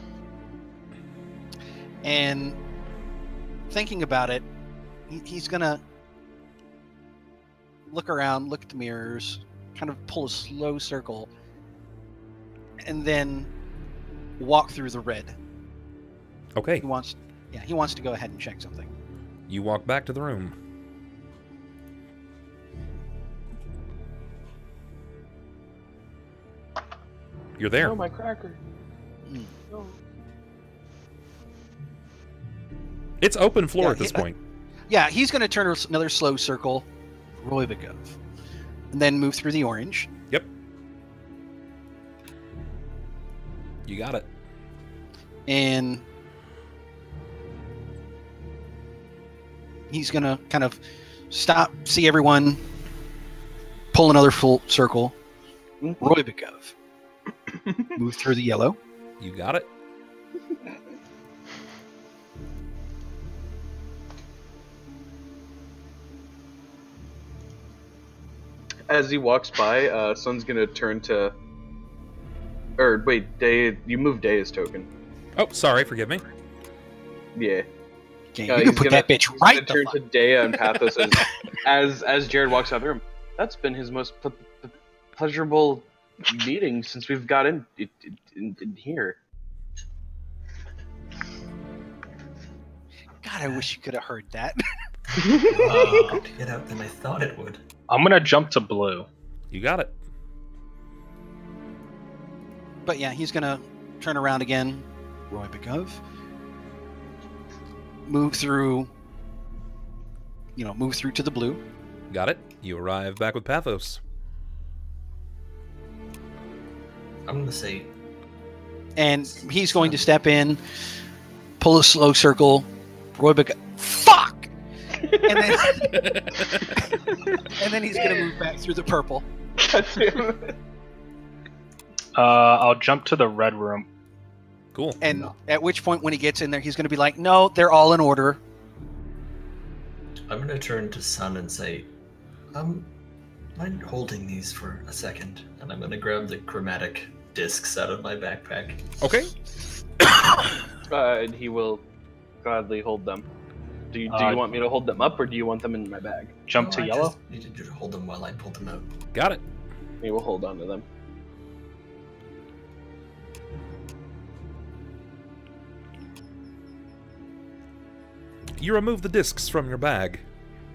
And thinking about it, he's gonna look around, look at the mirrors, kind of pull a slow circle, and then walk through the red. Okay. He wants to go ahead and check something. You walk back to the room. You're there. Oh, my cracker. No. It's open floor at this point. Yeah, he's going to turn another slow circle, Roy Bigov, and then move through the orange. Yep. You got it. And he's going to kind of stop, see everyone, pull another full circle, Roy Bigov. Move through the yellow. You got it. As he walks by, Sunn's gonna turn to Or wait, Deia, you moved Deia's token. Oh, sorry, forgive me. Yeah. Okay, you can put that bitch He's right gonna the turn fuck. to Deia and Pathos as Jerrod walks out of the room. That's been his most pleasurable meeting since we've got in here. God, I wish you could have heard that. To get out than I thought it would. I'm gonna jump to blue. You got it. But yeah, he's gonna turn around again. Roy Begov. Move through to the blue. Got it. You arrive back with Pathos. I'm gonna say. And he's going to step in, pull a slow circle. Roy Begov. Fuck! And then, and then he's gonna move back through the purple. I'll jump to the red room. Cool. And at which point, when he gets in there, he's gonna be like, "No, they're all in order." I'm gonna turn to Sunn and say, mind holding these for a second? And I'm gonna grab the chromatic discs out of my backpack. Okay. And he will gladly hold them. Do you want me to hold them up, or do you want them in my bag? Jump to I yellow. just needed you to hold them while I pulled them out. Got it. He will hold on to them. You remove the discs from your bag.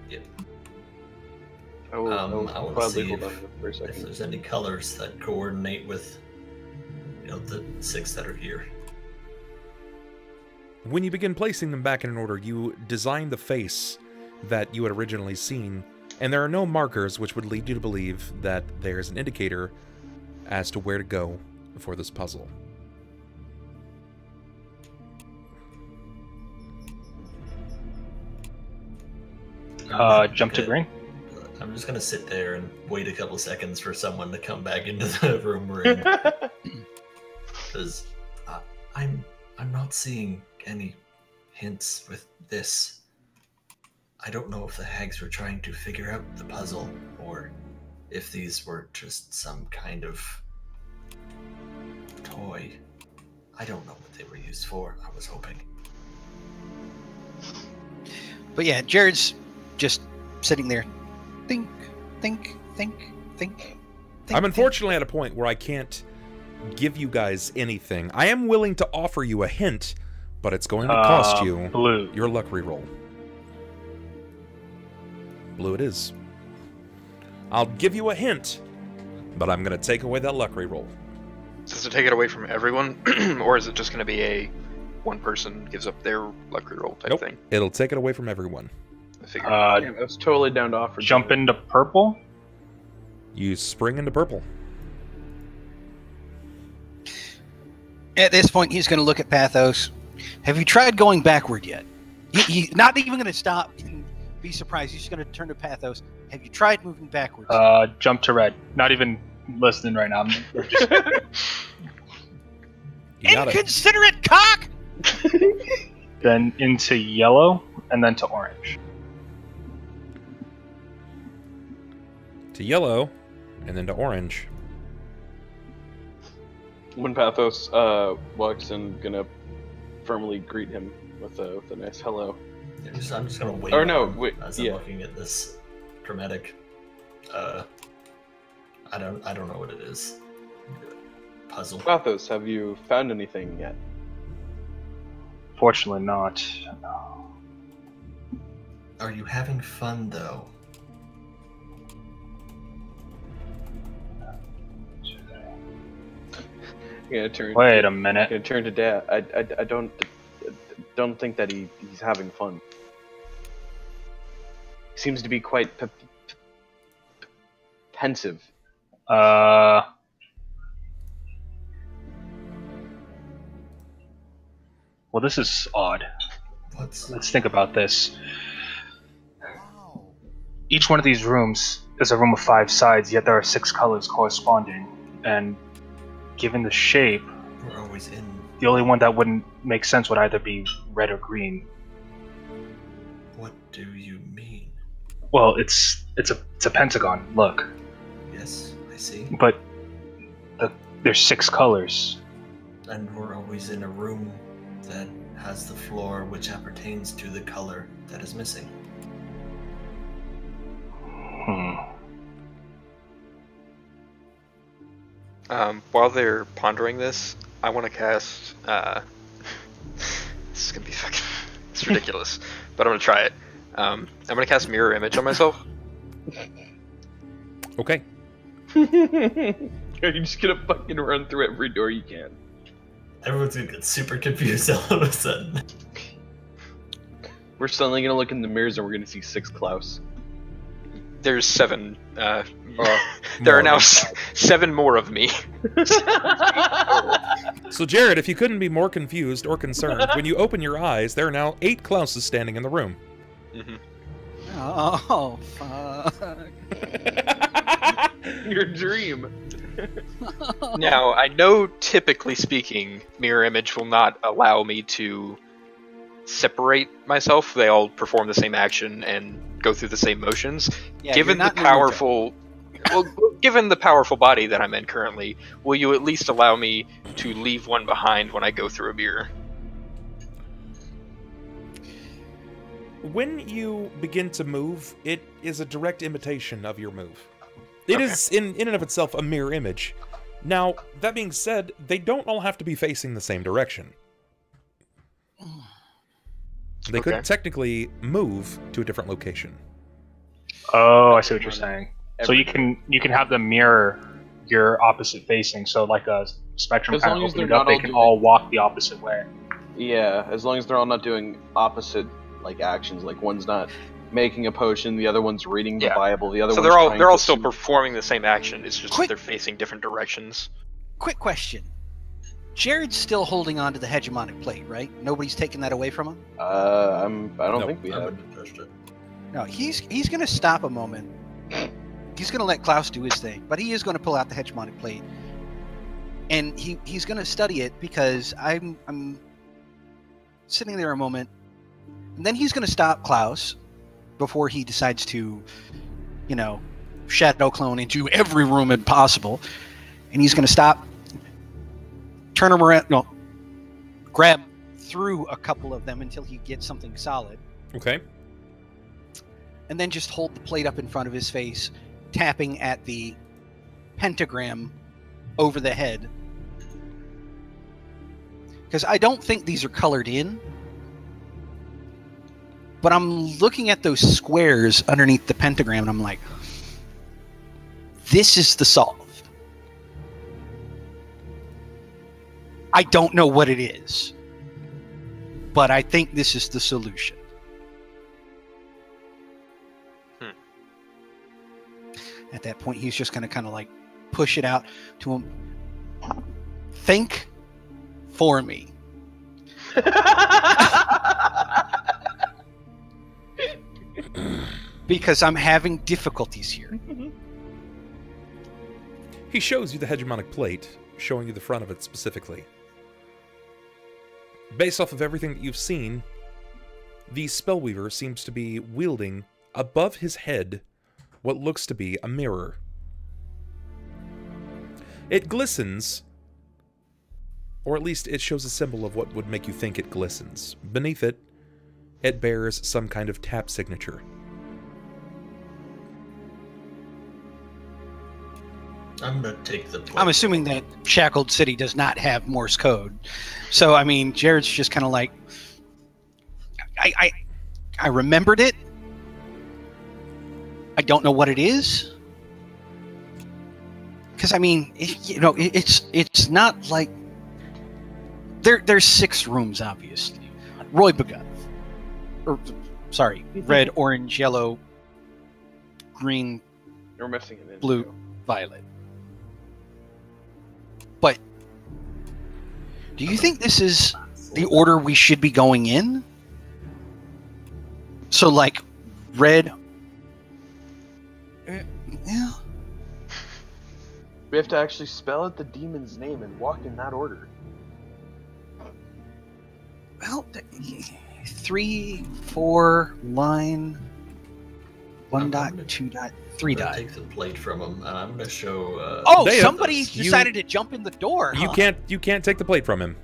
Yep. I will I want to gladly see hold on if, to them for a if second. there's any colors that coordinate with, the 6 that are here. When you begin placing them back in order, you design the face that you had originally seen, and there are no markers which would lead you to believe that there's an indicator as to where to go for this puzzle. Jump to green. I'm just gonna sit there and wait a couple seconds for someone to come back into the room we're in. Because I'm not seeing any hints with this. I don't know if the hags were trying to figure out the puzzle, or if these were just some kind of toy. I don't know what they were used for. I was hoping. But yeah, Jerrod's just sitting there. Think. I'm unfortunately at a point where I can't give you guys anything. I am willing to offer you a hint, but it's going to cost you blue. your luck reroll. Blue it is. I'll give you a hint, but I'm going to take away that luck reroll. Does it take it away from everyone, or is it just going to be a one person gives up their luck reroll type thing? It'll take it away from everyone. I figure. Yeah, I was totally down to offer. Jump into purple. You spring into purple. At this point, he's going to look at Pathos. Have you tried going backward yet? He's not even going to stop and be surprised. He's just going to turn to Pathos. Have you tried moving backwards? Jump to red. Not even listening right now. Inconsiderate cock! Then into yellow, and then to orange. To yellow, and then to orange. When Pathos walks in, gonna firmly greet him with a nice hello. Yeah, I'm just gonna wait. Or no, wait. As I'm Yeah. looking at this dramatic. I don't know what it is. Puzzle. Pathos, have you found anything yet? Fortunately not. Are you having fun though? Yeah, turn. Wait a minute. Yeah, turn to Dad. I don't think that he's having fun. He seems to be quite pensive. Well, this is odd. Let's think about this. Each one of these rooms is a room of 5 sides, yet there are 6 colors corresponding. And given the shape, We're always in. the only one that wouldn't make sense would either be red or green. What do you mean? Well, it's a pentagon. Look, Yes, I see. but There's 6 colors. And we're always in a room that has the floor which appertains to the color that is missing. While they're pondering this, I want to cast. This is gonna be fucking. It's ridiculous, but I'm gonna try it. I'm gonna cast Mirror Image on myself. Okay. You're just gonna fucking run through every door you can. Everyone's gonna get super confused all of a sudden. We're suddenly gonna look in the mirrors and we're gonna see 6 Klaus. There's 7. There are now 7 more of me. So, Jerrod, if you couldn't be more confused or concerned, when you open your eyes, there are now 8 Klauses standing in the room. Mm-hmm. Oh, fuck. Your dream. Now, I know, typically speaking, Mirror Image will not allow me to separate myself. They all perform the same action and go through the same motions. Yeah, given the powerful, given the powerful body that I'm in currently, will you at least allow me to leave one behind when I go through a mirror? When you begin to move, it is a direct imitation of your move. It is, in and of itself, a mirror image. Now, that being said, they don't all have to be facing the same direction. They could technically move to a different location. Oh, I see what you're saying. So you can have them mirror your opposite facing. So like a spectrum As kind long of as opening they're up, not they all can doing- all walk the opposite way. Yeah, as long as they're all not doing opposite actions. Like one's not making a potion, the other one's reading the Bible, the other So one's they're all trying still to- performing the same action. It's just that they're facing different directions. Quick question. Jerrod's still holding on to the hegemonic plate, right? Nobody's taking that away from him? I don't think we I have. wouldn't have touched it. No, he's going to stop a moment. He's going to let Klaus do his thing, but he is going to pull out the hegemonic plate. And he's going to study it because I'm sitting there a moment. And then he's going to stop Klaus before he decides to, shadow clone into every room possible. And he's going to stop, turn him around, grab through a couple of them until he gets something solid. Okay. And then just hold the plate up in front of his face, tapping at the pentagram over the head. Because I don't think these are colored in. But I'm looking at those squares underneath the pentagram, and I'm like, this is the solve. I don't know what it is, but I think this is the solution. At that point, he's just going to kind of like push it out to him. Think for me. Because I'm having difficulties here. He shows you the hegemonic plate, showing you the front of it specifically. Based off of everything that you've seen, the Spellweaver seems to be wielding above his head what looks to be a mirror. It glistens, or at least it shows a symbol of what would make you think it glistens. Beneath it, it bears some kind of tap signature. I'm gonna take the plate. I'm assuming that Shackled City does not have Morse code. So, I mean, Jerrod's just kind of like, I remembered it. I don't know what it is. Because, I mean, it's not like... There's 6 rooms, obviously. Roy Beguth. Sorry, red, orange, yellow, green, You're missing it in blue, violet. But do you think this is the order we should be going in? So, like, red... Yeah. We have to actually spell out the demon's name and walk in that order. Well, 3, 4 line. 1 I'm dot, gonna- 2 dot, 3 I'm gonna dot. take the plate from him, and I'm gonna show. Oh, Deia, somebody you- decided to jump in the door. You huh? can't take the plate from him.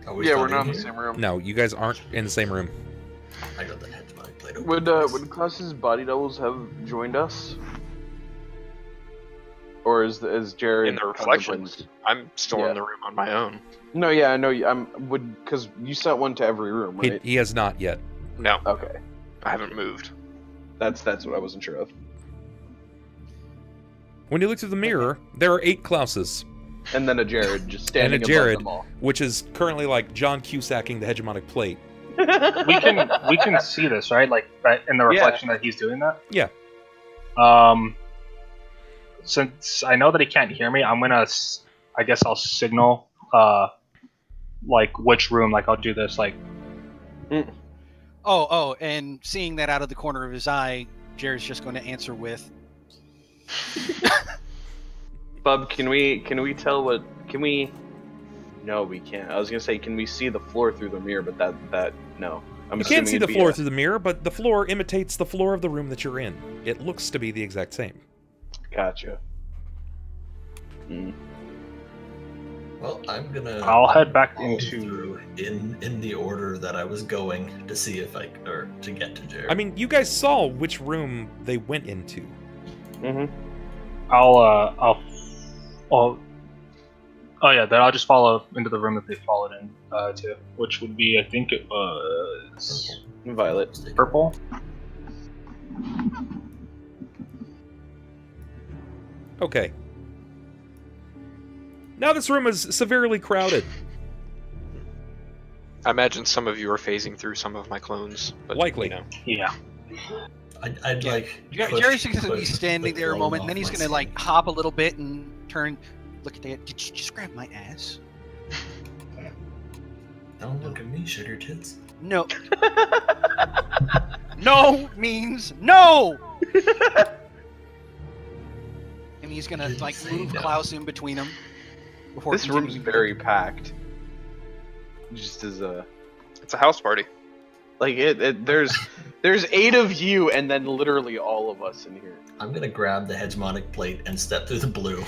Are Yeah, still we're not in the here? same room. No, you guys aren't in the same room. I got the hegemonic plate open. Would Klaus's body doubles have joined us? Or is Jerrod In the reflections, contemplating- I'm still Yeah. in the room on my own. No, yeah, I know. Because you sent one to every room, right? He has not yet. No, Okay, I haven't moved. that's what I wasn't sure of. When you look through the mirror, there are 8 Klauses, And then a Jerrod just standing above Jerrod. them all. which is currently like John Cusacking the hegemonic plate. We can see this, right? Like in the reflection that he's doing that. Yeah. Since I know that he can't hear me, I'm gonna. I guess I'll signal. Like which room? Like I'll do this. Like Oh, and seeing that out of the corner of his eye, Jerrod's just going to answer with, Bub, can we tell what? Can we? No, we can't. I was gonna say, can we see the floor through the mirror? But that no. I'm You can't see assuming the it'd be floor a- through the mirror, but the floor imitates the floor of the room that you're in. It looks to be the exact same. Gotcha. Well, I'm gonna. I'll head back follow into. through in the order that I was going to see if to get to Jerrod. I mean, you guys saw which room they went into. I'll. Oh yeah, then I'll just follow into the room that they followed in to, which would be, I think it was Violet. purple. Okay. Now this room is severely crowded. I imagine some of you are phasing through some of my clones. But, Likely. You know. Yeah. I'd like. Jerrod's going to be standing the there a clone moment, off and then he's my going to like sleeve. hop a little bit and turn, look at Deia. Did you just grab my ass? Don't look at me, sugar tits. No. No means no. And he's gonna Didn't like say move no. Klaus in between them. Before This room's continuing. very packed. Just as a It's a house party. like there's 8 of you and then literally all of us in here. I'm gonna grab the hegemonic plate and step through the blue.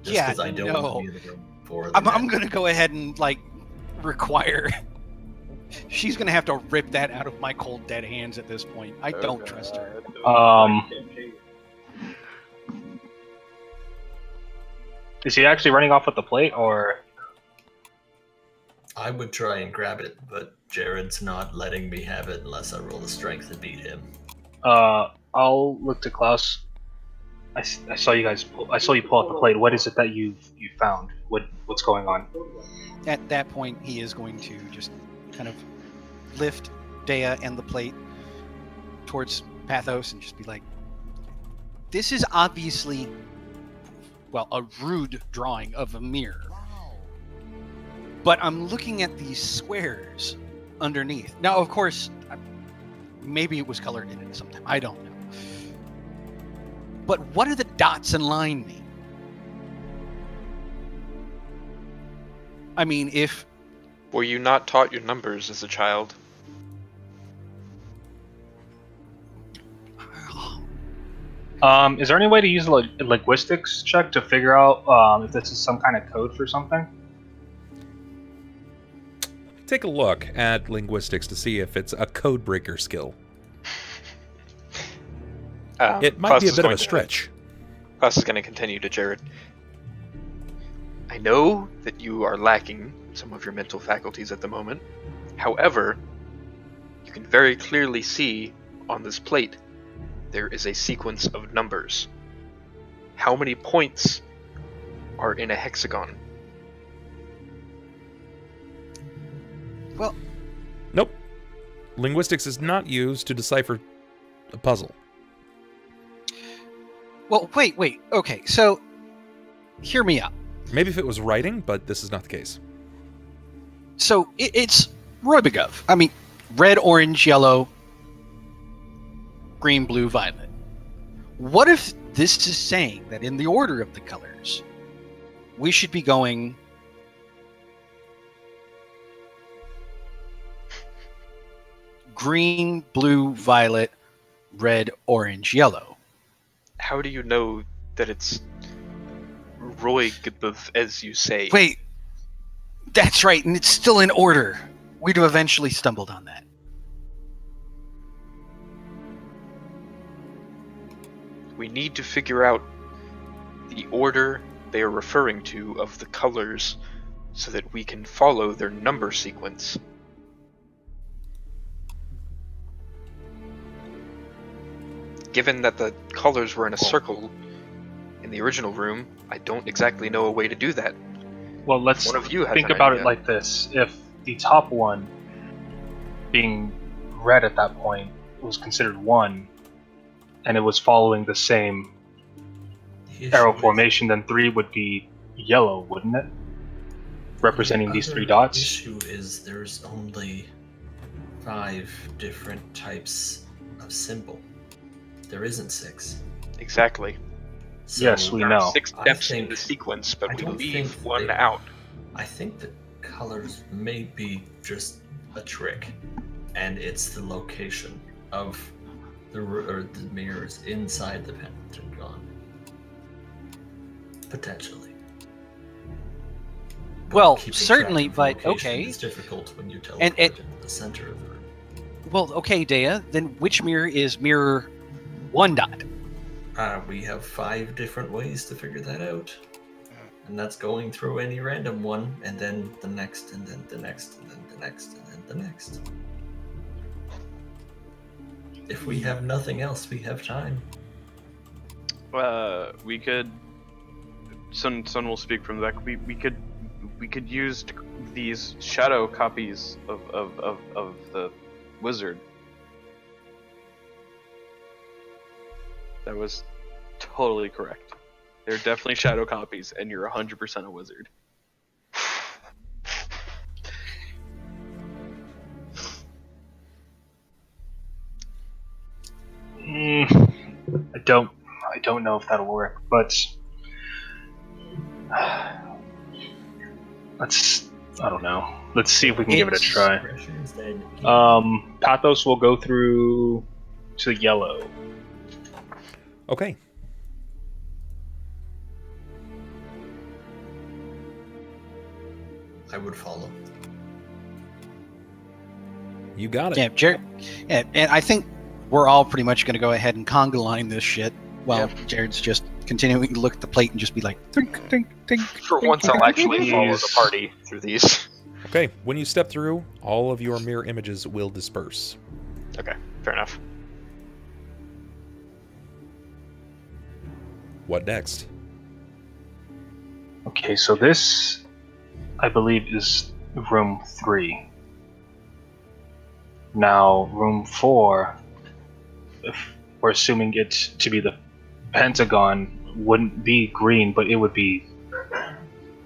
Just Yeah, 'cause I don't no. want to be in the room for the I'm man. gonna go ahead and like require. She's gonna have to rip that out of my cold dead hands at this point. I don't trust her. Is he actually running off with the plate, or? I would try and grab it, but Jerrod's not letting me have it unless I roll the strength to beat him. I'll look to Klaus. I saw you guys. I saw you pull out the plate. What is it that you found? What's going on? At that point, he is going to just kind of lift Deia and the plate towards Pathos and just be like, "This is obviously, well, a rude drawing of a mirror. But I'm looking at these squares underneath. Now, of course, maybe it was colored in it sometime. I don't know. But what do the dots and line mean? I mean, if... Were you not taught your numbers as a child? Is there any way to use a linguistics check to figure out if this is some kind of code for something? Take a look at linguistics to see if it's a code breaker skill. It might Klaus be a is bit of going a to- stretch. Klaus is going to continue to Jerrod. I know that you are lacking some of your mental faculties at the moment. However, you can very clearly see on this plate there is a sequence of numbers. How many points are in a hexagon? Well, Nope. Linguistics is not used to decipher a puzzle. well, wait. Okay, so hear me out. Maybe if it was writing, but this is not the case. So it's Roybegov. I mean, red, orange, yellow, green, blue, violet. What if this is saying that in the order of the colors, we should be going... green, blue, violet, red, orange, yellow. How do you know that it's Roygbuth, as you say? Wait, that's right, and it's still in order. We'd have eventually stumbled on that. We need to figure out the order they are referring to of the colors so that we can follow their number sequence. Given that the colors were in a circle in the original room, I don't exactly know a way to do that. Well, let's One of you has think an about idea. it like this. If the top one, being red at that point, was considered 1, and it was following the same arrow formation, then 3 would be yellow, wouldn't it? Representing these 3 dots? The issue is there's only 5 different types of symbol. There isn't 6. Exactly. So Yes, we There know. are 6 I steps in think- the sequence, but I we don't leave think one they- out. I think the colors may be just a trick, and it's the location of the mirrors inside the pentagon. Potentially. Well, Keeping certainly, track of but location okay. is difficult when you teleport And into the center of the room. Well, okay, Deia, then which mirror is mirror 1 dot? We have 5 different ways to figure that out. And that's going through any random one, and then the next, and then the next, and then the next, and then the next. If we have nothing else, we have time. We could. Sunn will speak from the back. We could use these shadow copies of the wizard. That was totally correct. They're definitely shadow copies, and you're 100% a wizard. I don't know if that'll work, but I don't know. Let's see if we can give it a try. Pathos will go through to yellow. Okay. I would follow. You got it. Yeah, Jerrod. Yeah, and I think we're all pretty much going to go ahead and conga line this shit while Jerrod's just continuing to look at the plate and just be like, tink, tink, tink. For tink, once, tink, I'll actually tink. follow the party through these. Okay, when you step through, all of your mirror images will disperse. Okay, fair enough. What next? Okay, so this, I believe, is room 3. Now, room 4, if we're assuming it to be the pentagon, wouldn't be green, but it would be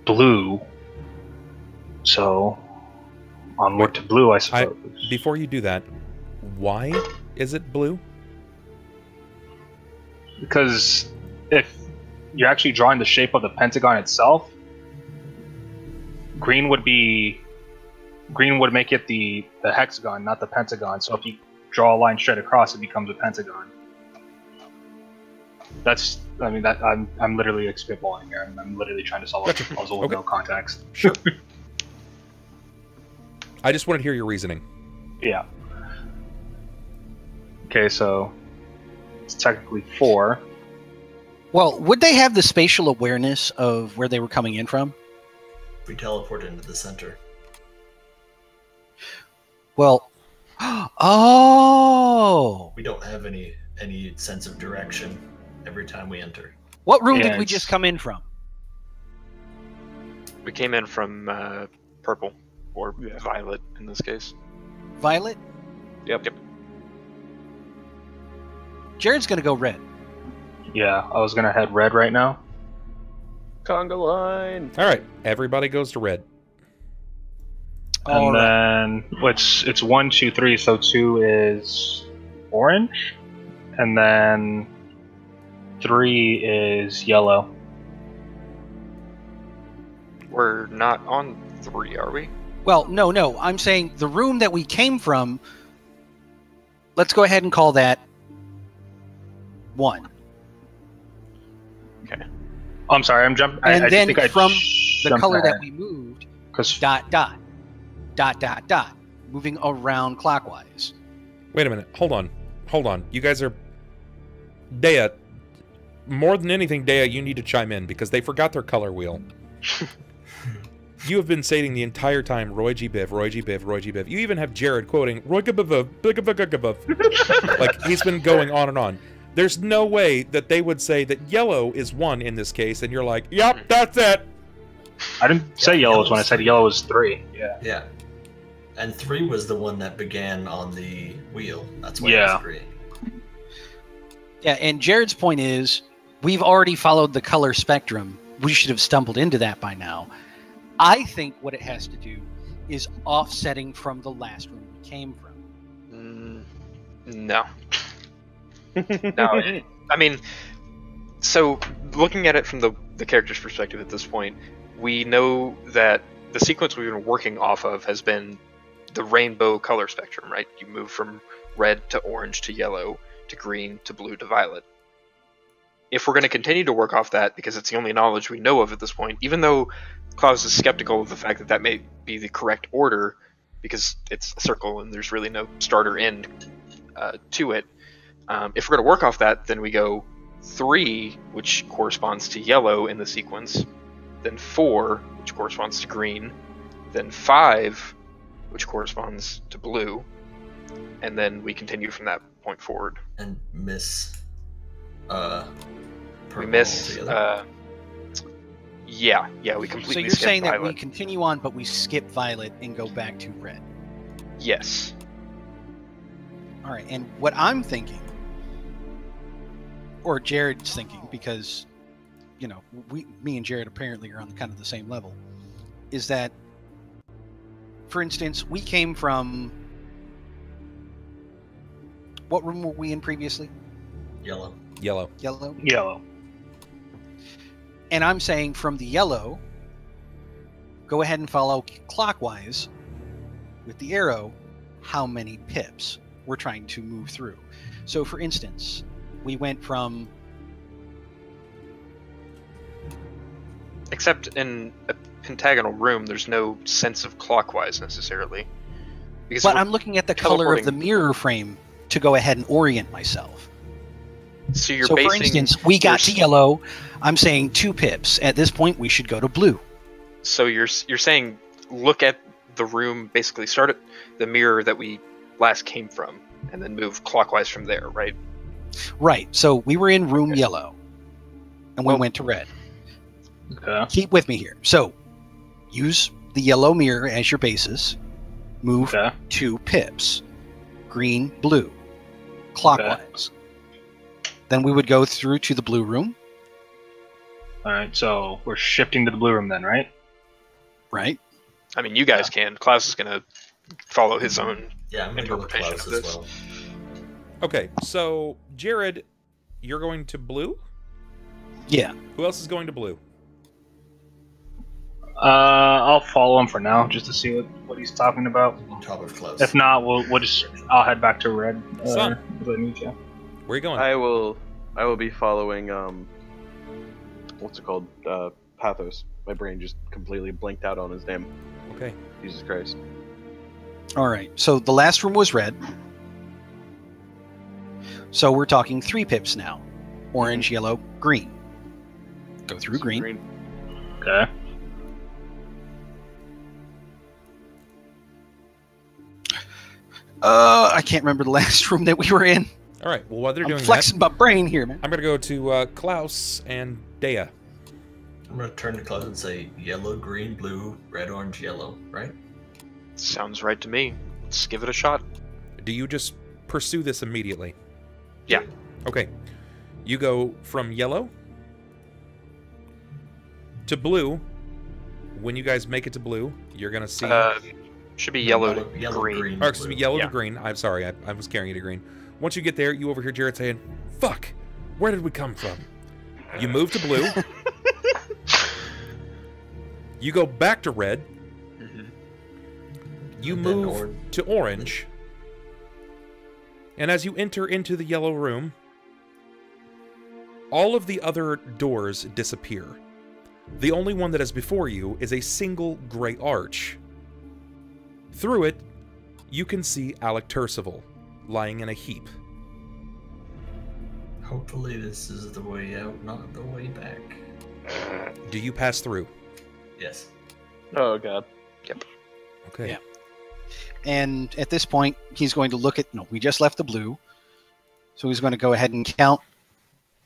blue. So, onward to blue, I suppose. Before you do that, why is it blue? Because if you're actually drawing the shape of the pentagon itself, green would make it the hexagon, not the pentagon. So if you draw a line straight across, it becomes a pentagon. I'm literally spitballing here. I'm literally trying to solve a puzzle with no context. Sure. I just wanted to hear your reasoning. Yeah. Okay, so it's technically 4. Well, would they have the spatial awareness of where they were coming in from? We teleport into the center. Well, oh! We don't have any sense of direction every time we enter. What room did we just come in from? We came in from purple, or violet in this case. Violet? Yep. Jerrod's gonna go red. Yeah, I was gonna head red right now. Conga line. All right, everybody goes to red. And then, it's 1, 2, 3, so 2 is orange. And then 3 is yellow. We're not on 3, are we? Well, no. I'm saying the room that we came from let's go ahead and call that 1. Okay. Oh, I'm sorry, I'm jumping. And I then think I from the jumped color that ahead. we moved, 'Cause- dot, dot, dot, dot, dot, moving around clockwise. Wait a minute. Hold on. You guys are... Deia, more than anything, Deia, you need to chime in, because they forgot their color wheel. You have been saying the entire time, Roy G. Biv, Roy G. Biv, Roy G. Biv. You even have Jerrod quoting, Roy G. Biv, like, he's been going on and on. There's no way that they would say that yellow is 1 in this case, and you're like, yep, that's it. I didn't say yellow was 1, I said yellow was 3. Yeah. Yeah. And 3 was the one that began on the wheel. That's why Yeah. it was 3. Yeah, and Jared's point is, we've already followed the color spectrum. We should have stumbled into that by now. I think what it has to do is offsetting from the last room we came from. No. No. I mean, so looking at it from the character's perspective at this point, we know that the sequence we've been working off of has been the rainbow color spectrum, right? You move from red to orange to yellow to green to blue to violet. If we're going to continue to work off that, because it's the only knowledge we know of at this point, even though Klaus is skeptical of the fact that that may be the correct order, because it's a circle and there's really no start or end to it, if we're going to work off that, then we go 3, which corresponds to yellow in the sequence, then 4, which corresponds to green, then 5, which corresponds to blue, and then we continue from that point forward. And miss We miss yeah, we completely So you're skip saying that violet. we continue on, but we skip violet and go back to red. Yes. All right, and what I'm thinking, or Jared's thinking, because, you know, me and Jerrod apparently are on kind of the same level, is that, for instance, we came from... What room were we in previously? Yellow. Yellow. Yellow? Yellow. And I'm saying from the yellow, go ahead and follow clockwise with the arrow how many pips we're trying to move through. So for instance, we went from... Except in a pentagonal room, there's no sense of clockwise necessarily. Because But I'm looking at the color of the teleporting- mirror frame to go ahead and orient myself. So you're So for basing... instance, we got to yellow. I'm saying 2 pips. At this point, we should go to blue. So you're saying look at the room, basically start at the mirror that we last came from, and then move clockwise from there, right? Right. So we were in room Okay. yellow, and we went to red. Okay. Keep with me here. So use the yellow mirror as your basis. Move Okay. 2 pips. Green, blue. Clockwise. Then we would go through to the blue room. Alright, so we're shifting to the blue room then, right? Right. I mean, you guys can. Klaus is going to follow his own Yeah, I'm gonna go with interpretation Klaus of as this. well. Okay, so, Jerrod, you're going to blue? Yeah. Who else is going to blue? I'll follow him for now, just to see what he's talking about. On top of Klaus. If not, we'll just I'll head back to red. Sunn. If I need to. Where are you going? I will be following what's it called? Pathos. My brain just completely blinked out on his name. Okay. Jesus Christ. All right. So the last room was red. So we're talking 3 pips now. Orange, yellow, green. Go through green. Okay. I can't remember the last room that we were in. All right, well, while they're I'm doing flexing my brain here, man. that, I'm going to go to Klaus and Deia. I'm gonna turn to Klaus and say yellow, green, blue, red, orange, yellow, right? Sounds right to me. Let's give it a shot. Do you just pursue this immediately? Yeah. Okay. You go from yellow to blue. When you guys make it to blue, you're going to see... Should be yellow to green. Or excuse me, yellow Yeah. to green. I'm sorry, I was carrying you to green. Once you get there, you overhear Jerrod saying, "Fuck! Where did we come from?" You move to blue. You go back to red. Mhm. You And then move to orange. And as you enter into the yellow room, all of the other doors disappear. The only one that is before you is a single gray arch. Through it, you can see Alec Turcival lying in a heap. Hopefully this is the way out, not the way back. Do you pass through? Yes. Oh god. Yep. Okay. Yeah. And at this point, he's going to look at... No, we just left the blue. So he's going to go ahead and count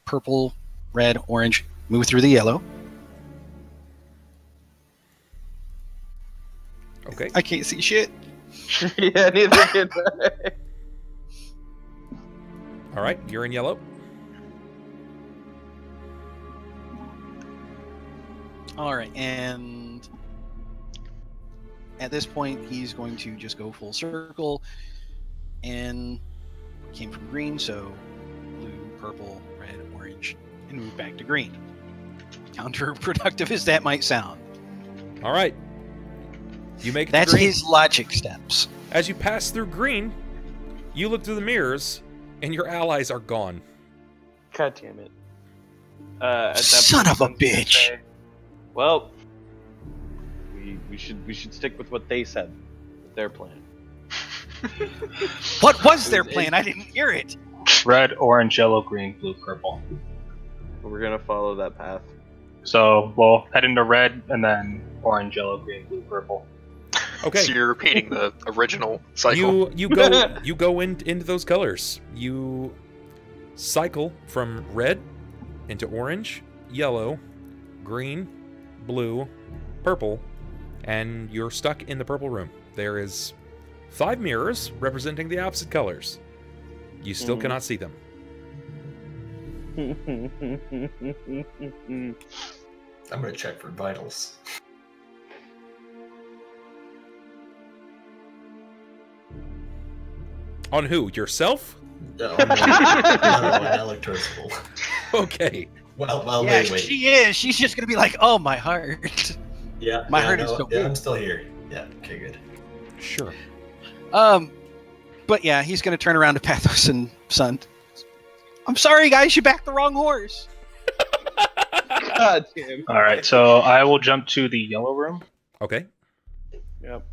purple, red, orange, move through the yellow. Okay. I can't see shit. Yeah, neither can I. All right, you're in yellow. All right, and at this point, he's going to just go full circle, and came from green, so blue, purple, red, orange, and move back to green. Counterproductive as that might sound. All right. You make it That's to green. his logic steps. As you pass through green, you look through the mirrors, and your allies are gone. God damn it. At that Son point, of a Sunn's gonna bitch. say, well, we should stick with what they said, with their plan. What was their plan? I didn't hear it. Red, orange, yellow, green, blue, purple. We're gonna follow that path. So we'll head into red, and then orange, yellow, green, blue, purple. Okay. So you're repeating the original cycle. You go into those colors. You cycle from red into orange, yellow, green, blue, purple, and you're stuck in the purple room. There is 5 mirrors representing the opposite colors. You still cannot see them. I'm gonna check for vitals. On who? Yourself? No, Alec Turcival. Okay. Well, Yeah, wait. she is. She's just going to be like, oh, my heart. Yeah, My yeah, heart is no, so yeah, big. I'm still here. Yeah, okay, good. Sure. But yeah, he's going to turn around to Pathos and Sunn. I'm sorry, guys, you backed the wrong horse. God damn. All right, so I will jump to the yellow room. Okay. Yep.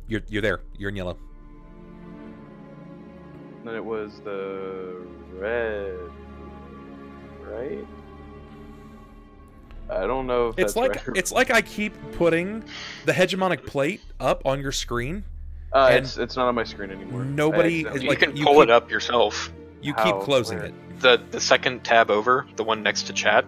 You're there. You're in yellow. Then it was the red, right? I don't know if It's that's like right. it's like I keep putting the hegemonic plate up on your screen. and it's not on my screen anymore. Nobody I is You like can you pull keep, it up yourself. You How? keep closing Where? it. The second tab over, the one next to chat.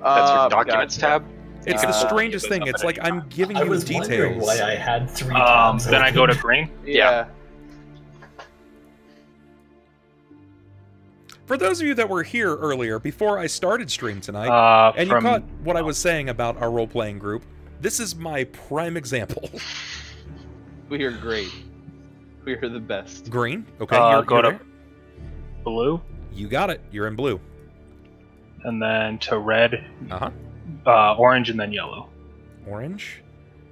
That's your documents gotcha. tab. It's You the can strangest get thing. those up It's at like any I'm time. giving I you was wondering details. why I had 3 tabs. Then I go to open. green. Yeah. For those of you that were here earlier, before I started stream tonight, and you From caught what I was saying about our role-playing group, this is my prime example. We are great. We are the best. Green. Okay, go you're to there. blue, You got it. You're in blue. and then to red, Uh-huh. orange, and then yellow. Orange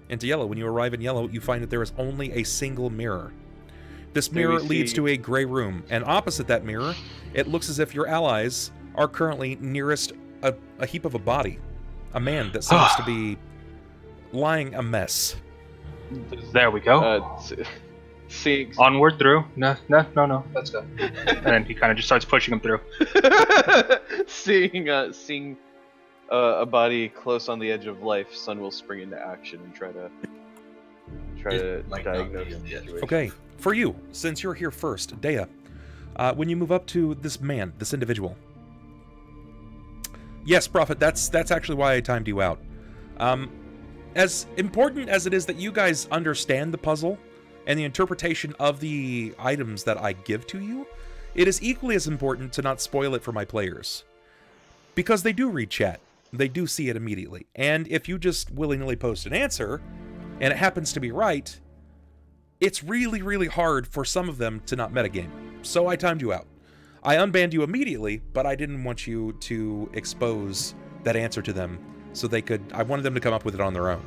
into yellow. When you arrive in yellow, you find that there is only a single mirror. This Maybe mirror leads see- to a gray room, and opposite that mirror, it looks as if your allies are currently nearest a heap of a body. A man that seems to be lying a mess. There we go. Seeing Onward through. No, that's good. And then he kind of just starts pushing him through. seeing a body close on the edge of life, Sunn will spring into action and try to It might not diagnose be the on the edge. situation. Okay, for you, since you're here first, Deia, when you move up to this man, this individual. Yes, Prophet, that's actually why I timed you out. As important as it is that you guys understand the puzzle and the interpretation of the items that I give to you, it is equally as important to not spoil it for my players. Because they do read chat. They do see it immediately. And if you just willy-nilly post an answer, and it happens to be right, it's really, really hard for some of them to not metagame. So I timed you out. I unbanned you immediately, but I didn't want you to expose that answer to them so they could. I wanted them to come up with it on their own.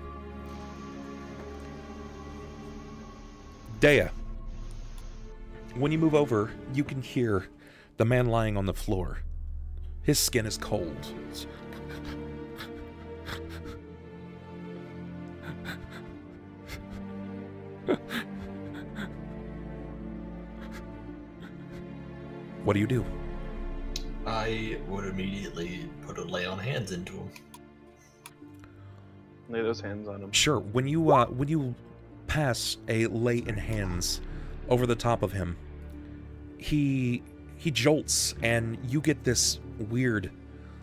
Deia, when you move over, you can hear the man lying on the floor. His skin is cold. What do you do? I would immediately put a lay on hands into him. Lay those hands on him. Sure. When you pass a lay in hands over the top of him, he jolts, and you get this weird,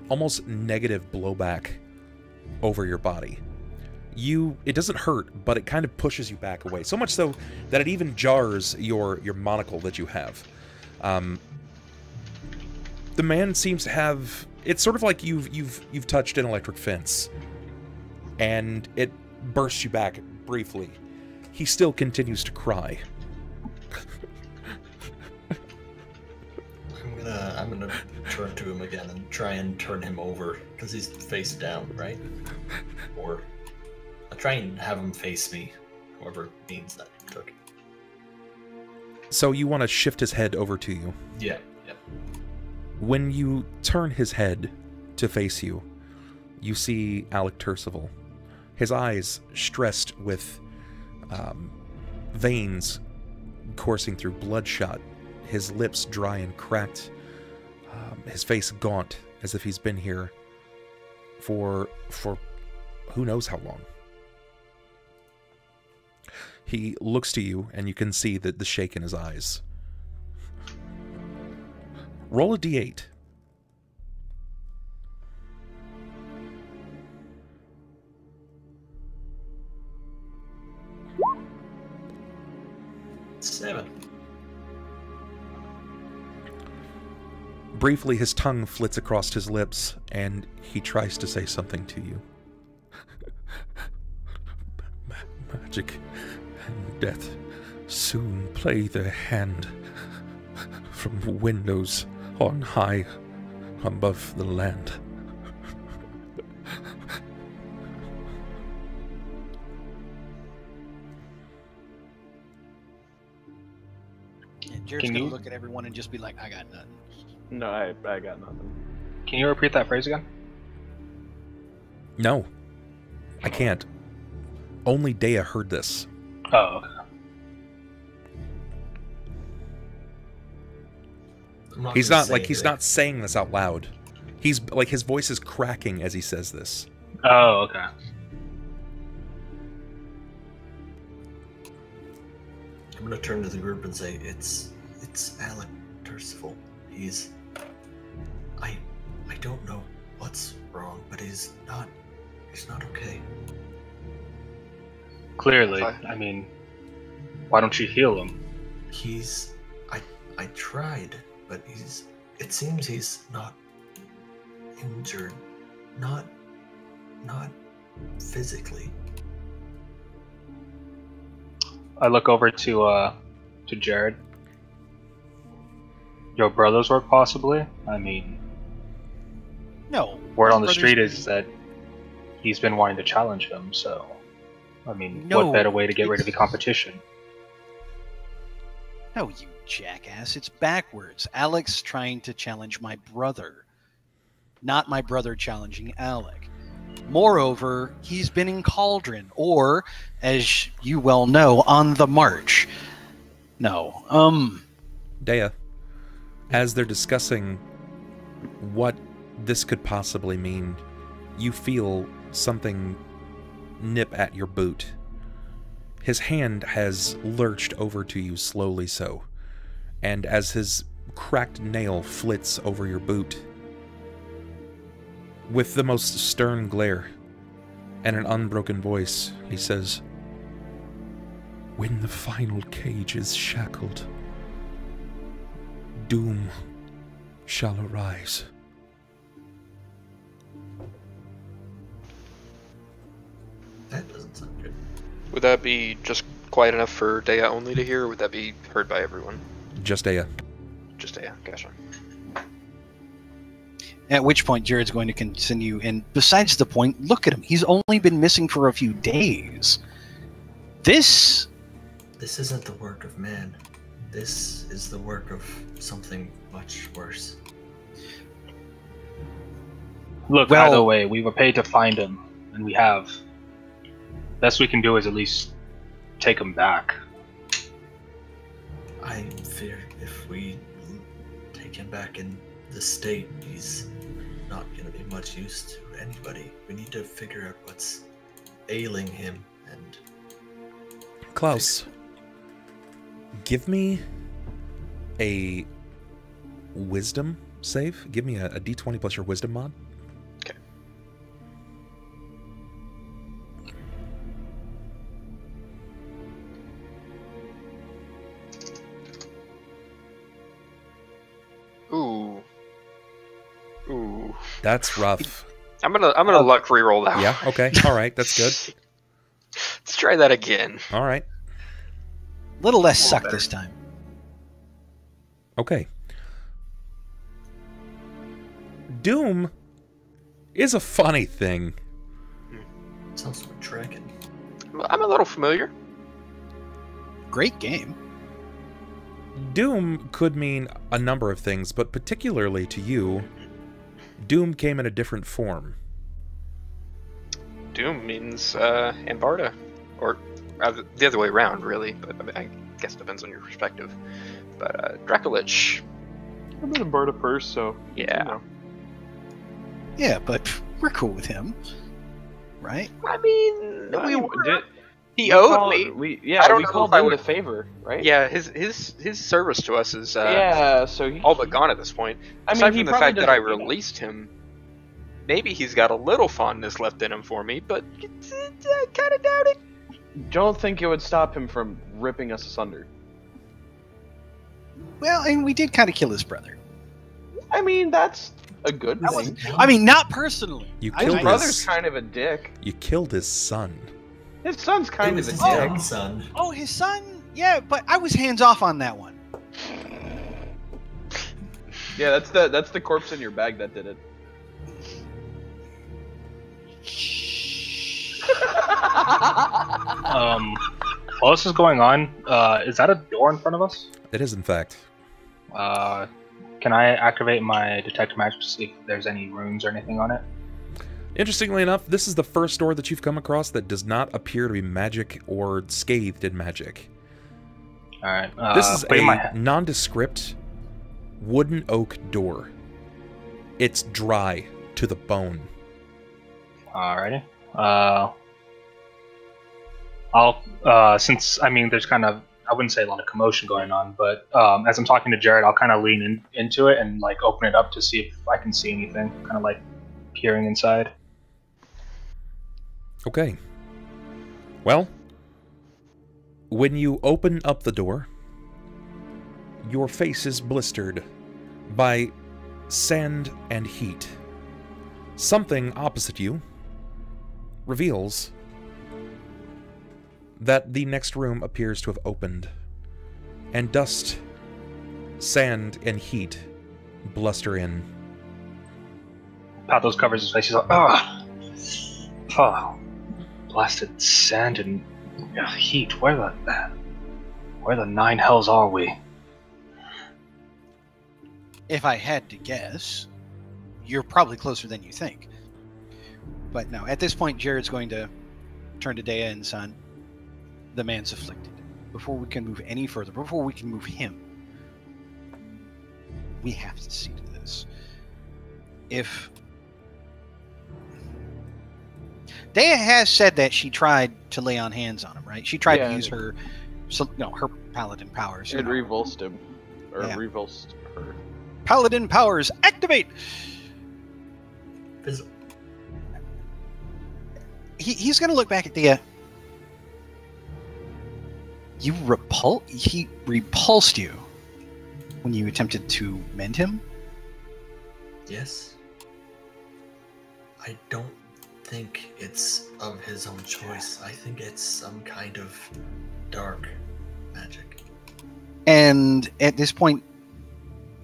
almost negative blowback over your body. It doesn't hurt, but it kind of pushes you back away. So much so that it even jars your monocle that you have. The man seems to have. It's sort of like you've touched an electric fence, and it bursts you back briefly. He still continues to cry. I'm gonna turn to him again and try and turn him over because he's face down, right? Or I'll try and have him face me, however means that took. So you want to shift his head over to you? Yeah. When you turn his head to face you, you see Alec Tercival. His eyes stressed with veins coursing through bloodshot, his lips dry and cracked, his face gaunt as if he's been here for who knows how long. He looks to you, and you can see the shake in his eyes. Roll a d8. Seven. Briefly, his tongue flits across his lips, and he tries to say something to you. Magic and death soon play their hand from windows on high above the land. Yeah, Jared's gonna look at everyone and just be like, I got nothing. No, I got nothing. Can you repeat that phrase again? No, I can't. Only Deia heard this. Oh, okay. He's not saying this out loud. He's like, his voice is cracking as he says this. Oh, okay. I'm gonna turn to the group and say, it's Alec Tercival. I don't know what's wrong, but he's not okay. Clearly, I mean, why don't you heal him? I tried, but it seems he's not injured, not physically. I look over to Jerrod. Your brother's work, possibly? I mean, no. Word on the street is that he's been wanting to challenge him, so, I mean, No, what better way to get rid of the competition? No, you jackass. It's backwards. Alec's trying to challenge my brother, not my brother challenging Alec. Moreover, he's been in Cauldron, or, as you well know, on the march. No, Deia, as they're discussing what this could possibly mean, you feel something nip at your boot. His hand has lurched over to you slowly so, and as his cracked nail flits over your boot, with the most stern glare and an unbroken voice, he says, "When the final cage is shackled, doom shall arise." That doesn't sound good. Would that be just quiet enough for Deia only to hear, or would that be heard by everyone? Just Deia. Just Deia, gotcha. At which point, Jerrod's going to continue. And besides the point, look at him. He's only been missing for a few days. This isn't the work of man. This is the work of something much worse. Look, Well- either way, we were paid to find him, and we have. Best we can do is at least take him back. I fear if we take him back in this state, he's not going to be much use to anybody. We need to figure out what's ailing him and... Klaus, give me a wisdom save. Give me a d20 plus your wisdom mod. Okay. Ooh. That's rough. I'm gonna luck reroll that. Yeah, okay. All right, that's good. Let's try that again. All right. little less suck this time. Okay. Doom is a funny thing. Sounds like a dragon. I'm a little familiar. Great game. Doom could mean a number of things, but particularly to you, Doom came in a different form. Doom means Ambarda, or the other way around, really. But I guess it depends on your perspective. But Dracolich. I've been in Barda first, so Yeah. you know. Yeah, but we're cool with him, right? I mean, we were. He We owed called- me. We I don't we know called if I him would- the favor, right? Yeah, his service to us is Yeah, so he, all but gone at this point. I Aside mean, he from the probably fact that I doesn't mean it. released him, maybe he's got a little fondness left in him for me, but I kind of doubt it. Don't think it would stop him from ripping us asunder. Well, and we did kind of kill his brother. I mean, that's a good thing. I mean, not personally. You His killed brother's his, kind of a dick. you killed his son. His son's It kind was of a his dick. young son. Oh, his son? Yeah, but I was hands off on that one. Yeah, that's the corpse in your bag that did it. While this is going on, is that a door in front of us? It is, in fact. Can I activate my detect magic to see if there's any runes or anything on it? Interestingly enough, this is the first door that you've come across that does not appear to be magic or scathed in magic. Alright. This is putting my a nondescript wooden oak door. It's dry to the bone. Alrighty. Since, I mean, there's kind of, I wouldn't say a lot of commotion going on, but as I'm talking to Jerrod, I'll kind of lean into it and like open it up to see if I can see anything, kind of like peering inside. Okay. Well, when you open up the door, your face is blistered by sand and heat. Something opposite you reveals that the next room appears to have opened, and dust, sand, and heat bluster in. Pathos covers his face. He's like, "Ah, oh, blasted sand and heat. Where the nine hells are we?" If I had to guess, you're probably closer than you think. But no, at this point, Jerrod's going to turn to Deia and Sunn. The man's afflicted. Before we can move any further, before we can move him, we have to see to this. If Deia has said that she tried to lay on hands on him, right? She tried to use her, her paladin powers. It revulsed him, or Yeah. revulsed her. Paladin powers activate. He's going to look back at Deia. He repulsed you when you attempted to mend him? Yes. I don't think it's of his own choice. I think it's some kind of dark magic. And at this point,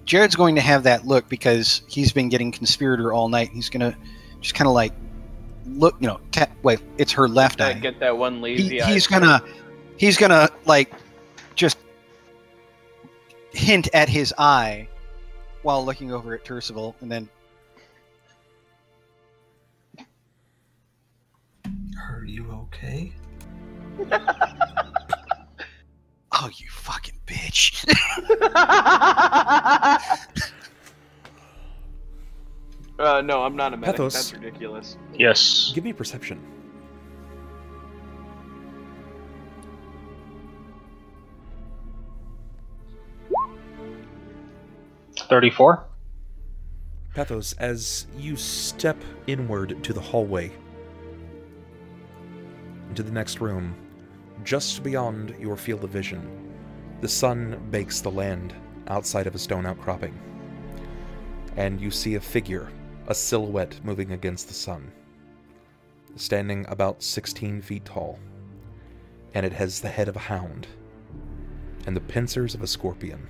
Jerrod's going to have that look because he's been getting conspirator all night. He's gonna just kind of like look, you know. Wait, it's her left eye. Get that one lazy eye. He's gonna like just hint at his eye while looking over at Tercival, and then. Are you okay? Oh, you fucking bitch. No, I'm not a medic. Pathos. That's ridiculous. Yes. Give me perception. $34. Pathos, as you step inward to the hallway, into the next room, just beyond your field of vision, the sun bakes the land outside of a stone outcropping, and you see a figure, a silhouette moving against the sun, standing about 16 feet tall, and it has the head of a hound and the pincers of a scorpion.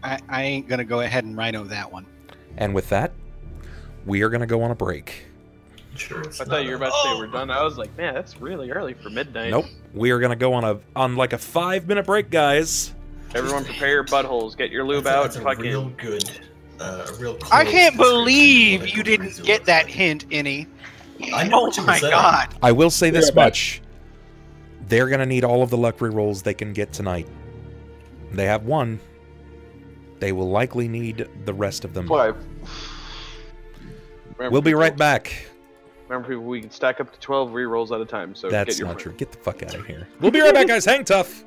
I ain't gonna go ahead and rhino that one. And with that, we are gonna go on a break. Sure. I thought you were about to say we're done. I was like, man, that's really early for midnight. Nope. We are gonna go on like a 5-minute break, guys. Everyone prepare your buttholes. Get your lube out. That's a real good, real close I can't believe description you of what a didn't crazy get looks that like. hint, Innie. I know Oh what you were my saying. god. I will say this Yeah, but- much. They're gonna need all of the luck rerolls they can get tonight. They have one. They will likely need the rest of them. 5. We'll be right back. Remember, people, we can stack up to 12 rerolls at a time. So That's get your not true. Get the fuck out of here. We'll be right back, guys. Hang tough.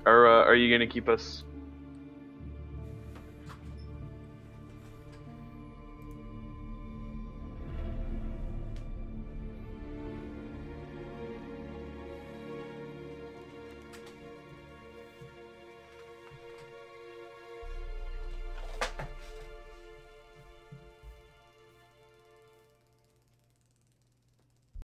Are you gonna keep us